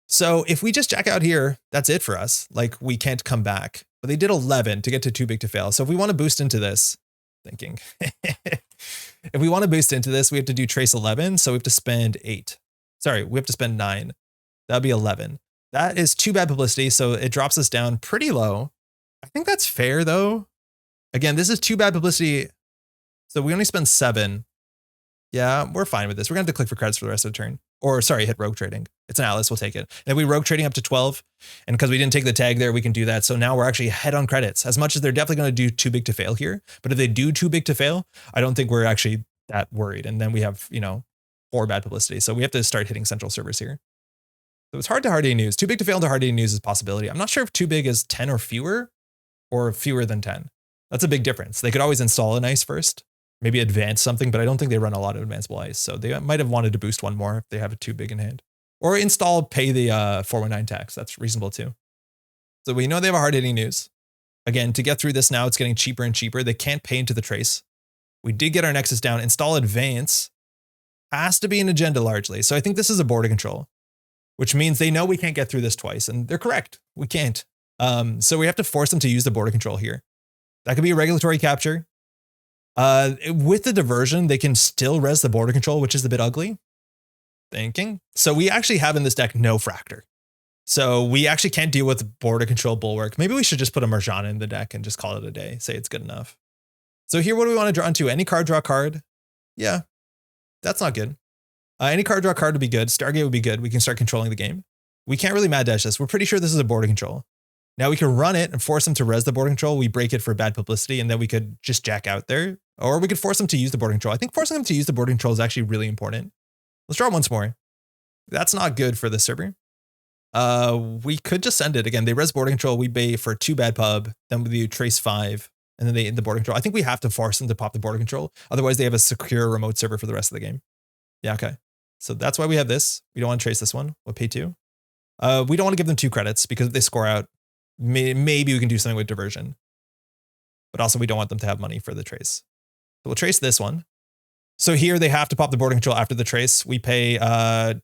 So if we just jack out here, that's it for us. Like we can't come back. But they did 11 to get to too big to fail. So if we want to boost into this, thinking, if we want to boost into this, we have to do trace 11. So we have to spend 8. Sorry, we have to spend 9. That'd be 11. That is 2 bad publicity. So it drops us down pretty low. I think that's fair though. Again, this is 2 bad publicity. So we only spend 7. Yeah, we're fine with this. We're going to have to click for credits for the rest of the turn. Or sorry, hit rogue trading. It's an Atlas, we'll take it. And if we rogue trading up to 12, and because we didn't take the tag there, we can do that. So now we're actually ahead on credits, as much as they're definitely going to do too big to fail here. But if they do too big to fail, I don't think we're actually that worried. And then we have, 4 bad publicity. So we have to start hitting central servers here. So it's hard to hard A news. Too big to fail to hard A news is a possibility. I'm not sure if too big is 10 or fewer than 10. That's a big difference. They could always install an ice first. Maybe advance something, but I don't think they run a lot of advanceable ice. So they might have wanted to boost one more if they have it too big in hand. Or install, pay the 419 tax. That's reasonable too. So we know they have a hard hitting news. Again, to get through this now, it's getting cheaper and cheaper. They can't pay into the trace. We did get our Nexus down. Install advance has to be an agenda largely. So I think this is a border control, which means they know we can't get through this twice. And they're correct. We can't. So we have to force them to use the border control here. That could be a regulatory capture. With the diversion, they can still res the border control, which is a bit ugly. Thinking. So we actually have in this deck no fractor. So we actually can't deal with border control bulwark. Maybe we should just put a Marjana in the deck and just call it a day. Say it's good enough. So here, what do we want to draw into? Any card, draw card. Yeah, that's not good. Any card, draw card would be good. Stargate would be good. We can start controlling the game. We can't really mad dash this. We're pretty sure this is a border control. Now we can run it and force them to res the border control. We break it for bad publicity, and then we could just jack out there. Or we could force them to use the border control. I think forcing them to use the border control is actually really important. Let's draw once more. That's not good for the server. We could just send it. Again, they res border control. We pay for 2 bad pub. Then we do trace 5. And then they in the border control. I think we have to force them to pop the border control. Otherwise, they have a secure remote server for the rest of the game. Yeah, okay. So that's why we have this. We don't want to trace this one. We'll pay 2. We don't want to give them 2 credits because if they score out, maybe we can do something with diversion. But also we don't want them to have money for the trace. So we'll trace this one. So here they have to pop the border control after the trace. We pay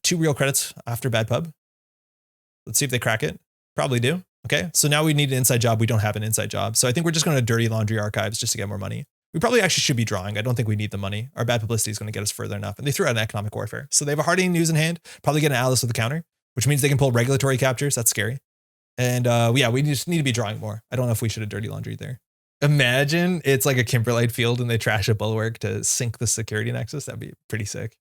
2 real credits after bad pub. Let's see if they crack it. Probably do. Okay, so now we need an inside job. We don't have an inside job. So I think we're just going to dirty laundry archives just to get more money. We probably actually should be drawing. I don't think we need the money. Our bad publicity is going to get us further enough. And they threw out an economic warfare. So they have a hard news in hand. Probably get an Atlas with a counter, which means they can pull regulatory captures. That's scary. And yeah, we just need to be drawing more. I don't know if we should have dirty laundry there. Imagine it's like a Kimberlite field and they trash a bulwark to sink the security nexus. That'd be pretty sick.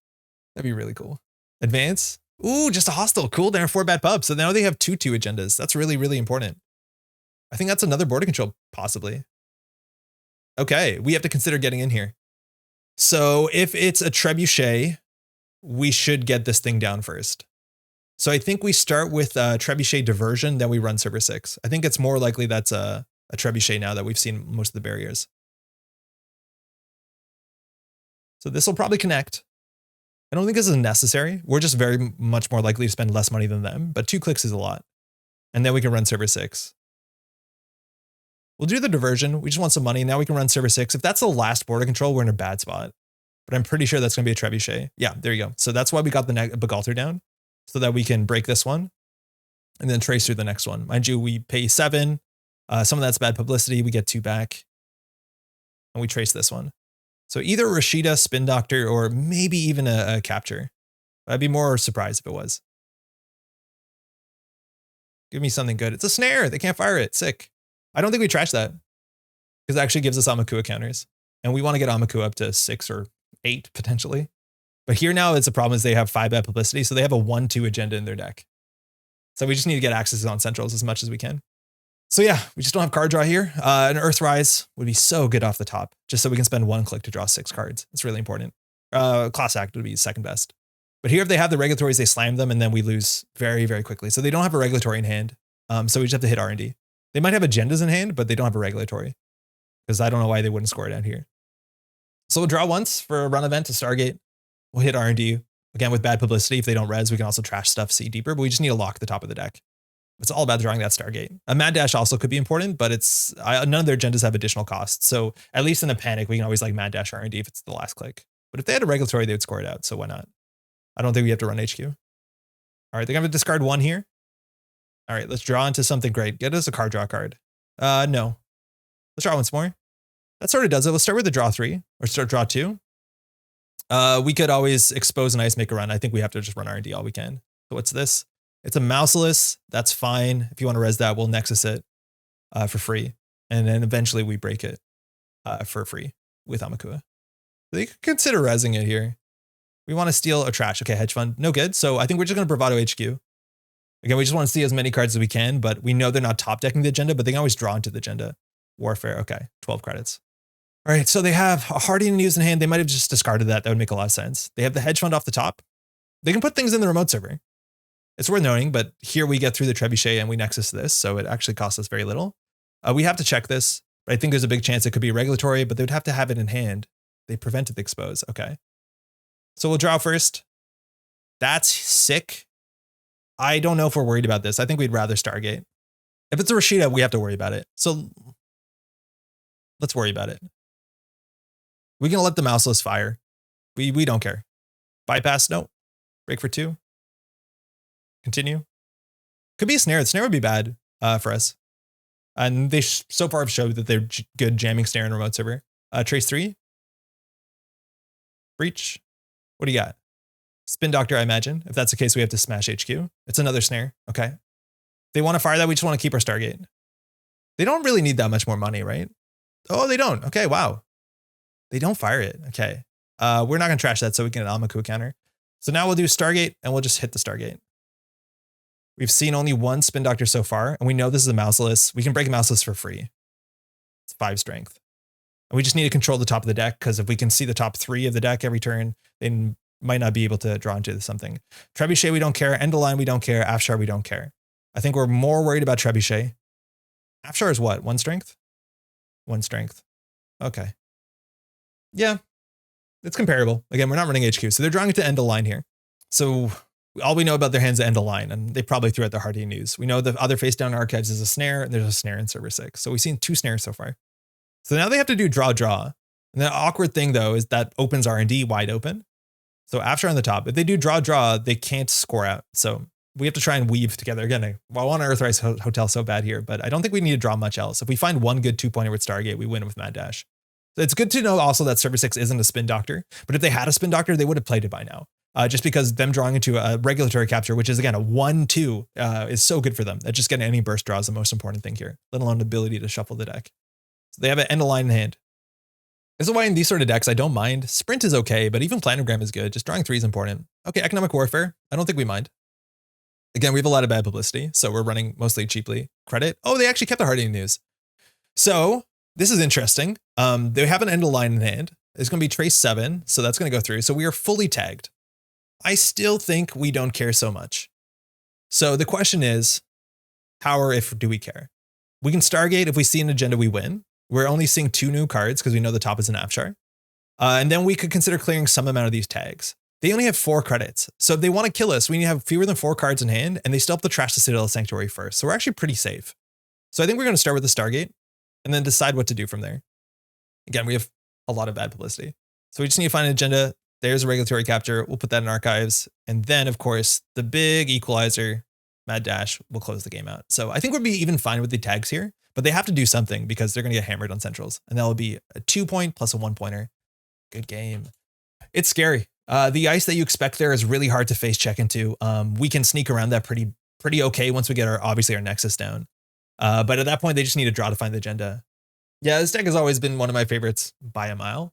That'd be really cool. Advance. Ooh, just a hostile. Cool. They're 4 bad pubs. So now they have 2/2 agendas. That's really, really important. I think that's another border control, possibly. Okay, we have to consider getting in here. So if it's a trebuchet, we should get this thing down first. So I think we start with trebuchet diversion, then we run server 6. I think it's more likely that's a trebuchet now that we've seen most of the barriers. So this will probably connect. I don't think this is necessary. We're just very much more likely to spend less money than them, but 2 clicks is a lot. And then we can run server 6. We'll do the diversion. We just want some money. Now we can run server 6. If that's the last border control, we're in a bad spot. But I'm pretty sure that's going to be a trebuchet. Yeah, there you go. So that's why we got the Bagalter down, so that we can break this one and then trace through the next one. Mind you, we pay 7. Some of that's bad publicity. We get 2 back. And we trace this one. So either Rashida, Spin Doctor, or maybe even a capture. I'd be more surprised if it was. Give me something good. It's a snare. They can't fire it. Sick. I don't think we trash that because it actually gives us Amakua counters. And we want to get Amakua up to 6 or 8 potentially. But here now it's a problem is they have 5 bad publicity. So they have a 1-2 agenda in their deck. So we just need to get access on centrals as much as we can. So yeah, we just don't have card draw here. An Earthrise would be so good off the top, just so we can spend 1 click to draw 6 cards. It's really important. Class Act would be second best. But here, if they have the regulatories, they slam them, and then we lose very, very quickly. So they don't have a regulatory in hand. So we just have to hit R&D. They might have agendas in hand, but they don't have a regulatory, because I don't know why they wouldn't score it down here. So we'll draw once for a run event to Stargate. We'll hit R&D. Again, with bad publicity, if they don't res, we can also trash stuff, see deeper, but we just need to lock the top of the deck. It's all about drawing that Stargate. A Mad Dash also could be important, but none of their agendas have additional costs. So at least in a panic, we can always like Mad Dash R&D if it's the last click. But if they had a regulatory, they would score it out. So why not? I don't think we have to run HQ. All right, they're going to discard one here. All right, let's draw into something great. Get us a card draw card. No. Let's draw once more. That sort of does it. Let's start with the draw 3 or start draw 2. We could always expose an ice, make a run. I think we have to just run R&D all we can. So what's this? It's a mouseless. That's fine. If you want to res that, we'll Nexus it for free. And then eventually we break it for free with Amakua. So you could consider resing it here. We want to steal or trash. Okay, hedge fund. No good. So I think we're just going to Bravado HQ. Again, we just want to see as many cards as we can, but we know they're not top decking the agenda, but they can always draw into the agenda. Warfare. Okay, 12 credits. All right, so they have a Hardy and News in hand. They might have just discarded that. That would make a lot of sense. They have the hedge fund off the top. They can put things in the remote server. It's worth noting, but here we get through the Trebuchet and we Nexus this, so it actually costs us very little. We have to check this, but I think there's a big chance it could be regulatory, but they would have to have it in hand. They prevented the expose. Okay. So we'll draw first. That's sick. I don't know if we're worried about this. I think we'd rather Stargate. If it's a Rashida, we have to worry about it. So let's worry about it. We can let the mouseless fire. We don't care. Bypass, no. Break for 2. Continue. Could be a snare. The snare would be bad for us. And they so far have showed that they're good jamming snare in remote server. Trace 3. Breach. What do you got? Spin Doctor, I imagine. If that's the case, we have to smash HQ. It's another snare. Okay. They want to fire that. We just want to keep our Stargate. They don't really need that much more money, right? Oh, they don't. Okay, wow. They don't fire it. Okay. We're not going to trash that so we can get an Amakua counter. So now we'll do Stargate and we'll just hit the Stargate. We've seen only one Spin Doctor so far, and we know this is a mouseless. We can break a mouseless for free. It's 5 strength. And we just need to control the top of the deck, because if we can see the top 3 of the deck every turn, then might not be able to draw into something. Trebuchet, we don't care. End of line, we don't care. Afshar, we don't care. I think we're more worried about Trebuchet. Afshar is what? 1 strength? 1 strength. Okay. Yeah, it's comparable. Again, we're not running HQ, so they're drawing it to end of line here. So all we know about their hands is end of line, and they probably threw out their Hardy News. We know the other face down archives is a snare, and there's a snare in server 6. So we've seen 2 snares so far. So now they have to do draw. And the awkward thing though is that opens R&D wide open. So after on the top, if they do draw, they can't score out. So we have to try and weave together. Again, I want to Earthrise Hotel so bad here, but I don't think we need to draw much else. If we find one good 2-pointer with Stargate, we win with Mad Dash. So it's good to know also that server 6 isn't a Spin Doctor, but if they had a Spin Doctor, they would have played it by now. Just because them drawing into a regulatory capture, which is again a 1-2, is so good for them. That just getting any burst draw is the most important thing here, let alone the ability to shuffle the deck. So they have an end of line in hand. This is why in these sort of decks, I don't mind. Sprint is okay, but even Planogram is good. Just drawing 3 is important. Okay, Economic Warfare. I don't think we mind. Again, we have a lot of bad publicity, so we're running mostly cheaply. Credit. Oh, they actually kept the Hardy News. So this is interesting. They have an end of line in hand. It's going to be Trace 7, so that's going to go through. So we are fully tagged. I still think we don't care so much. So the question is, how or if do we care? We can Stargate. If we see an agenda, we win. We're only seeing 2 new cards because we know the top is an Afshar. And then we could consider clearing some amount of these tags. They only have 4 credits. So if they want to kill us, we need to have fewer than 4 cards in hand, and they still have to trash the Citadel Sanctuary first. So we're actually pretty safe. So I think we're going to start with the Stargate and then decide what to do from there. Again, we have a lot of bad publicity. So we just need to find an agenda. There's a regulatory capture. We'll put that in archives. And then, of course, the big equalizer, Mad Dash, will close the game out. So I think we'll be even fine with the tags here, but they have to do something because they're going to get hammered on centrals. And that will be a 2-point plus a 1-pointer. Good game. It's scary. The ice that you expect there is really hard to face check into. We can sneak around that pretty okay once we get obviously our Nexus down. But at that point, they just need to draw to find the agenda. Yeah, this deck has always been one of my favorites by a mile.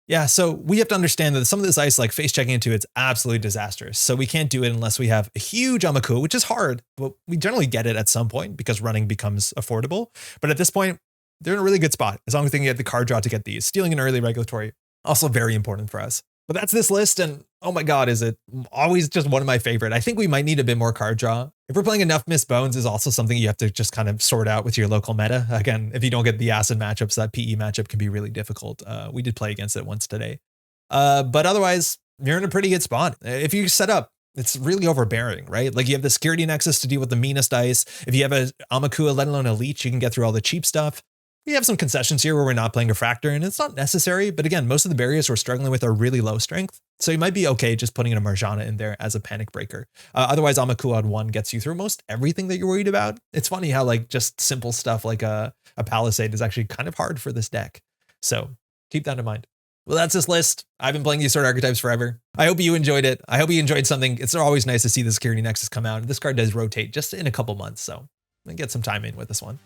Yeah, so we have to understand that some of this ice, like face checking into, it's absolutely disastrous. So we can't do it unless we have a huge Amakua, which is hard, but we generally get it at some point because running becomes affordable. But at this point, they're in a really good spot as long as they can get the card draw to get these. Stealing an early regulatory, also very important for us. But that's this list, and oh my god, is it always just one of my favorite. I think we might need a bit more card draw. If we're playing enough Missed Bones is also something you have to just kind of sort out with your local meta. Again, if you don't get the acid matchups, that PE matchup can be really difficult. We did play against it once today. But otherwise, you're in a pretty good spot. If you set up, it's really overbearing, right? Like you have the security nexus to deal with the meanest dice. If you have a Amakua, let alone a leech, you can get through all the cheap stuff. We have some concessions here where we're not playing a fractor, and it's not necessary, but again, most of the barriers we're struggling with are really low strength, so you might be okay just putting in a Marjana in there as a panic breaker. Otherwise, Amakua on 1 gets you through most everything that you're worried about. It's funny how like just simple stuff like a Palisade is actually kind of hard for this deck, so keep that in mind. Well, that's this list. I've been playing these sort of archetypes forever. I hope you enjoyed it. I hope you enjoyed something. It's always nice to see the Security Nexus come out, and this card does rotate just in a couple months, so I'm gonna get some time in with this one.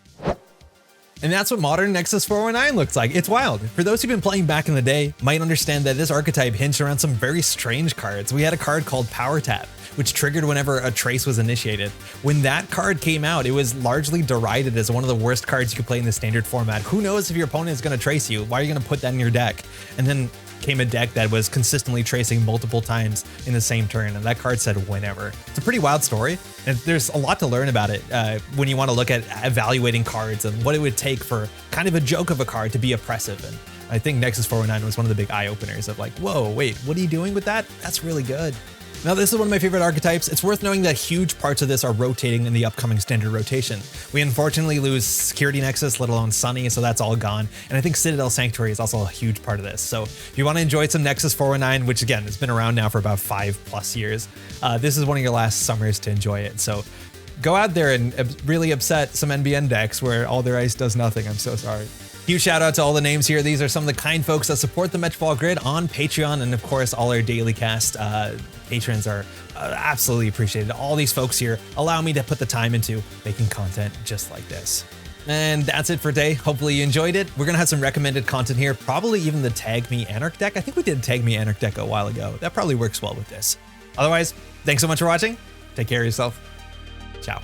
And that's what modern Nexus 419 looks like. It's wild. For those who've been playing back in the day, might understand that this archetype hinged around some very strange cards. We had a card called Power Tap, which triggered whenever a trace was initiated. When that card came out, it was largely derided as one of the worst cards you could play in the standard format. Who knows if your opponent is going to trace you? Why are you going to put that in your deck? And then came a deck that was consistently tracing multiple times in the same turn, and that card said whenever. It's a pretty wild story, and there's a lot to learn about it when you want to look at evaluating cards and what it would take for kind of a joke of a card to be oppressive. And I think Nexus 419 was one of the big eye-openers of like, whoa, wait, what are you doing with that? That's really good. Now, this is one of my favorite archetypes. It's worth knowing that huge parts of this are rotating in the upcoming standard rotation. We unfortunately lose Security Nexus, let alone Sunny, so that's all gone. And I think Citadel Sanctuary is also a huge part of this. So if you want to enjoy some Nexus 419, which again, has been around now for about 5+ years, this is one of your last summers to enjoy it. So go out there and really upset some NBN decks where all their ice does nothing. I'm so sorry. Huge shout out to all the names here. These are some of the kind folks that support the Metropole Grid on Patreon, and of course all our daily cast patrons are absolutely appreciated. All these folks here allow me to put the time into making content just like this. And that's it for today. Hopefully you enjoyed it. We're gonna have some recommended content here, probably even the Tag Me Anarch deck. I think we did a Tag Me Anarch deck a while ago. That probably works well with this. Otherwise, thanks so much for watching. Take care of yourself. Ciao.